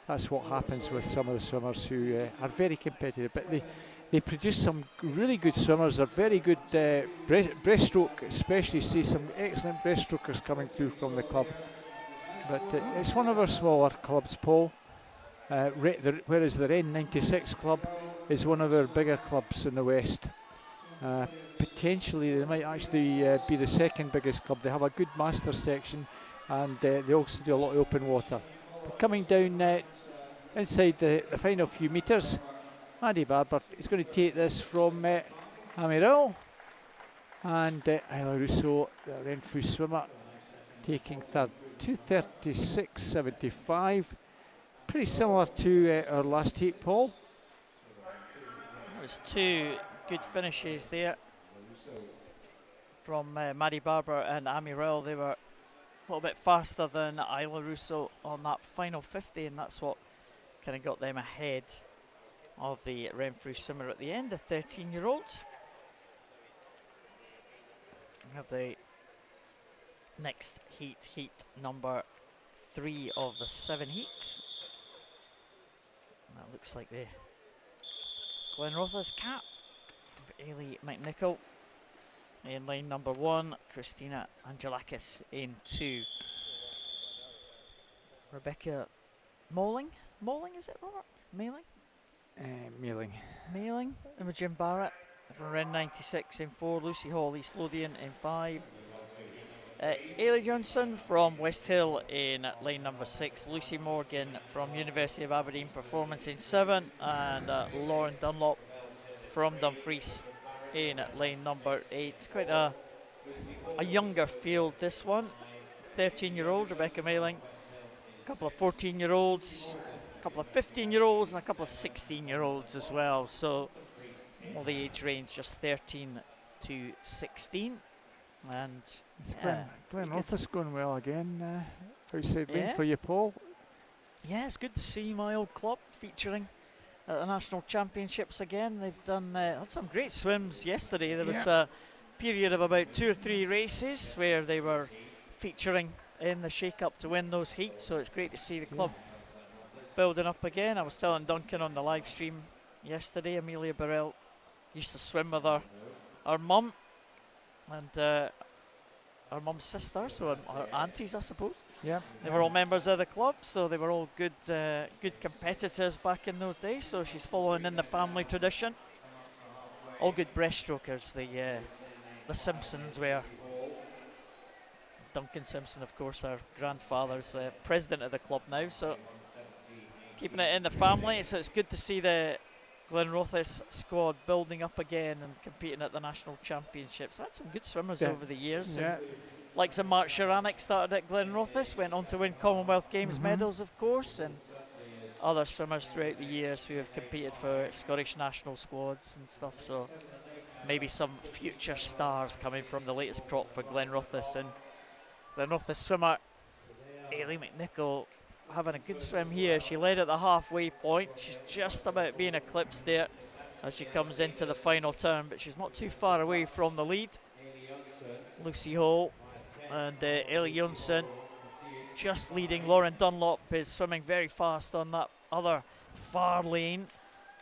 that's what happens with some of the swimmers who are very competitive. But they produce some really good swimmers. They're very good breaststroke, especially see some excellent breaststrokers coming through from the club. But it's one of our smaller clubs, Paul. Whereas the Ren 96 club is one of our bigger clubs in the West. Potentially they might actually be the second biggest club. They have a good master section, and they also do a lot of open water. But coming down inside the final few metres, Maddie Barber is going to take this from Amiral, and Isla Russo, the Renfrew swimmer, taking third. 2:36.75, pretty similar to our last heat, Paul. There was two good finishes there from Maddie Barber and Amy Rowell. They were a little bit faster than Isla Russo on that final 50, and that's what kind of got them ahead of the Renfrew swimmer at the end, the 13-year-olds. We have the next heat number 3 of the 7 heats. And that looks like the Glenrothes cap. Ailey McNichol in lane number 1, Christina Angelakis in 2. Rebecca Moling, is it, Robert? Mailing. Imogen Barrett from Ren 96 in 4, Lucy Hall, East Lothian in 5. Ailey Johnson from West Hill in lane number 6, Lucy Morgan from University of Aberdeen Performance in 7, and Lauren Dunlop from Dumfries in lane number 8. It's quite a younger field, this one. 13-year-old Rebecca Mailing, a couple of 14-year-olds, a couple of 15-year-olds, and a couple of 16-year-olds as well. So all the age range just 13 to 16. And Glenrothes going well again. Outside lane for you, Paul. Yeah, it's good to see my old club featuring at the National Championships again. They've done had some great swims yesterday. There was a period of about 2 or 3 races where they were featuring in the shake-up to win those heats, so it's great to see the club building up again. I was telling Duncan on the live stream yesterday, Amelia Burrell used to swim with her mum, and our mum's sister, so our aunties, I suppose. Yeah, they were all members of the club, so they were all good competitors back in those days. So she's following in the family tradition. All good breaststrokers. The Simpsons were. Duncan Simpson, of course, our grandfather's president of the club now. So keeping it in the family. So it's good to see the Glenrothes squad building up again and competing at the national championships. Had some good swimmers over the years. Yeah. Like some Mark Sharanek started at Glenrothes, went on to win Commonwealth Games medals, of course, and other swimmers throughout the years who have competed for Scottish national squads and stuff. So maybe some future stars coming from the latest crop for Glenrothes. And Glenrothes swimmer Ailey McNichol having a good swim here. She led at the halfway point. She's just about being eclipsed there as she comes into the final turn, but she's not too far away from the lead. Lucy Hall and Ailey Johnson just leading. Lauren Dunlop is swimming very fast on that other far lane,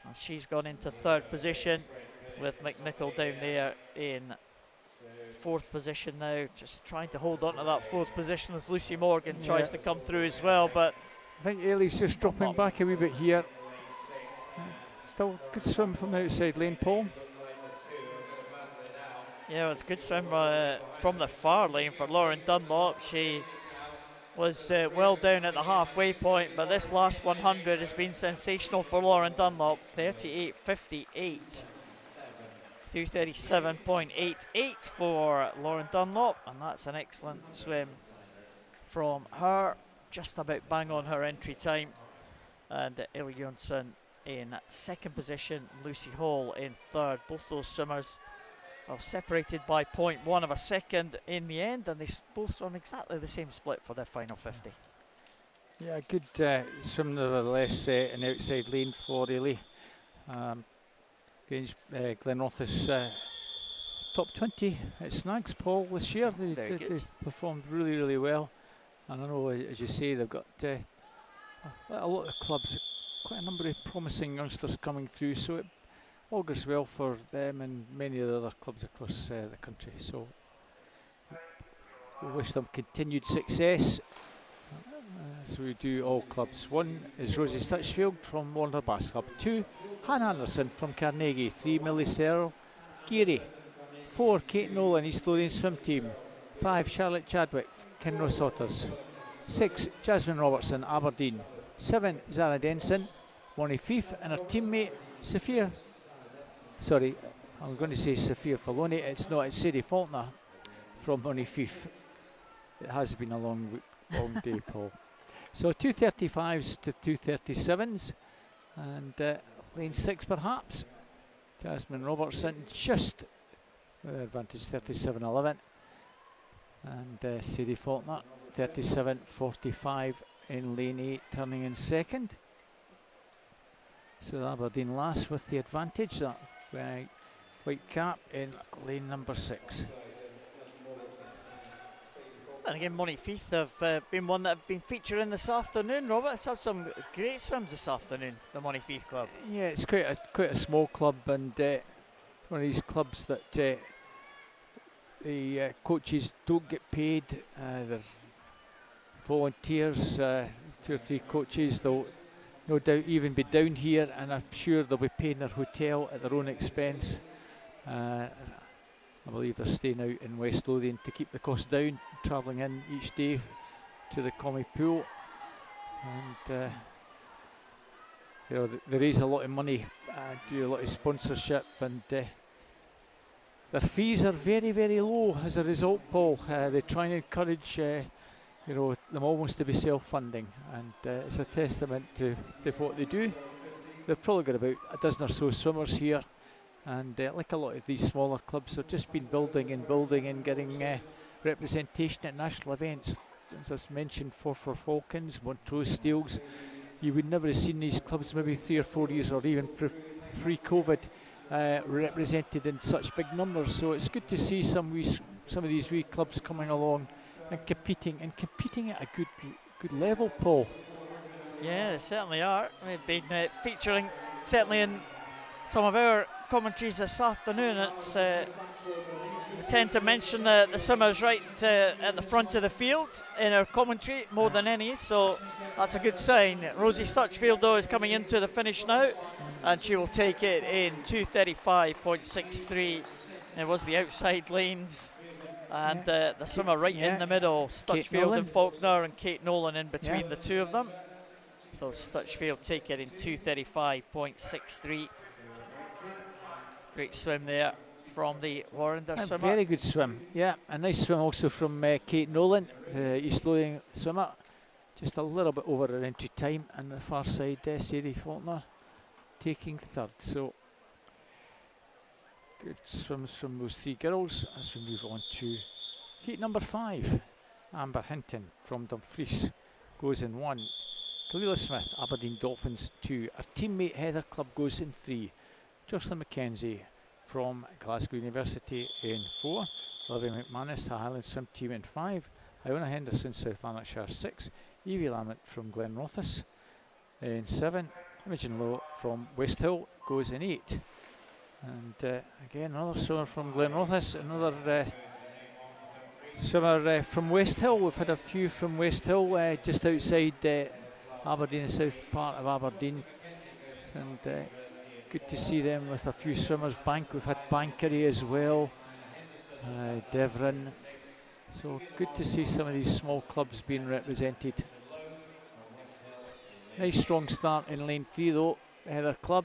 and she's gone into 3rd position, with McNichol down there in 4th position now, just trying to hold on to that 4th position as Lucy Morgan tries to come through as well. But I think Ailey's just dropping back a wee bit here. Still good swim from the outside lane, Paul. Yeah, it's a good swim from the far lane for Lauren Dunlop. She was well down at the halfway point, but this last 100 has been sensational for Lauren Dunlop. 38.58. 237.88 for Lauren Dunlop, and that's an excellent swim from her. Just about bang on her entry time. And Ellie Jonsson in second position, Lucy Hall in third. Both those swimmers are separated by 0.1 of a second in the end, and they both swim exactly the same split for their final 50. Yeah, good swim nevertheless in outside lane for Ellie. Against Glenrothes top 20 at Snags, Paul, this year. They performed really, really well. And I know, as you say, they've got a lot of clubs, quite a number of promising youngsters coming through, so it augurs well for them and many of the other clubs across the country. So we wish them continued success, as we do all clubs. 1 is Rosie Stitchfield from Warner Bass Club. 2, Hannah Anderson from Carnegie. 3, Millie Searle, Geary. 4, Kate Nolan, East Lothian Swim Team. 5, Charlotte Chadwick, Kinross Otters. 6, Jasmine Robertson, Aberdeen. 7, Zara Denson, Moni Fife, and her teammate Sophia. Sorry, I'm going to say Sophia Faloni. It's not, it's Sadie Faulkner from Moni Fife. It has been a long day, Paul. So 235s to 237s, and lane 6 perhaps. Jasmine Robertson just with advantage 37.11, and Sadie Faulkner 37.45 in lane 8, turning in second. So Aberdeen last with the advantage. That white cap in lane number 6. And again, Moni Fife have been one that have been featuring this afternoon. Robert, it's had some great swims this afternoon, the Moni Fife club. Yeah, it's quite a small club, and one of these clubs that the coaches don't get paid. They're volunteers, 2 or 3 coaches. They'll no doubt even be down here, and I'm sure they'll be paying their hotel at their own expense. I believe they're staying out in West Lothian to keep the cost down, travelling in each day to the Commie Pool. And you know, they raise a lot of money, do a lot of sponsorship, and their fees are very, very low as a result, Paul. They try and encourage you know, them almost to be self-funding, and it's a testament to what they do. They've probably got about a dozen or so swimmers here, and like a lot of these smaller clubs, have just been building and getting representation at national events. As I've mentioned, for Falcons, Montrose Steels, you would never have seen these clubs maybe 3 or 4 years, or even pre-COVID, represented in such big numbers. So it's good to see some of these wee clubs coming along and competing at a good level, Paul. Yeah, they certainly are. We've been featuring certainly in some of our commentaries this afternoon. It's we tend to mention the swimmers right at the front of the field in our commentary more than any, so that's a good sign. Rosie Stutchfield, though, is coming into the finish now, and she will take it in 2:35.63. It was the outside lanes, and the swimmer right in the middle, Stutchfield and Faulkner, and Kate Nolan in between the two of them. So Stutchfield take it in 2:35.63. Great swim there from the Warrender swimmer. Very good swim, yeah. A nice swim also from Kate Nolan, East Lothian swimmer. Just a little bit over her entry time, and the far side, Sadie Faulkner taking third. So good swims from those 3 girls as we move on to heat number 5. Amber Hinton from Dumfries goes in 1. Kalila Smith, Aberdeen Dolphins 2. Our teammate Heather Clubb goes in 3. Jocelyn McKenzie from Glasgow University in 4. Olivia McManus, the Highland Swim Team in 5. Iona Henderson, South Lanarkshire 6. Evie Lamont from Glenrothes in 7. Imogen Lowe from Westhill goes in 8. And again, another swimmer from Glenrothes, another swimmer from Westhill. We've had a few from Westhill, just outside Aberdeen, the south part of Aberdeen. And good to see them with a few swimmers. We've had Bankery as well, Devon. So good to see some of these small clubs being represented. Nice strong start in lane 3 though, Heather Club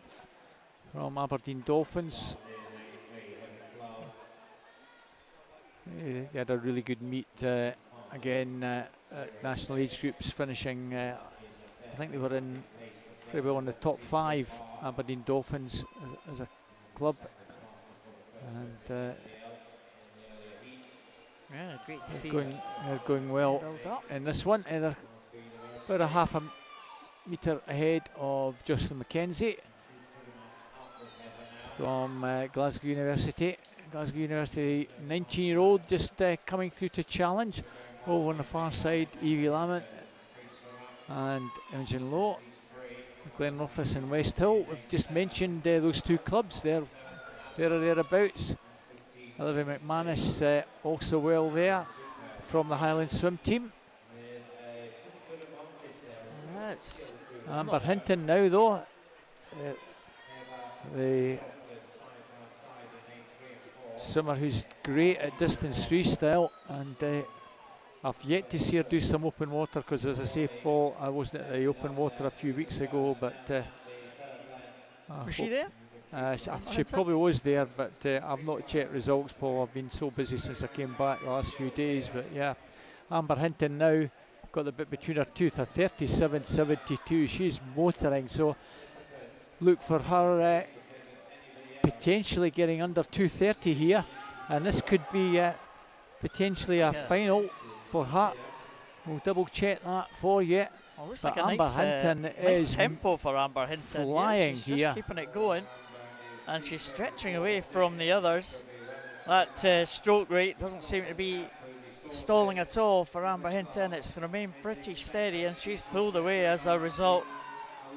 from Aberdeen Dolphins. They had a really good meet again at national age groups, finishing, I think they were in pretty well in the top 5, Aberdeen Dolphins as a club. And yeah, great to see. they're going well in this one. They're about a half a metre ahead of Jocelyn McKenzie from Glasgow University. Glasgow University 19-year-old just coming through to challenge. Over on the far side, Evie Lamont and Imogen Lowe. Glenrothes and West Hill. We've just mentioned those 2 clubs. They're there or thereabouts. Olivia McManus also well there from the Highland swim team. Amber Hinton now though. The swimmer who's great at distance freestyle, and I've yet to see her do some open water because, as I say, Paul, I wasn't at the open water a few weeks ago, but was she there? She probably was there, but I've not checked results, Paul. I've been so busy since I came back the last few days. But yeah, Amber Hinton now got the bit between her teeth, a 37.72. She's motoring, so look for her potentially getting under 2:30 here, and this could be potentially a final for her. We'll double check that for you. Well, looks but like a Amber nice, Hinton nice is tempo for Amber Hinton. flying she's here. Just keeping it going, and she's stretching away from the others. That stroke rate doesn't seem to be stalling at all for Amber Hinton. It's remained pretty steady, and she's pulled away as a result,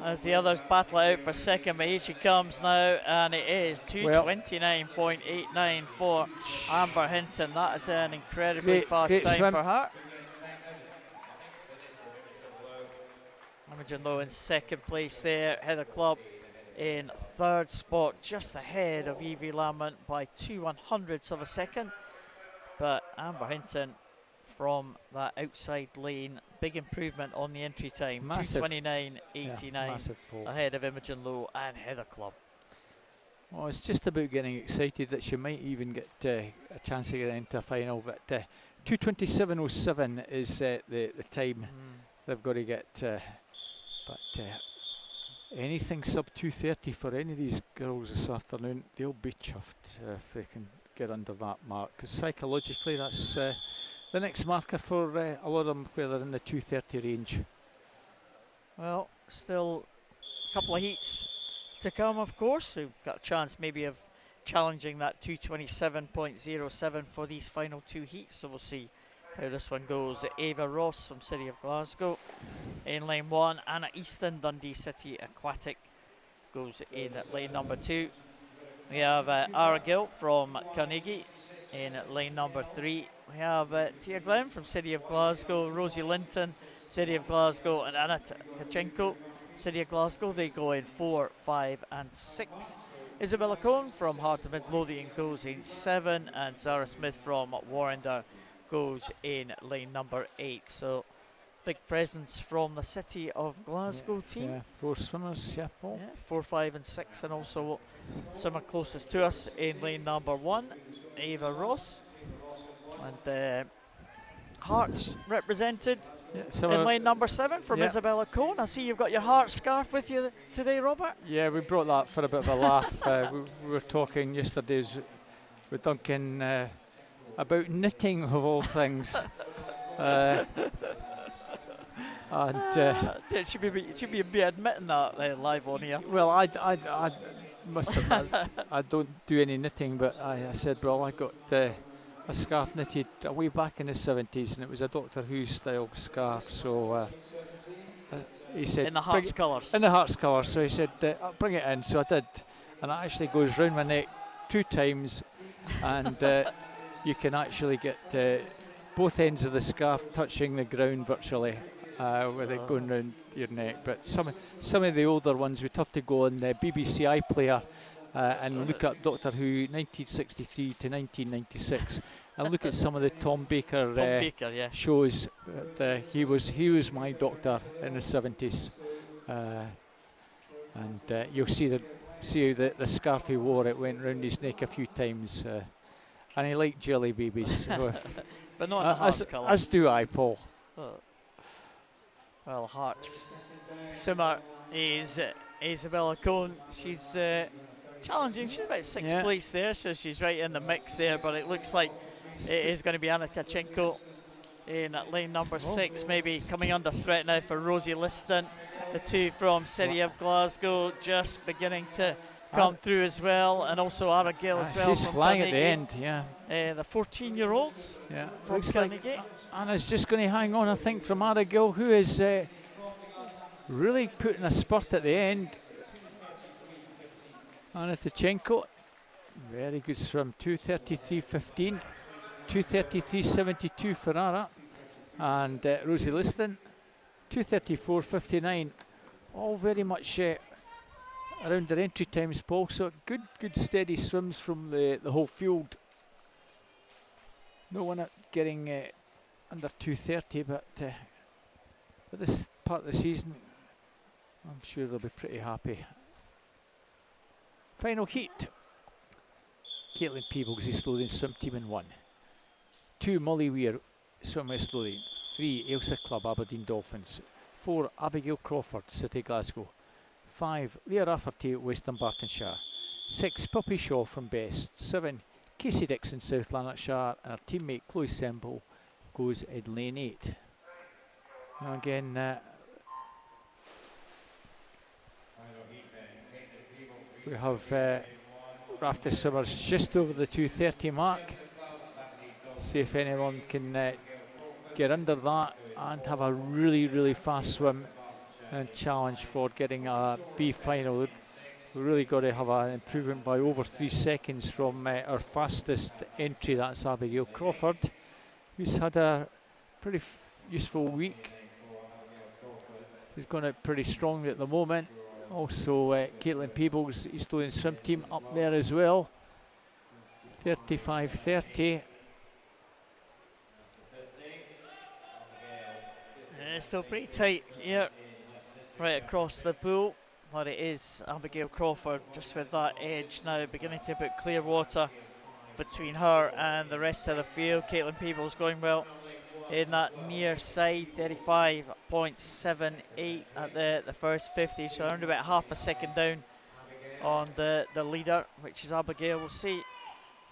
as the others battle it out for second. But here she comes now, and it is 2:29.89 for Amber Hinton. That is an incredibly fast time swim for her. Imogen Lowe in second place there. Heather Club in third spot, just ahead of Evie Lamont by 2/100ths of a second. But Amber Hinton from that outside lane, big improvement on the entry time. 2:29.89 ahead of Imogen Lowe and Heather Club. Well, it's just about getting excited that she might even get a chance to get into a final. But 2:27.07 is the time they've got to get. But anything sub 2:30 for any of these girls this afternoon, they'll be chuffed if they can get under that mark. Because psychologically, that's the next marker for a lot of them, where they're in the 2:30 range. Well, still a couple of heats to come, of course. We've got a chance maybe of challenging that 2:27.07 for these final 2 heats. So we'll see how this one goes. Ava Ross from City of Glasgow in lane 1. Anna Easton, Dundee City Aquatic, goes in at lane number 2. We have Ara Gill from Carnegie in lane number 3. We have Tia Glenn from City of Glasgow, Rosie Linton, City of Glasgow, and Anna Tkachenko, City of Glasgow. They go in 4, 5 and 6. Isabella Cohn from Heart of Midlothian goes in 7, and Zara Smith from Warrender goes in lane number 8. So big presence from the City of Glasgow team. Yeah, 4 swimmers, yeah, Paul. Yeah, 4, 5 and 6, and also swimmer closest to us in lane number 1, Ava Ross. And Hearts represented in lane number 7 from Isabella Cohn. I see you've got your heart scarf with you today, Robert. Yeah, we brought that for a bit of a laugh. We were talking yesterday with Duncan about knitting, of all things. And should be admitting that live on here. Well, I must have. I don't do any knitting, but I said, well, I got a scarf knitted way back in the 70s, and it was a Doctor Who style scarf. So he said, in the Hearts colours. In the Hearts colours. So he said, I'll bring it in. So I did, and it actually goes round my neck 2 times, and you can actually get both ends of the scarf touching the ground virtually. with it going round your neck. But some of the older ones, we'd have to go on the BBC iPlayer and look at Doctor Who 1963 to 1996 and look at some of the Tom Baker, yeah. shows. He was my Doctor in the 70s, and you'll see how the scarf he wore, it went round his neck a few times, and he liked jelly babies. So but not in the Hearts colour. As do I, Paul. Oh. Well, Hearts swimmer is Isabella Cohn. She's challenging. She's about sixth place there, so she's right in the mix there. But it looks like it is going to be Anna Tkachenko in lane number 6, maybe coming under threat now for Rosie Liston. The two from City of Glasgow just beginning to come through as well, and also Ara Gill as well. She's flying at the end, yeah. The 14-year-olds from looks Carnegie. like Anna's just going to hang on, I think, from Ara Gill, who is really putting a spurt at the end. Anna Tkachenko, very good swim, 2:33.15, 2:33.72 for Ara, and Rosie Liston, 2:34.59, all very much around their entry times, Paul. So good steady swims from the whole field. No one getting under 2:30, but for this part of the season, I'm sure they'll be pretty happy. Final heat. Caitlin Peebles is slowly in swim team in 1. 2, Molly Weir, swim West Lothian. 3, Ailsa Club, Aberdeen Dolphins. 4, Abigail Crawford, City Glasgow. 5, Leah Rafferty, West Dunbartonshire. 6, Poppy Shaw from Best. 7, Casey Dixon, South Lanarkshire, and her teammate Chloe Semple goes in lane 8. Now again, we have rafter swimmers just over the 2:30 mark. See if anyone can get under that and have a really fast swim and challenge for getting a B final. We really got to have an improvement by over 3 seconds from our fastest entry. That's Abigail Crawford, who's had a pretty useful week. She's going out pretty strongly at the moment. Also, Caitlin Peebles, East Lothian swim team up there as well. 35:30. It's still pretty tight here, right across the pool. But it is Abigail Crawford just with that edge now, beginning to put clear water between her and the rest of the field. Caitlin Peebles going well in that near side, 35.78 at the first 50, so around about half a second down on the leader, which is Abigail. We'll see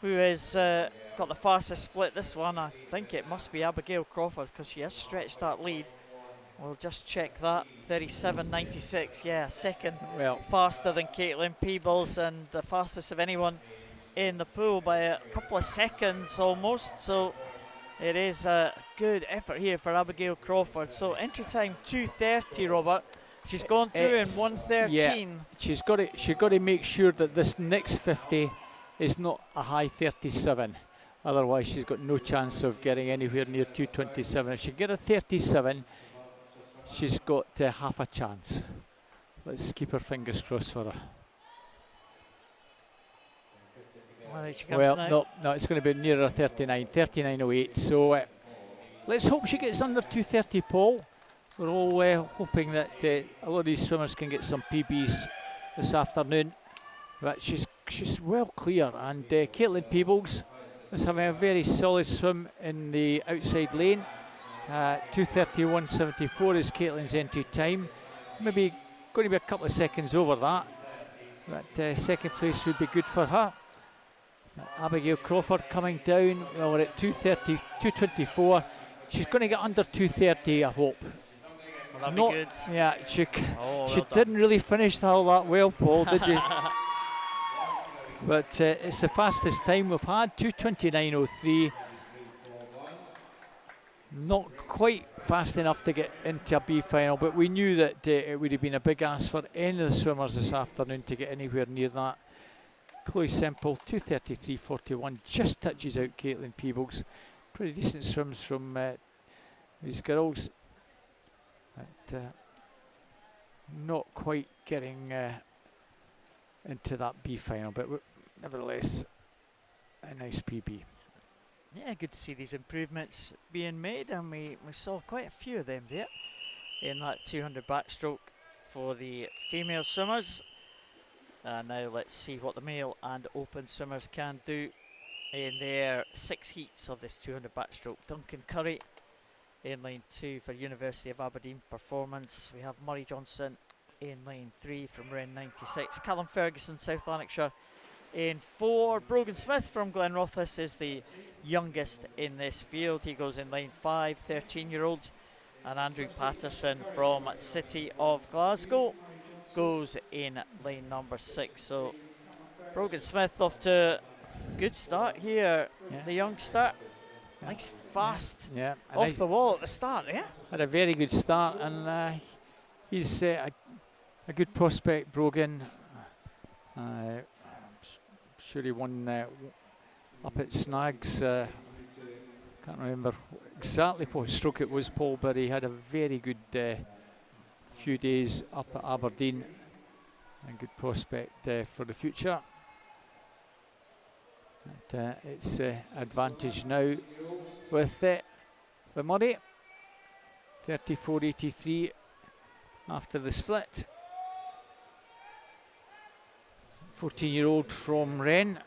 who has got the fastest split this one. I think it must be Abigail Crawford because she has stretched that lead. We'll just check that. 37.96, yeah, second faster than Caitlin Peebles, and the fastest of anyone in the pool by a couple of seconds almost. So it is a good effort here for Abigail Crawford. So entry time 2:30, Robert. She's gone through in 1:13. Yeah, she's got to make sure that this next 50 is not a high 37. Otherwise, she's got no chance of getting anywhere near 2:27. If she can get a 37, she's got half a chance. Let's keep our fingers crossed for her. Well, no, it's going to be nearer 39, 39.08. So let's hope she gets under 2:30, Paul. We're all hoping that a lot of these swimmers can get some PBs this afternoon. But she's well clear, and Caitlin Peebles is having a very solid swim in the outside lane. 2:31.74 is Caitlin's entry time. Maybe going to be a couple of seconds over that. But second place would be good for her. Abigail Crawford coming down. Well, we're at 2:30, 2:24. She's going to get under 2:30, I hope. Well, that'd be good. Yeah, she well didn't really finish all that well, Paul, did you? But it's the fastest time we've had, 2:29.03. Not quite fast enough to get into a B final, but we knew that it would have been a big ask for any of the swimmers this afternoon to get anywhere near that. Chloe Semple, 2:33.41, just touches out Caitlin Peebles. Pretty decent swims from these girls. not quite getting into that B final, but nevertheless, a nice PB. Yeah, good to see these improvements being made, and we saw quite a few of them there in that 200 backstroke for the female swimmers. Now let's see what the male and open swimmers can do in their 6 heats of this 200 backstroke. Duncan Curry in lane 2 for University of Aberdeen Performance. We have Murray Johnson in lane 3 from Ren 96. Callum Ferguson, South Lanarkshire, in 4. Brogan Smith from Glenrothes is the youngest in this field. He goes in lane 5, 13-year-old. And Andrew Patterson from City of Glasgow goes in lane number 6. So Brogan Smith off to a good start here. Yeah. The youngster. Nice, fast, yeah. off the wall at the start, yeah? Had a very good start, and he's a good prospect, Brogan. I'm sure he won up at Snags. Can't remember exactly what stroke it was, Paul, but he had a very good few days up at Aberdeen, and good prospect for the future. And, it's advantage now with Murray, 34.83 after the split. 14-year-old from Ren,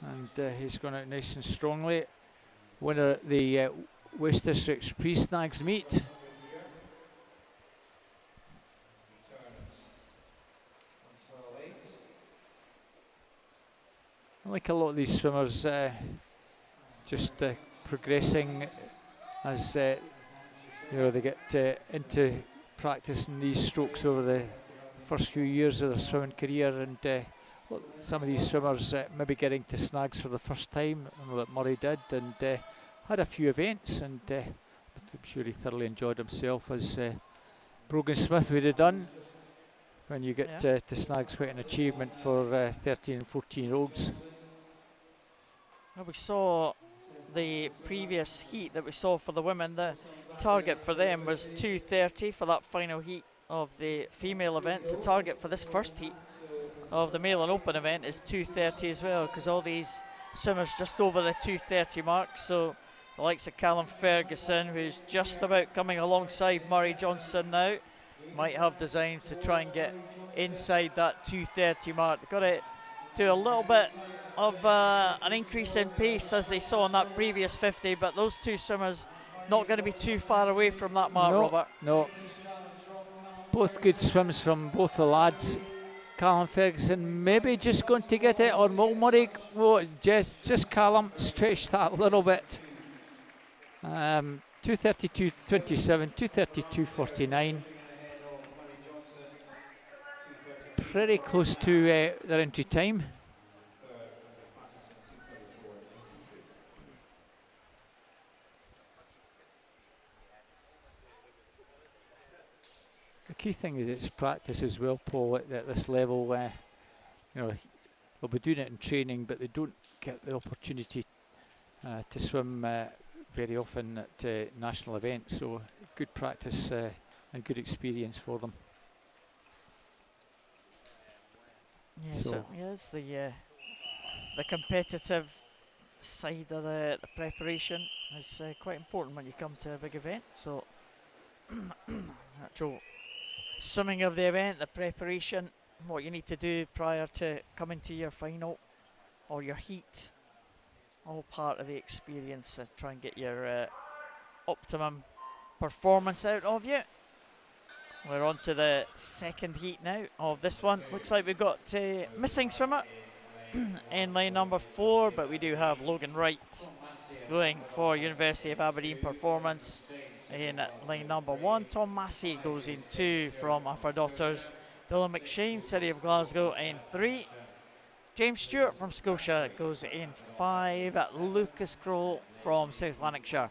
and he's gone out nice and strongly. Winner at the West Districts Pre-Snags meet. I like a lot of these swimmers just progressing as you know, they get into practicing these strokes over the first few years of their swimming career, and some of these swimmers maybe getting to snags for the first time. I know that Murray did, and had a few events, and I'm sure he thoroughly enjoyed himself, as Brogan Smith would have done. When you get to snags, quite an achievement for 13 and 14-year-olds. Well, we saw the previous heat that we saw for the women. The target for them was 2:30 for that final heat of the female events. The target for this first heat of the male and open event is 2:30 as well, because all these swimmers just over the 2:30 mark. So the likes of Callum Ferguson, who's just about coming alongside Murray Johnson now, might have designs to try and get inside that 2:30 mark. They've got to do a little bit of an increase in pace as they saw in that previous 50, but those two swimmers not going to be too far away from that mark, Robert. No, both good swims from both the lads. Callum Ferguson maybe just going to get it, or Murray, just Callum stretched that a little bit. 2:32.27, 2:32.49. Pretty close to their entry time. The key thing is it's practice as well, Paul, at this level. You know, they'll be doing it in training, but they don't get the opportunity to swim very often at national events. So good practice and good experience for them. Yeah, So certainly is. The competitive side of the preparation is quite important when you come to a big event. So actual swimming of the event, the preparation, what you need to do prior to coming to your final or your heat, all part of the experience, and try and get your optimum performance out of you. We're on to the second heat now of this one. Looks like we've got a missing swimmer in lane number 4, but we do have Logan Wright going for University of Aberdeen Performance in lane number 1. Tom Massey goes in 2 from Affordaughters. Dylan McShane, City of Glasgow, in 3. James Stewart from Scotia goes in 5. Lucas Kroll from South Lanarkshire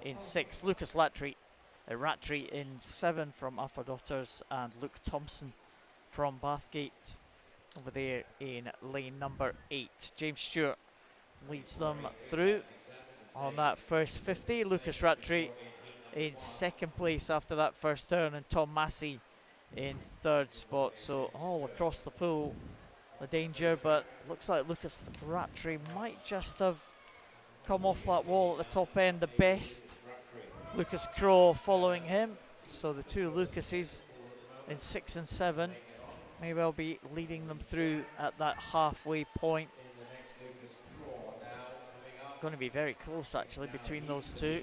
in 6. Lucas Rattray in 7 from Affordaughters, and Luke Thompson from Bathgate over there in lane number 8. James Stewart leads them through on that first 50. Lucas Rattray in second place after that first turn, and Tom Massey in third spot. So all across the pool, the danger, but looks like Lucas Rattray might just have come off that wall at the top end the best. Lucas Crow following him. So the two Lucases in 6 and 7 may well be leading them through at that halfway point. Going to be very close actually between those two.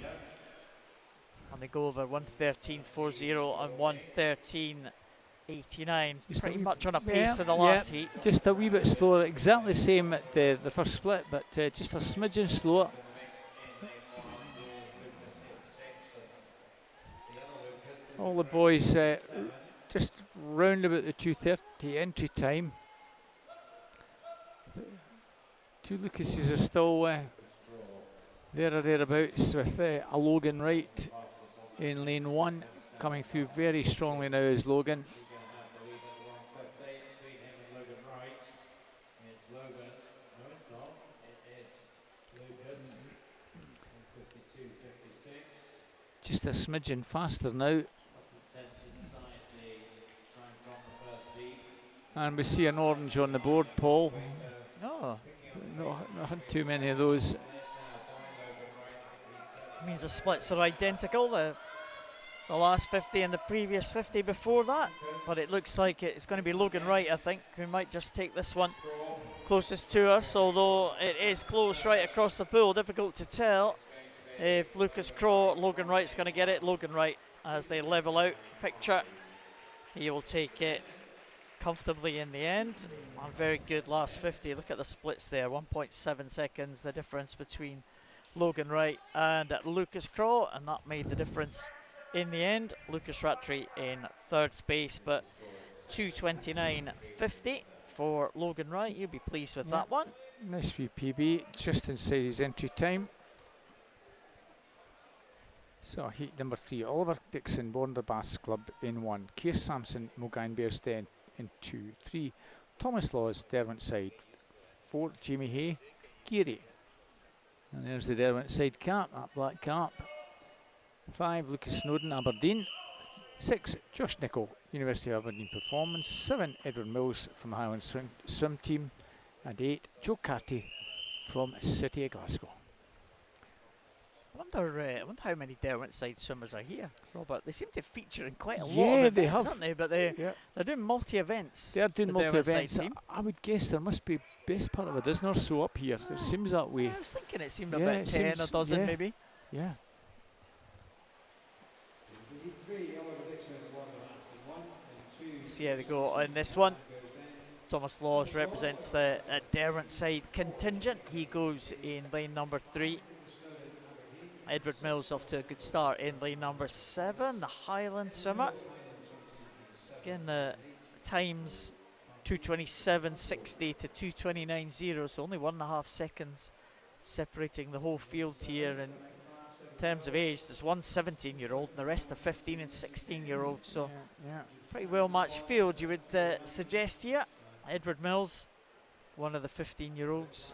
And they go over 1:13.40 and 1:13.89. Pretty much on a pace for the last heat. Just a wee bit slower, exactly the same at the first split, but just a smidgen slower. All the boys just round about the 2:30 entry time. Two Lucases are still there or thereabouts, with a Logan Wright in lane 1, coming through very strongly now is Logan. Just a smidgen faster now. And we see an orange on the board, Paul. Oh. Not had too many of those. Means the splits are identical, the last 50 and the previous 50 before that, but it looks like it's going to be Logan Wright. I think we might just take this one closest to us, although it is close right across the pool. Difficult to tell if Lucas Crow, Logan Wright's going to get it. Logan Wright, as they level out picture, he will take it comfortably in the end. A very good last 50. Look at the splits there, 1.7 seconds the difference between Logan Wright and Lucas Crow, and that made the difference in the end. Lucas Rattray in third space, but 2:29.50 for Logan Wright. You'll be pleased with that one. Nice wee PB, just inside his entry time. So heat number 3, Oliver Dixon, Border Bass Club in 1, Keir Sampson, Mogain Bearsden in 2, 3, Thomas Laws, Derwentside, 4, Jamie Hay, Geary. And there's the Derwentside cap, that black cap. 5, Lucas Snowden, Aberdeen. 6, Josh Nichol, University of Aberdeen Performance. 7, Edward Mills from the Highland Swim Team. And 8, Joe Carty from City of Glasgow. I wonder how many Derwentside swimmers are here, Robert. They seem to feature in quite a lot of Yeah, events, they have. aren't they? But they're doing multi-events. They are doing the multi-events. Derwentside team. I would guess there must be best part of a dozen or so up here. It seems that way. I was thinking it seemed Yeah, about it 10 or seems- dozen yeah. maybe. Yeah. See how they go on this one. Thomas Laws represents the Derwentside contingent. He goes in lane number 3. Edward Mills off to a good start in lane number 7, the Highland swimmer. Again, the times 2:27.60 to 2:29.0, so only 1.5 seconds separating the whole field here. In terms of age, there's one 17-year-old and the rest are 15 and 16-year-olds, so pretty well matched field, you would suggest here. Edward Mills, one of the 15-year-olds.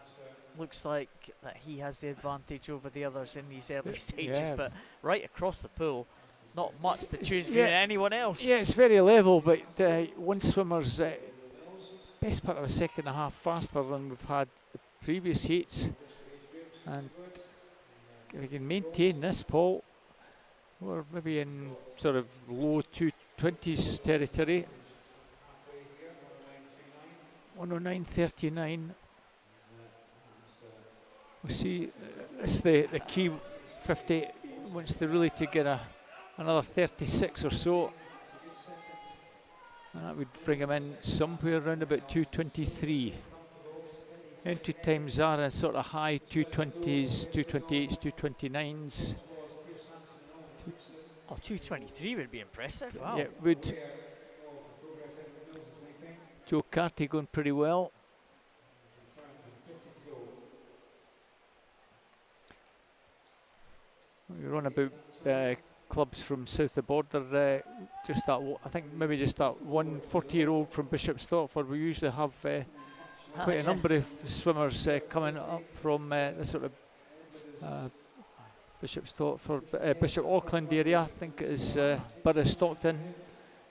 Looks like that he has the advantage over the others in these early stages, but right across the pool, not much to choose between anyone else. Yeah, it's very level, but one swimmer's best part of a second and a half faster than we've had the previous heats. And if we can maintain this, Paul, we're maybe in sort of low 220s territory. 109.39. We see it's the key 50. Wants to really to get another 36 or so, and that would bring him in somewhere around about 223. Entry times are in sort of high 220s, 228s, 229s. Oh, 223 would be impressive. Wow. Yeah, would. Joe Carty going pretty well. We're on about clubs from south of the border. Just that, I think maybe just that one 40-year-old from Bishop Stortford. We usually have quite a number of swimmers coming up from the sort of Bishop Auckland area. I think it is Borough Stockton.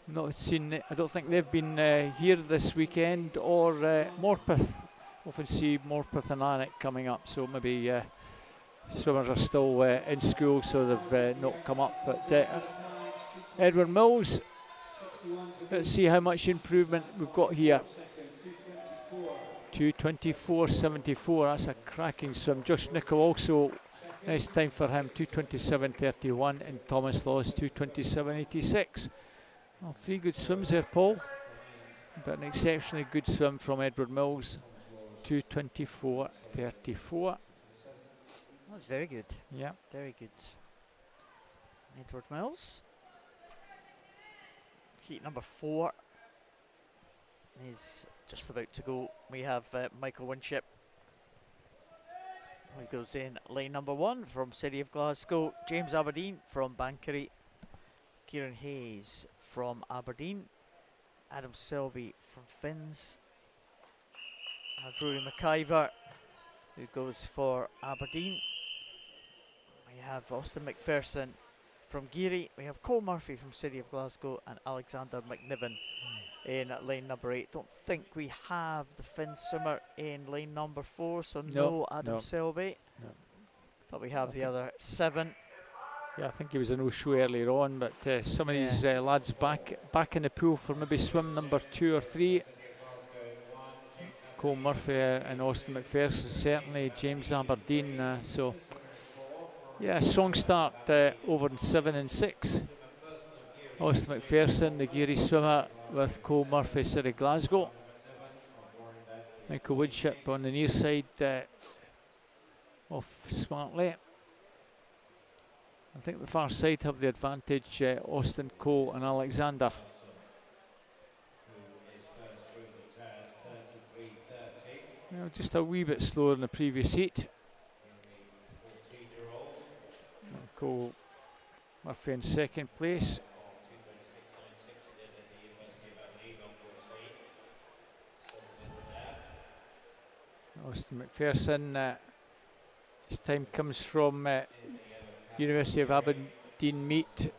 Not seen. I don't think they've been here this weekend, or Morpeth. Often see Morpeth and Alnwick coming up, so maybe swimmers are still in school, so they've not come up. But Edward Mills, let's see how much improvement we've got here. 2:24.74. That's a cracking swim. Josh Nichol also, nice time for him. 2:27.31, and Thomas Laws 2:27.86. Well, 3 good swims there, Paul. But an exceptionally good swim from Edward Mills. 2:24.34. That's very good. Yeah. Very good. Edward Mills. Heat number 4 is just about to go. We have Michael Winship, who goes in lane number 1 from City of Glasgow. James Aberdeen from Bankery. Kieran Hayes from Aberdeen. Adam Selby from Finns. And Rory McIver, who goes for Aberdeen. We have Austin McPherson from Geary. We have Cole Murphy from City of Glasgow, and Alexander McNiven in lane number 8. Don't think we have the Finn swimmer in lane number 4, so no Adam Selby. No. But we have the other 7. Yeah, I think he was in no-show earlier on, but some of these lads back in the pool for maybe swim number 2 or 3. Cole Murphy and Austin McPherson, certainly James Aberdeen. So, yeah, a strong start over in 7 and 6. Austin McPherson, the Geary swimmer, with Cole Murphy, City Glasgow. Michael Winship on the near side, off smartly. I think the far side have the advantage, Austin, Cole and Alexander. Well, just a wee bit slower than the previous heat. Cole Murphy in 2nd place. Austin McPherson, his time comes from University of Aberdeen meet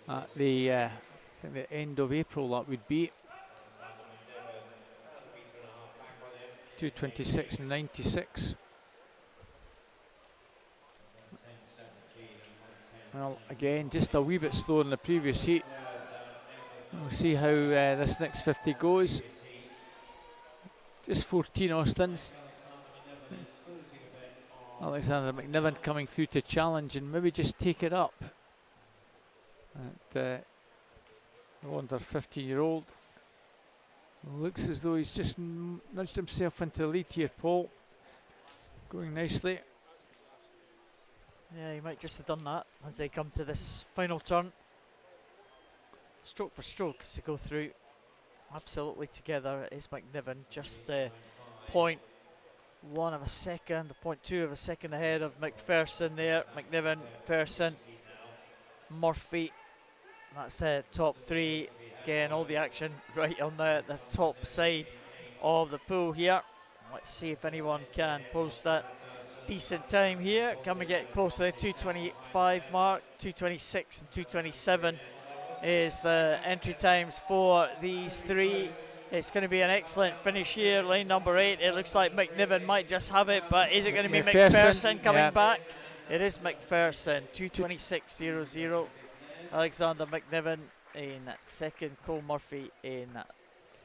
at the I think the end of April, that would be. 2:26.96. Well, again, just a wee bit slower than the previous heat. We'll see how this next 50 goes. Just 14 Austins. Alexander McNiven coming through to challenge and maybe just take it up. At under 15-year-old. Looks as though he's just nudged himself into the lead here, Paul. Going nicely. Yeah, he might just have done that as they come to this final turn. Stroke for stroke as they go through. Absolutely together is McNiven, just 0.1 of a second, 0.2 of a second ahead of McPherson there. McNiven, McPherson, Murphy. That's the top 3. Again, all the action right on the top side of the pool here. Let's see if anyone can post that decent time here. Can we get close to the 2:25 mark? 2:26 and 2:27 is the entry times for these 3. It's going to be an excellent finish here. Lane number 8. It looks like McNiven might just have it, but is it going to be McPherson coming back? It is McPherson. 2:26.00. Alexander McNiven in 2nd. Cole Murphy in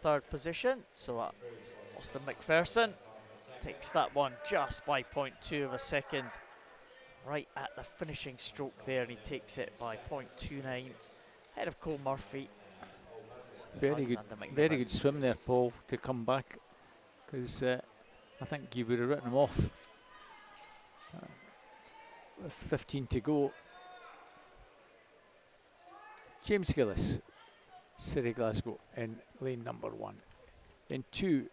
3rd position. So Austin McPherson takes that one just by 0.2 of a second. Right at the finishing stroke there, and he takes it by 0.29. Ahead of Cole Murphy. Very good swim there, Paul, to come back, because I think you would have written him off with 15 to go. James Gillis, City Glasgow in lane number 1. In 2,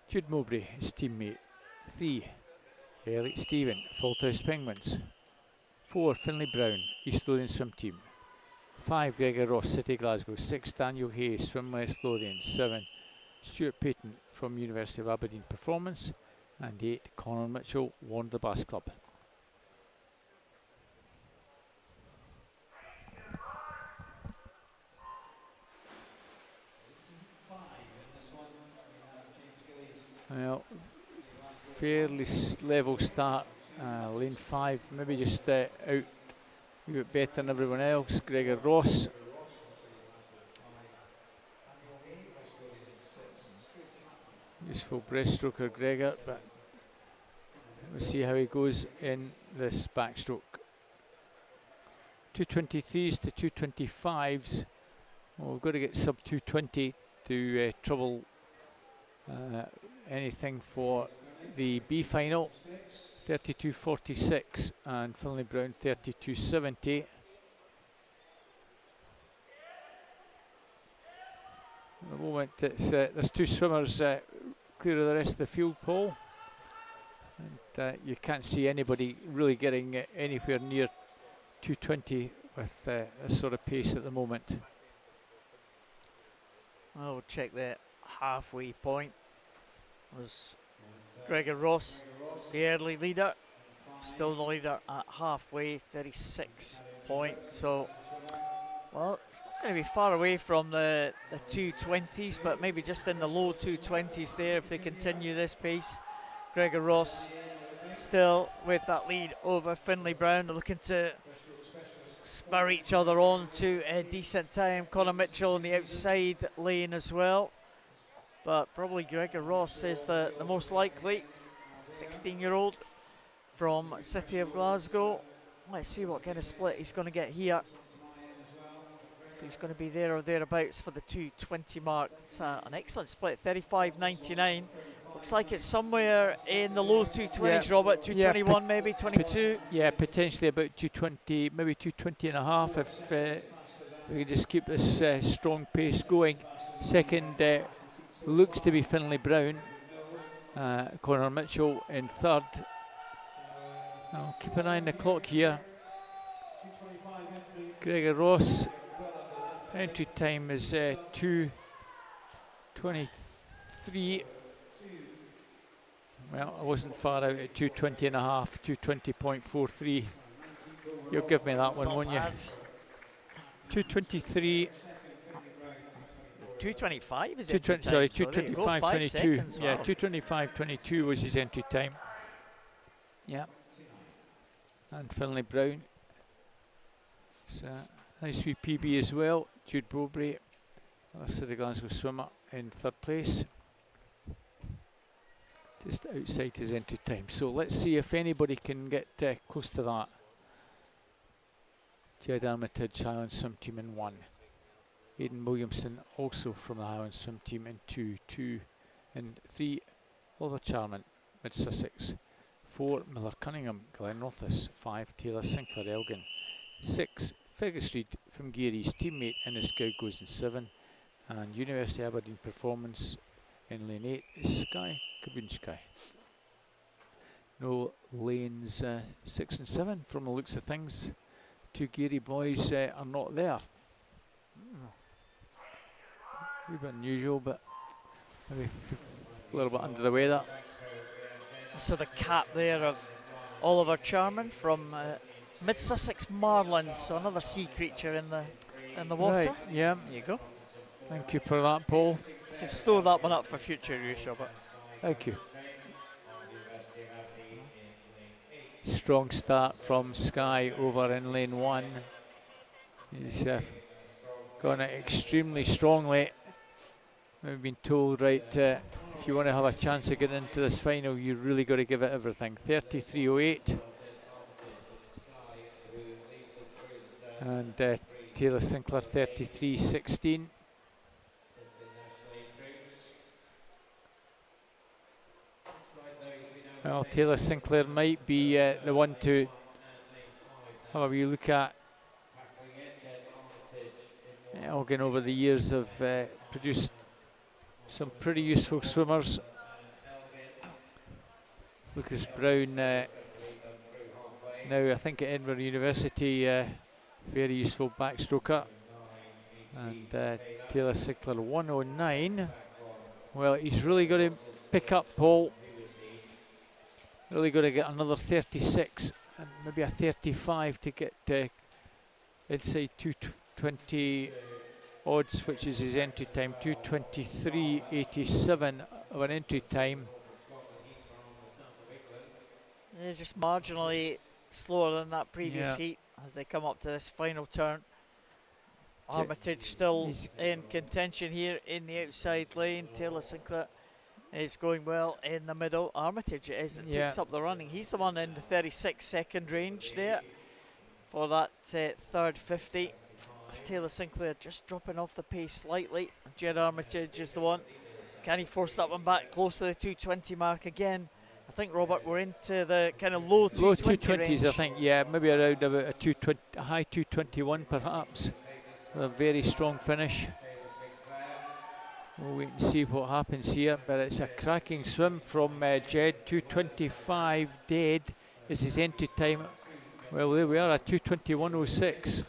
Jude Mowbray, his teammate. 3, Elliot Stephen, Falthouse Penguins. 4, Finlay Brown, East Lothian Swim Team. 5, Gregor Ross, City Glasgow. 6, Daniel Hayes, Swim West Lothian. 7, Stuart Payton from University of Aberdeen Performance. And 8, Conor Mitchell, Warner Bass Club. Well, fairly level start. Lane 5, maybe just out a bit better than everyone else. Gregor Ross. Useful breaststroker, Gregor, but we'll see how he goes in this backstroke. 223s to 225s. Well, we've got to get sub 220 to trouble anything for the B final. 32.46 and Finlay Brown 32.70. At the moment, it's there's two swimmers clear of the rest of the field, Paul, and you can't see anybody really getting anywhere near 220 with this sort of pace at the moment. Well, we'll check the halfway point. Was Gregor Ross the early leader? Still the leader at halfway, 36 point. So, well, it's going to be far away from the 220s, but maybe just in the low 220s there if they continue this pace. Gregor Ross still with that lead over Finlay Brown. They're looking to spur each other on to a decent time. Conor Mitchell on the outside lane as well, but probably Gregor Ross is the most likely. 16-year-old from City of Glasgow. Let's see what kind of split he's going to get here. If he's going to be there or thereabouts for the 220 mark. It's an excellent split, 35.99. Looks like it's somewhere in the low 220s, Robert. 221 maybe, 22. Yeah, potentially about 220, maybe 220 and a half if we can just keep this strong pace going. Second looks to be Finlay Brown. Conor Mitchell in third. I'll keep an eye on the clock here. Gregor Ross, entry time is 2:23. Well, I wasn't far out at 2:20 and a half, 2:20.43. You'll give me that one, won't you? 2:23. 225 is 220, sorry, 2:25.22. Yeah, 2:25.22 was his entry time. Yeah. And Finlay Brown. It's a nice wee PB as well. Jude Bowbray, a City Glasgow swimmer, in third place. Just outside his entry time. So let's see if anybody can get close to that. Jed Armitage, Highland Swim Team in 1. Aidan Williamson, also from the Highland Swim Team, in 2. 2 and 3, Oliver Charman, Mid Sussex. 4, Miller Cunningham, Glenrothes. 5, Taylor Sinclair, Elgin. 6, Fergus Reid from Geary's teammate Inniscow goes in 7. And University of Aberdeen Performance in lane 8 is Sky Kabunski. No lanes 6 and 7 from the looks of things. Two Geary boys are not there. A wee bit unusual, but maybe a little bit under the weather. So the cap there of Oliver Charman from Mid Sussex Marlin, so another sea creature in the water. Right, yeah. There you go. Thank you for that, Paul. You can store that one up for future use, Robert. Thank you. Strong start from Sky over in lane 1. He's gone it extremely strongly. We've been told, right, if you want to have a chance of getting into this final, you really got to give it everything. 33.08. And Taylor Sinclair 33.16. Well, Taylor Sinclair might be the one to have a wee look at. Elgin over the years have produced some pretty useful swimmers. Lucas Brown, now I think at Edinburgh University, very useful backstroker. And Taylor Sinclair 109. Well, he's really got to pick up, Paul. Really got to get another 36 and maybe a 35 to get inside 220 odds, which is his entry time. 2:23.87 of an entry time. They're just marginally slower than that previous Yeah. heat as they come up to this final turn. Armitage still in contention here in the outside lane. Taylor Sinclair is going well in the middle. Armitage it is that takes up the running. He's the one in the 36-second range there for that third 50. Taylor Sinclair just dropping off the pace slightly. Jed Armitage is the one. Can he force that one back close to the 220 mark again? I think, Robert, we're into the kind of low 220 220s, range. I think, yeah, maybe around about a 220, a high 221 perhaps. A very strong finish. We'll wait and see what happens here, but it's a cracking swim from Jed. 225 dead is his entry time. Well, there we are at 221.06.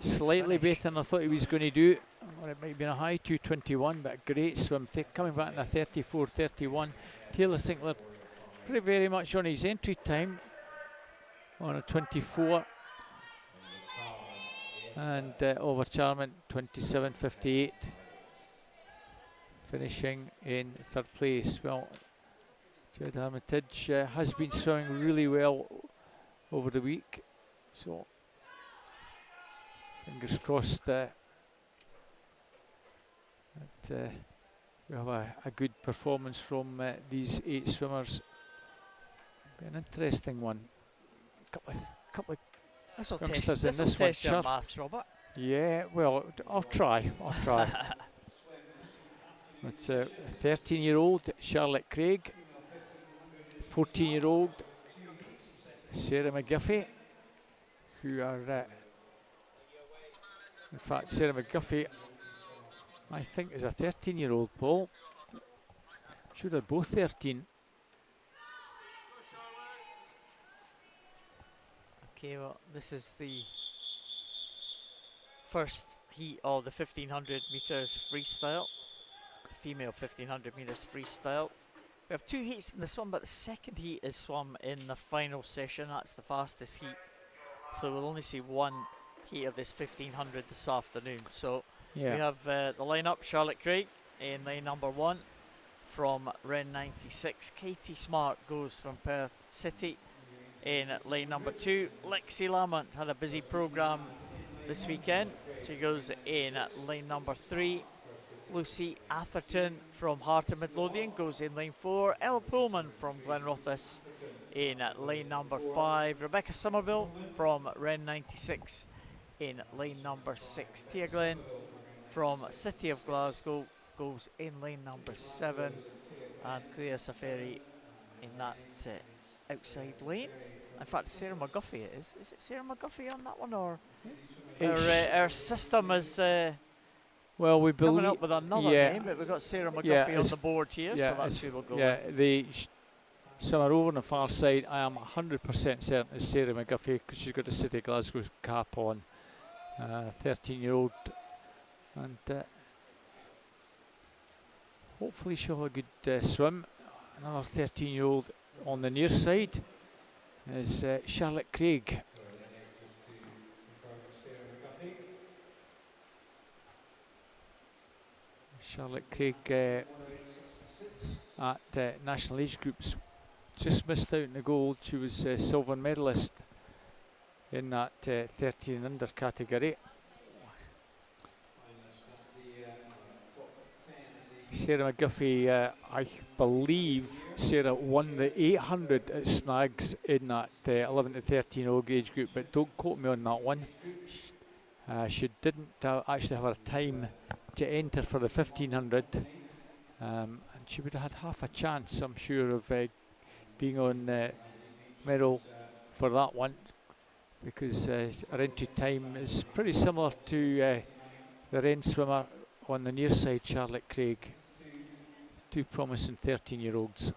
Slightly better than I thought he was going to do. Or it might have been a high 221, but a great swim. Coming back in a 34.31. Taylor Sinclair pretty very much on his entry time on a 24. And over Charmant 27.58. Finishing in third place. Well, Jed Armitage has been swimming really well over the week, so fingers crossed that we have a good performance from these 8 swimmers. Be an interesting one. Couple of youngsters in this one. Test your maths, Robert. Yeah, well, I'll try. It's a 13-year-old Charlotte Craig, 14-year-old Sarah McGuffey, who are, in fact, Sarah McGuffey, I think, is a 13-year-old, Paul. Sure, they're both 13. Okay, well, this is the first heat of the 1500 metres freestyle. Female 1500 metres freestyle. We have 2 heats in this one, but the second heat is swum in the final session. That's the fastest heat. So we'll only see 1 heat of this 1500 this afternoon. So we have the lineup: Charlotte Craig in lane number 1 from Ren 96. Katie Smart goes from Perth City in lane number 2. Lexi Lamont had a busy programme this weekend. She goes in lane number 3. Lucy Atherton from Heart of Midlothian goes in lane 4. Ella Pullman from Glenrothes in lane number 5. Rebecca Somerville from Ren 96 in lane number 6. Tia Glenn from City of Glasgow goes in lane number 7. And Claire Safari in that outside lane. In fact, Sarah McGuffey it is. Is it Sarah McGuffey on that one, or our system is well, we coming up with another name, but we've got Sarah McGuffey on the board here, so that's who we'll go with. The swimmer over on the far side, I am 100% certain is Sarah McGuffey, because she's got the City of Glasgow cap on. 13-year-old, and hopefully she'll have a good swim. Another 13-year-old on the near side is Charlotte Craig. Charlotte Craig at national age groups just missed out in the gold. She was silver medalist in that 13 and under category. Sarah McGuffey, I believe Sarah won the 800 at Snags in that 11 to 13-year-old age group, but don't quote me on that one. She didn't actually have a time to enter for the 1500, and she would have had half a chance, I'm sure, of being on medal for that one, because her entry time is pretty similar to the Ren swimmer on the near side, Charlotte Craig. 2 promising 13-year-olds.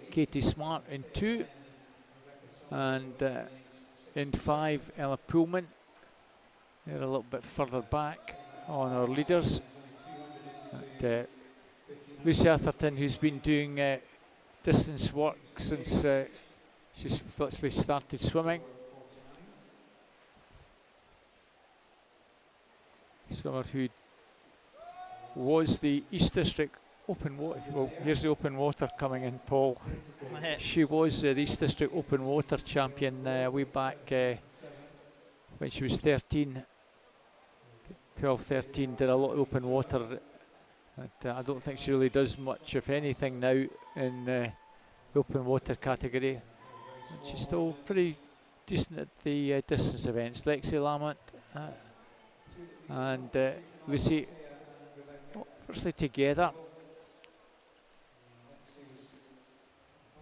Katie Smart in 2, and in 5, Ella Pullman. They're a little bit further back on our leaders. And, Lucy Atherton, who's been doing distance work since she's literally started swimming. Swimmer who was the East District open water. Well, here's the open water coming in, Paul. She was the East District Open Water champion way back when she was 13, 12, 13. Did a lot of open water. And, I don't think she really does much, if anything, now in the open water category. But she's still pretty decent at the distance events. Lexi Lamont and Lucy, firstly together.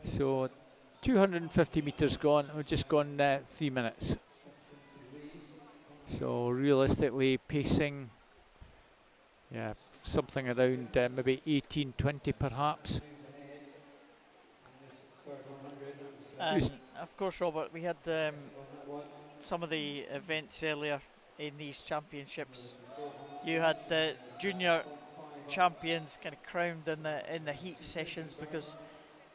So 250 metres gone. We've just gone 3 minutes. So realistically, pacing, yeah, something around maybe 18:20 perhaps. And of course, Robert, we had some of the events earlier in these championships. You had the junior champions kind of crowned in the heat sessions because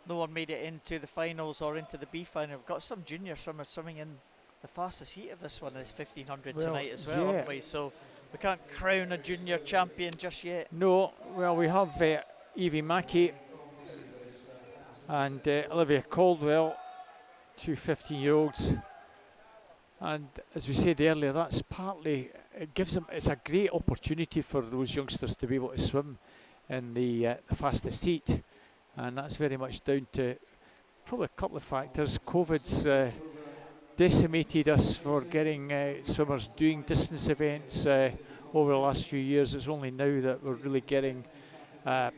no one made it into the finals or into the B final. We've got some junior swimmers swimming in the fastest heat of this one, this 1500 tonight as well, haven't we? So we can't crown a junior champion just yet. No, well, we have Evie Mackey and Olivia Caldwell, two 15-year-olds. And as we said earlier, that's partly, it gives them, it's a great opportunity for those youngsters to be able to swim in the fastest heat. And that's very much down to probably a couple of factors. COVID's decimated us for getting swimmers doing distance events over the last few years. It's only now that we're really getting a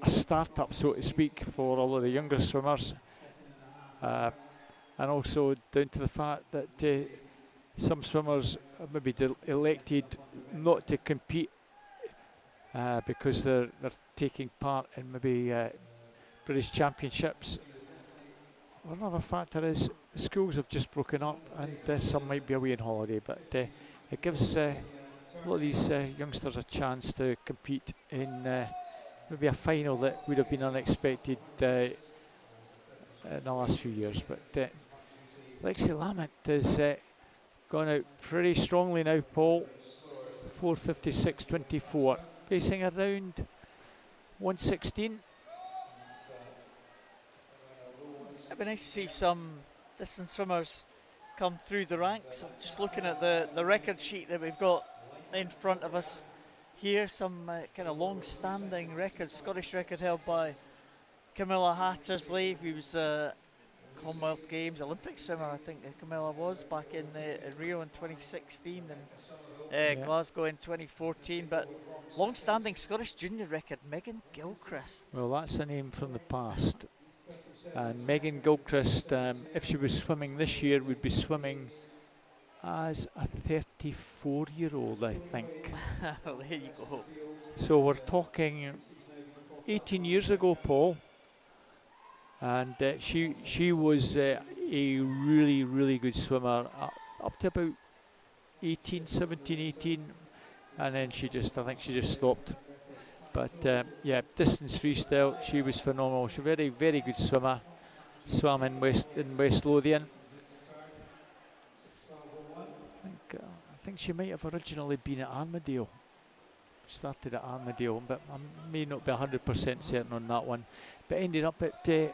start-up, so to speak, for all of the younger swimmers. And also down to the fact that some swimmers have maybe elected not to compete because they're taking part in maybe British Championships. Another factor is the schools have just broken up and some might be away on holiday, but it gives a lot of these youngsters a chance to compete in maybe a final that would have been unexpected in the last few years. But Lexi Lamont has gone out pretty strongly now, Paul. 4:56.24, pacing around 1:16. It'd be nice to see some distance swimmers come through the ranks. I'm just looking at the record sheet that we've got in front of us here. Some kind of long-standing records. Scottish record held by Camilla Hattersley, who was Commonwealth Games Olympic swimmer, I think Camilla was, back in Rio in 2016 and Glasgow in 2014. But long-standing Scottish junior record, Megan Gilchrist. Well, that's a name from the past. And Megan Gilchrist, if she was swimming this year, would be swimming as a 34-year-old, I think. Well, there you go. So we're talking 18 years ago, Paul. And she was a really, really good swimmer up to about 17, 18. And then I think she just stopped. But yeah, distance freestyle, she was phenomenal. She's a very, very good swimmer. Swam in West Lothian. I think she might have originally been at Armadale. Started at Armadale, but I may not be 100% certain on that one. But ended up at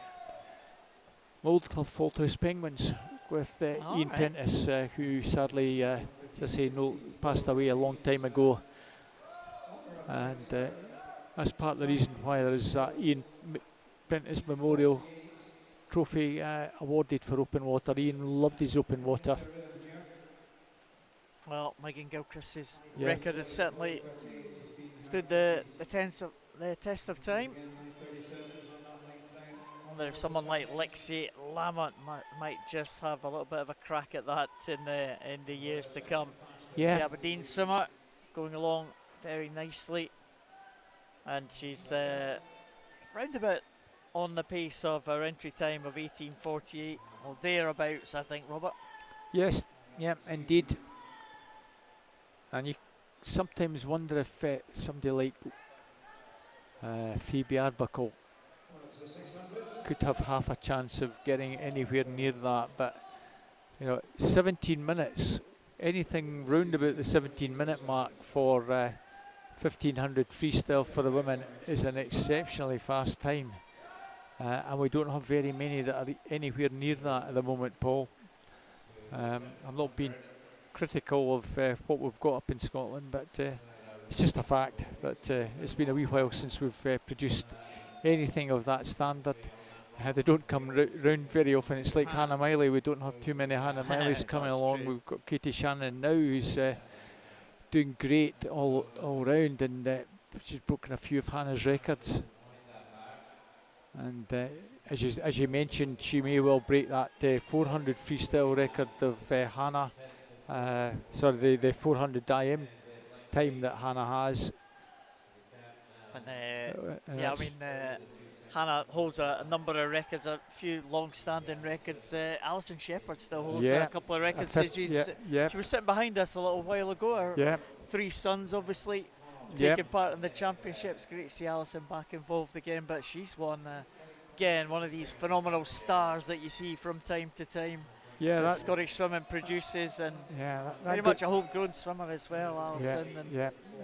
Old Club Falthouse Penguins with Ian Prentice, who sadly, as I say, passed away a long time ago. And that's part of the reason why there is Ian Prentice Memorial Trophy awarded for open water. Ian loved his open water. Well, Megan Gilchrist's record has certainly stood the test of time. I wonder if someone like Lexi Lamont might just have a little bit of a crack at that in the years to come. Yeah. The Aberdeen swimmer going along very nicely. And she's roundabout on the pace of her entry time of 18:48, or thereabouts, I think, Robert. Yes, yeah, indeed. And you sometimes wonder if somebody like Phoebe Arbuckle could have half a chance of getting anywhere near that. But, 17 minutes, anything round about the 17-minute mark for 1500 freestyle for the women is an exceptionally fast time. And we don't have very many that are anywhere near that at the moment, Paul. I'm not being critical of what we've got up in Scotland, but it's just a fact that it's been a wee while since we've produced anything of that standard. They don't come round very often. It's like Hannah Miley. We don't have too many Hannah Mileys coming along. True. We've got Katie Shannon now, who's doing great all round, and she's broken a few of Hannah's records. And as you mentioned, she may well break that 400 freestyle record of Hannah. Sorry, the 400 IM time that Hannah has. And yeah, I mean, Hannah holds a number of records, a few long-standing records. Alison Shepherd still holds a couple of records. She was sitting behind us a little while ago. Her 3 sons, obviously, taking part in the championships. Great to see Alison back involved again, but she's again, one of these phenomenal stars that you see from time to time. Yeah, that Scottish swimming produces, and very much a homegrown swimmer as well, Alison.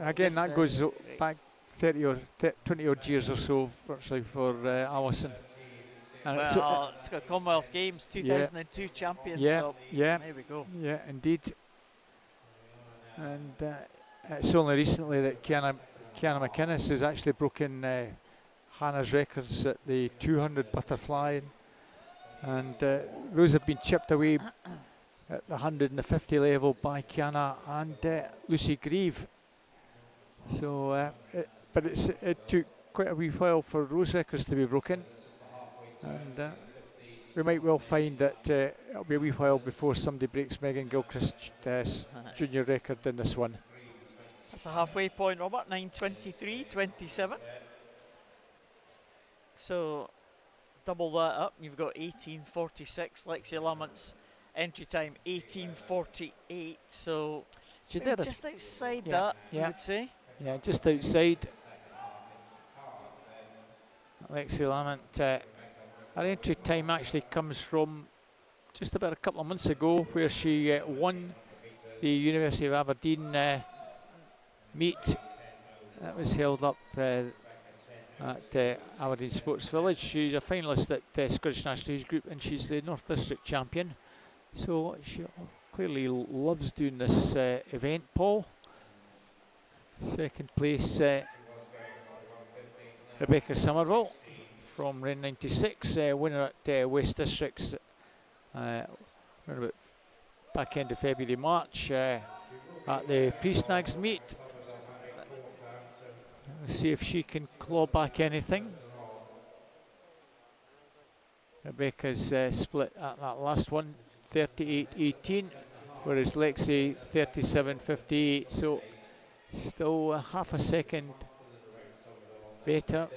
Again, that goes back 30 or 20 odd years or so, virtually, for Alison. And it's got Commonwealth Games 2002 champion. So there we go. Yeah, indeed. And it's only recently that Kiana McInnes has actually broken Hannah's records at the 200 butterfly, and those have been chipped away at the 150 level by Kiana and Lucy Grieve. So, but it took quite a wee while for those records to be broken, and we might well find that it'll be a wee while before somebody breaks Megan Gilchrist's junior record in this one. That's a halfway point, Robert. 9:23.27. So double that up. You've got 18:46. Lexi Lamont's entry time 18:48. So just outside that, I would say. Yeah, just outside. Lexi Lamont. Her entry time actually comes from just about a couple of months ago, where she won the University of Aberdeen meet that was held up at Aberdeen Sports Village. She's a finalist at Scottish National Age Group, and she's the North District champion. So she clearly loves doing this event, Paul. Second place, Rebecca Somerville from Ren 96, winner at West Districts about back end of February, March at the Pre-Snags meet. We'll see if she can claw back anything. Rebecca's split at that last one, 38.18, whereas Lexi 37.58, so still half a second better.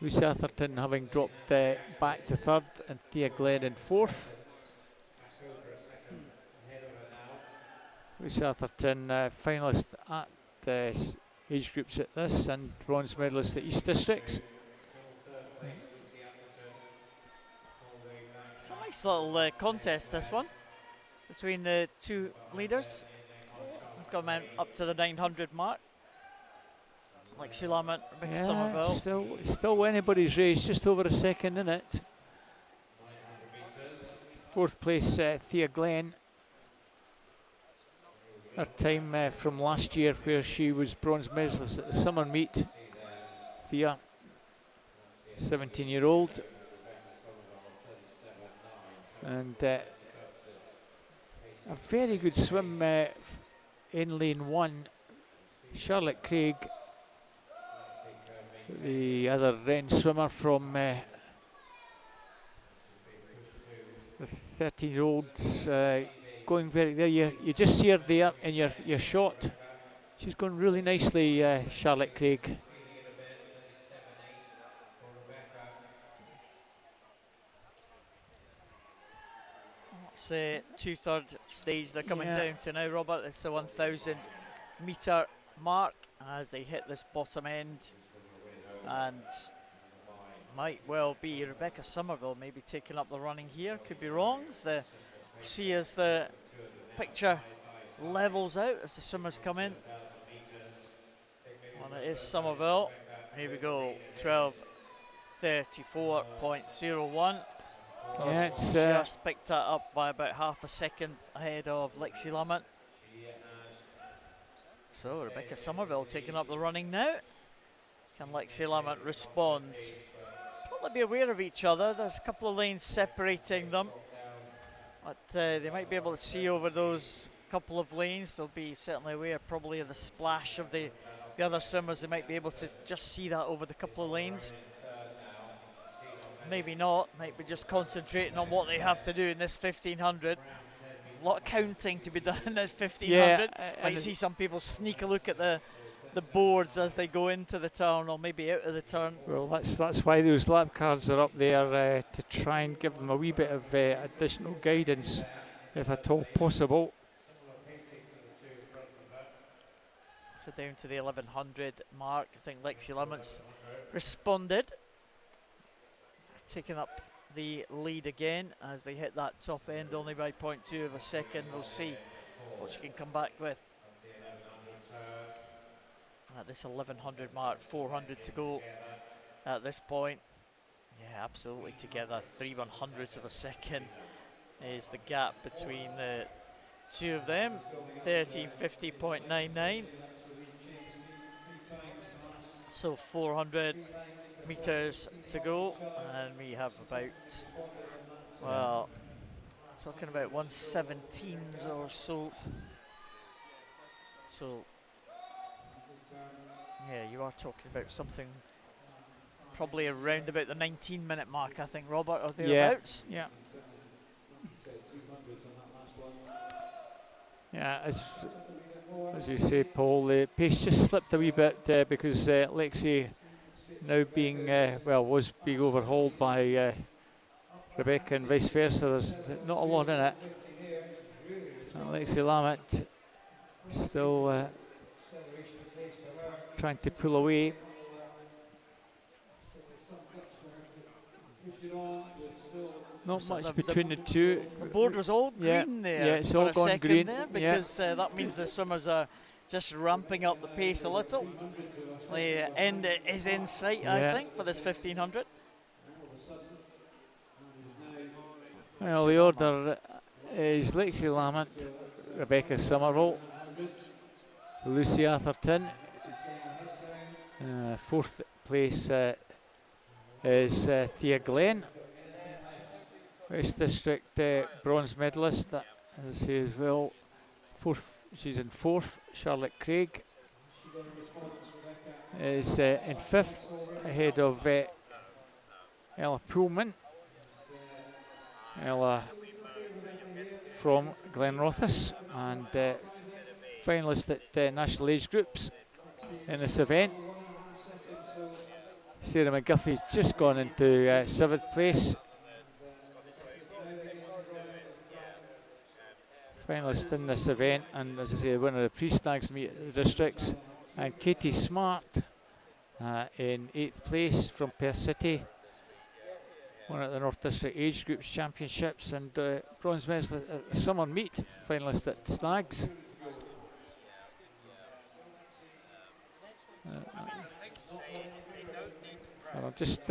Lucy Atherton having dropped back to third, and Thea Glenn in fourth. Lucy Atherton, finalist at age groups at this, and bronze medalist at East Districts. It's a nice little contest, this one, between the two leaders. Coming up to the 900 mark. Lexi Lamont, Rebecca Somerville. Still anybody's race, just over a second in it. Fourth place, Thea Glenn. Her time from last year, where she was bronze medalist at the summer meet. Thea, 17-year-old. And a very good swim in lane one. Charlotte Craig, the other Ren swimmer from the 13-year-olds, going very there. You just see her there in your shot. She's going really nicely, Charlotte Craig. It's the 2/3 stage they're coming down to now, Robert. It's the 1,000 metre mark as they hit this bottom end, and might well be Rebecca Somerville maybe taking up the running here. Could be wrong. See as the picture levels out as the swimmers come in. It is Somerville. Here we go, 12:34.01. Yeah, it's just picked that up by about half a second ahead of Lexi Lamont. So Rebecca Somerville taking up the running now. Can Lexi Lamont respond? Probably be aware of each other. There's a couple of lanes separating them, but they might be able to see over those couple of lanes. They'll be certainly aware probably of the splash of the other swimmers. They might be able to just see that over the couple of lanes. Maybe not, might be just concentrating on what they have to do in this 1500. A lot of counting to be done in this 1500. Might see some people sneak a look at the boards as they go into the turn or maybe out of the turn. Well, that's why those lap cards are up there, to try and give them a wee bit of additional guidance, if at all possible. So down to the 1100 mark. I think Lexi Lamont's responded, taking up the lead again as they hit that top end only by 0.2 of a second. We'll see what she can come back with. At this 1100 mark, 400 to go at this point. Yeah, absolutely together. 3/100ths of a second is the gap between the two of them. 13:50.99. So 400 meters to go, and we have about, well, talking about 117s or so. So yeah, you are talking about something probably around about the 19-minute mark, I think, Robert, or thereabouts. Yeah. Yeah, as you say, Paul, the pace just slipped a wee bit because Lexi now being, was being overhauled by Rebecca and vice versa. There's not a lot in it. And Lexi Lamont still trying to pull away. Not much between the two. The board was all green there. Yeah, it's all gone green there because that means the swimmers are just ramping up the pace a little. The end is in sight, I think, for this 1500. Well, the order is Lexi Lamont, Rebecca Somerville, Lucy Atherton. Fourth place is Thea Glenn, West District bronze medalist, as I say as well. She's in fourth. Charlotte Craig is in fifth, ahead of Ella Pullman. Ella from Glenrothes, and finalist at national age groups in this event. Sarah McGuffey's just gone into seventh place. Finalist in this event, and as I say, winner of the pre-snags meet at the districts. And Katie Smart in eighth place from Perth City. Won at the North District Age Groups Championships, and bronze medalist at the summer meet, finalist at snags. I'll just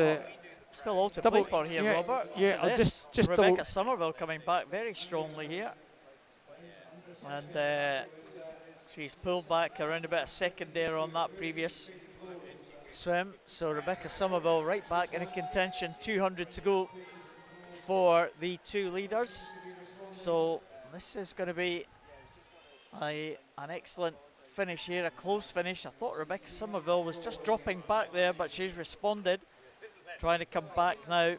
still all to play for here, Robert. Yeah, I'll just Rebecca Somerville coming back very strongly here, and she's pulled back around about a second there on that previous swim. So Rebecca Somerville right back in contention. 200 to go for the two leaders. So this is going to be an excellent finish here, a close finish. I thought Rebecca Somerville was just dropping back there, but she's responded, trying to come back now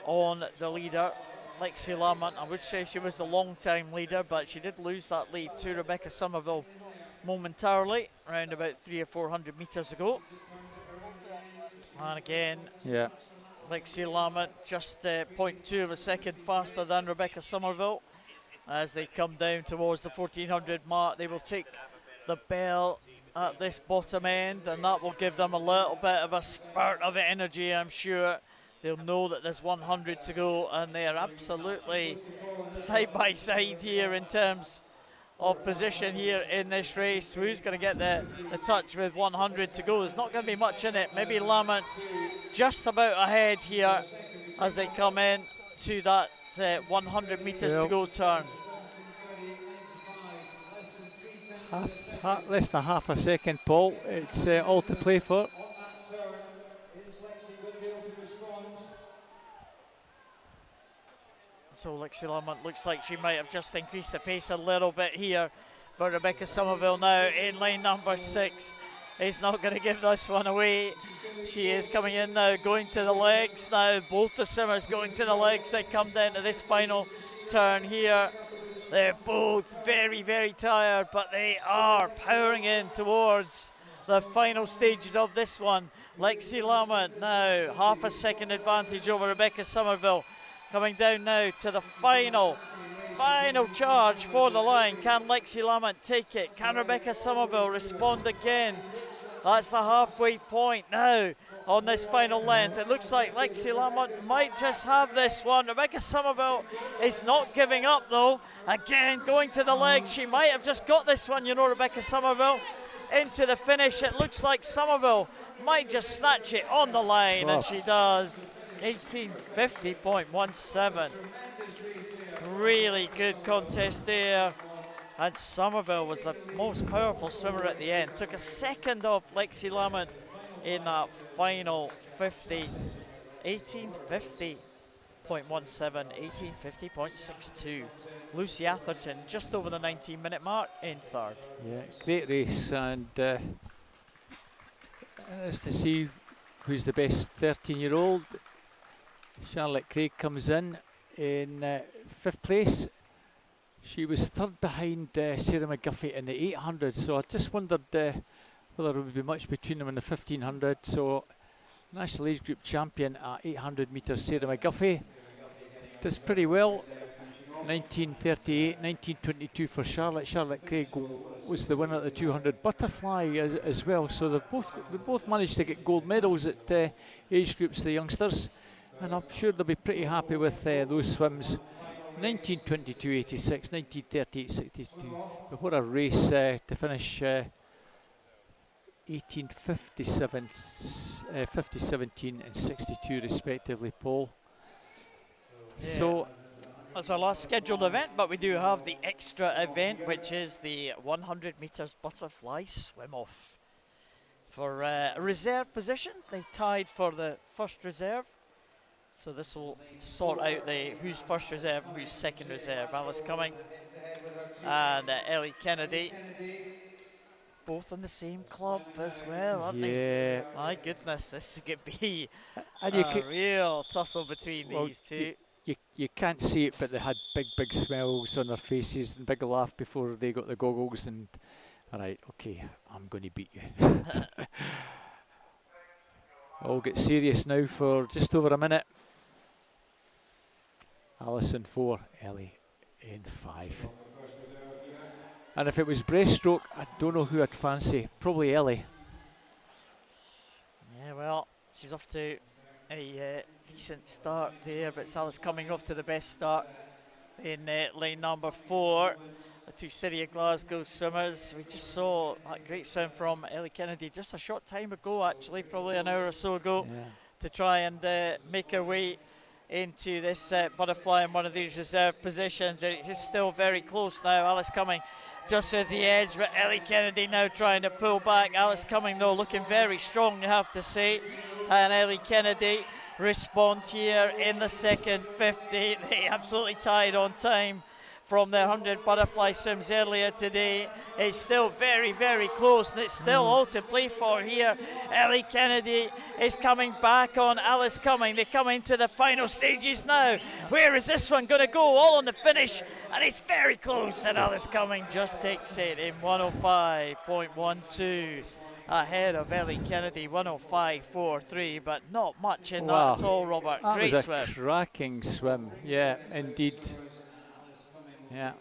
on the leader, Lexi Lamont. I would say she was the long-time leader, but she did lose that lead to Rebecca Somerville momentarily, around about 300 or 400 metres ago. And again, Lexi Lamont just 0.2 of a second faster than Rebecca Somerville. As they come down towards the 1400 mark, they will take the bell at this bottom end, and that will give them a little bit of a spurt of energy. I'm sure they'll know that there's 100 to go, and they are absolutely side by side here in terms of position here in this race. Who's going to get the touch with 100 to go? There's not going to be much in it. Maybe Lamont just about ahead here as they come in to that 100 metres to go turn. Less than half a second, Paul. It's all to play for. So Lexi Lamont looks like she might have just increased the pace a little bit here, but Rebecca Somerville now in lane number 6 is not going to give this one away. She is coming in now, going to the legs now. Both the swimmers going to the legs. They come down to this final turn here. They're both very, very tired, but they are powering in towards the final stages of this one. Lexi Lamont now half a second advantage over Rebecca Somerville. Coming down now to the final charge for the line. Can Lexi Lamont take it? Can Rebecca Somerville respond again? That's the halfway point now on this final length. It looks like Lexi Lamont might just have this one. Rebecca Somerville is not giving up though. Again, going to the legs. She might have just got this one, you know, Rebecca Somerville. Into the finish. It looks like Somerville might just snatch it on the line, and she does. 18:50.17. Really good contest there. And Somerville was the most powerful swimmer at the end. Took a second off Lexi Lamont in that final 50. 18:50.17, 18:50.62. Lucy Atherton just over the 19-minute mark in third. Yeah, great race, and nice to see who's the best 13-year-old. Charlotte Craig comes in 5th place. She was third behind Sarah McGuffey in the 800, so I just wondered whether there would be much between them in the 1500. So National Age Group champion at 800 metres, Sarah McGuffey, does pretty well. 1938, 1922 for Charlotte. Charlotte Craig was the winner at the 200 butterfly as well. So they both managed to get gold medals at age groups, the youngsters. And I'm sure they'll be pretty happy with those swims. 1922-86, 1938-62. But what a race to finish 18:57, 50:17 and 62 respectively, Paul. Yeah. So that's our last scheduled event, but we do have the extra event, which is the 100 metres butterfly swim off. For a reserve position, they tied for the first reserve. So this will sort out who's first reserve and who's second reserve. Alice Cumming and Ellie Kennedy, both in the same club as well, aren't they? yeah, My goodness, this could be and a real tussle between these two. You can't see it, but they had big smiles on their faces and big laugh before they got the goggles. And all right, okay, I'm going to beat you. All get serious now for just over a minute. Alice in 4, Ellie in 5. And if it was breaststroke, I don't know who I'd fancy. Probably Ellie. Yeah, well, she's off to a decent start there, but it's Alice Cumming off to the best start in lane number 4. The two City of Glasgow swimmers. We just saw that great swim from Ellie Kennedy just a short time ago, actually, probably an hour or so ago, to try and make her way into this butterfly in one of these reserve positions. It is still very close now. Alice Cumming just at the edge, but Ellie Kennedy now trying to pull back. Alice Cumming, though, looking very strong, you have to say. And Ellie Kennedy respond here in the second 50. They absolutely tied on time from their 100 butterfly swims earlier today. It's still very close, and it's still all to play for here. Ellie Kennedy is coming back on Alice Cumming. They come into the final stages now. Where is this one going to go? All on the finish, and it's very close, and Alice Cumming just takes it in 105.12. Ahead of Ellie Kennedy, 105.43, but not much in that at all, Robert. That Great was swim. a cracking swim, yeah, indeed. Yeah.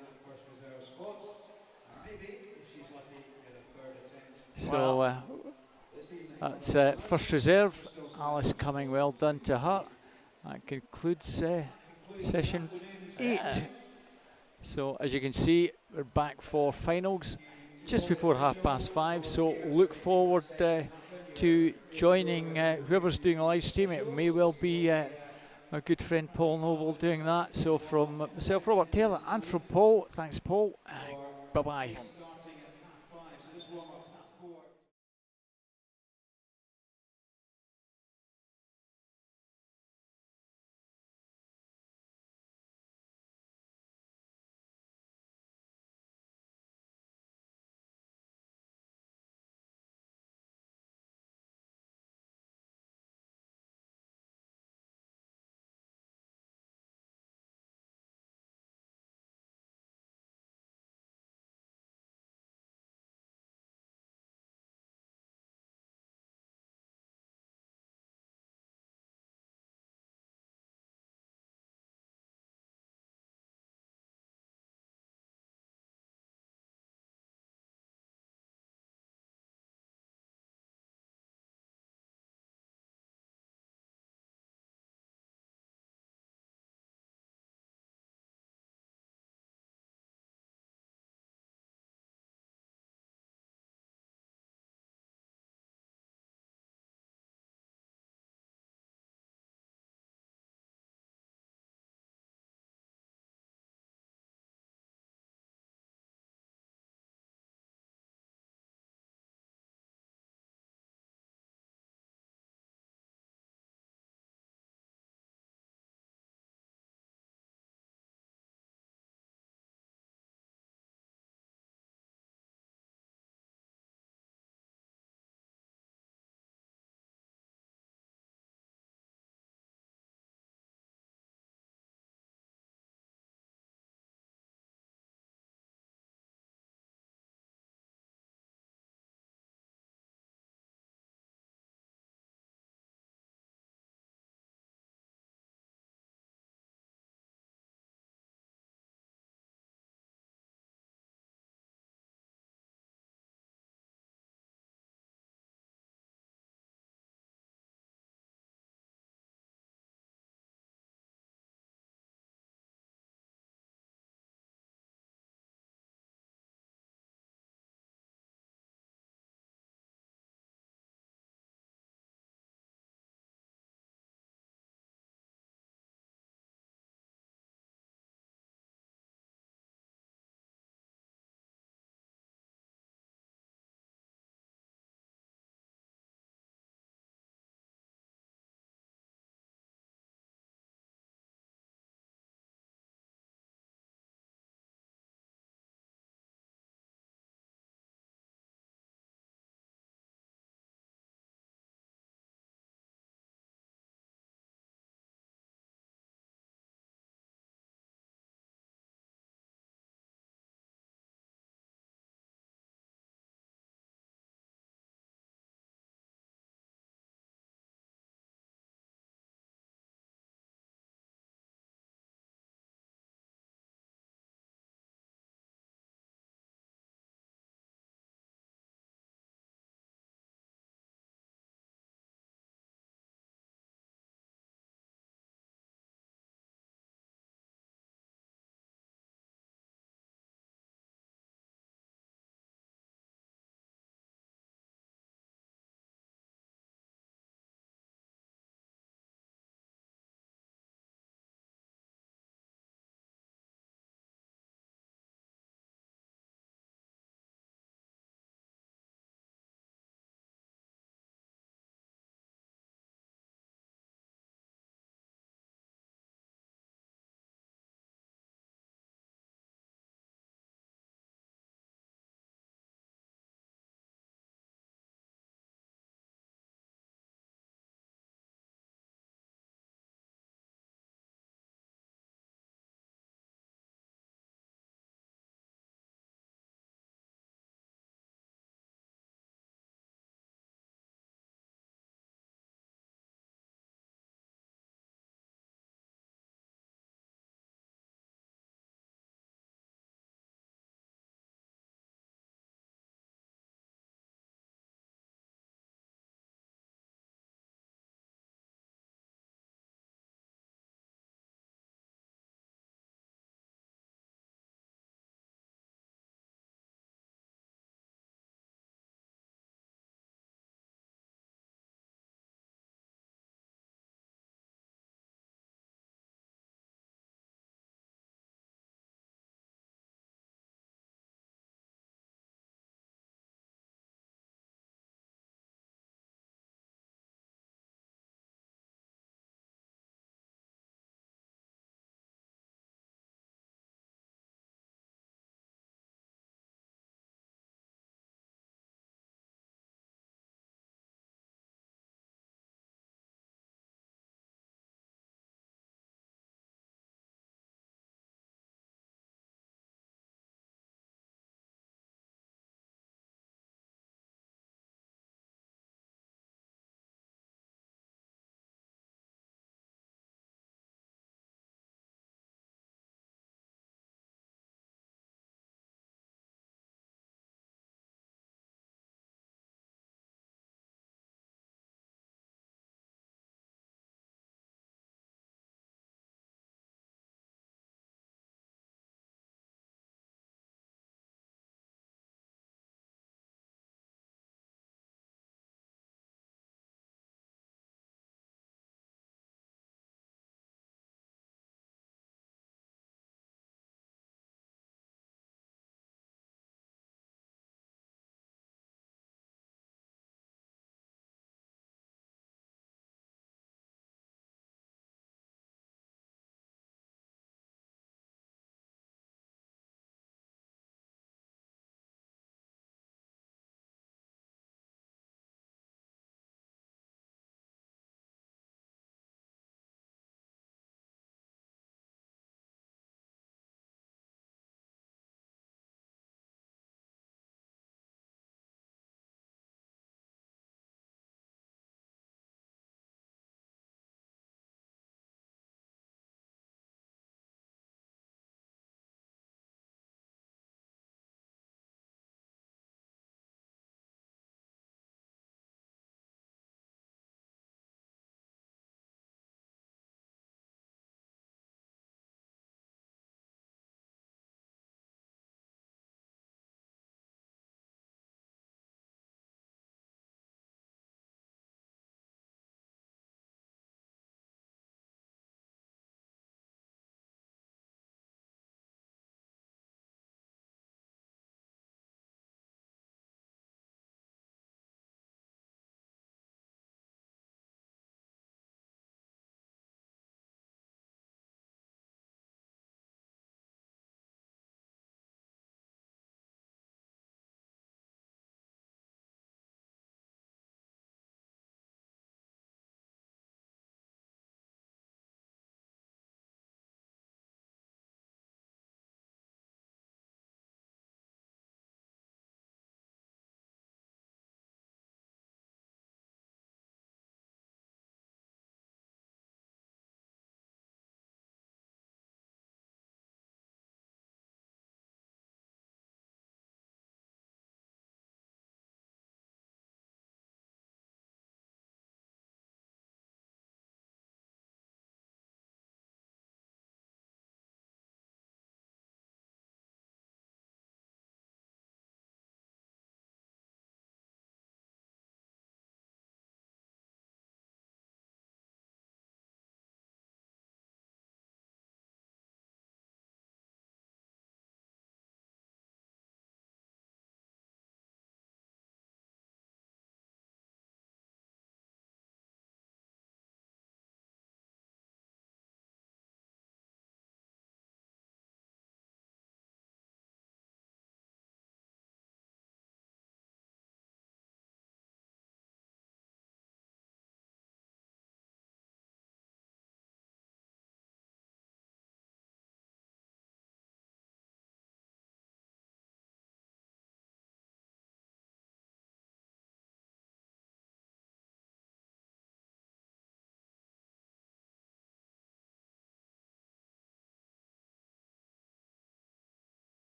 So that's first reserve. Alice Cumming, well done to her. That concludes session 8. So as you can see, we're back for finals just before 5:30. So look forward to joining whoever's doing a live stream. It may well be my good friend Paul Noble doing that. So from myself, Robert Taylor, and from Paul, thanks Paul. Bye bye.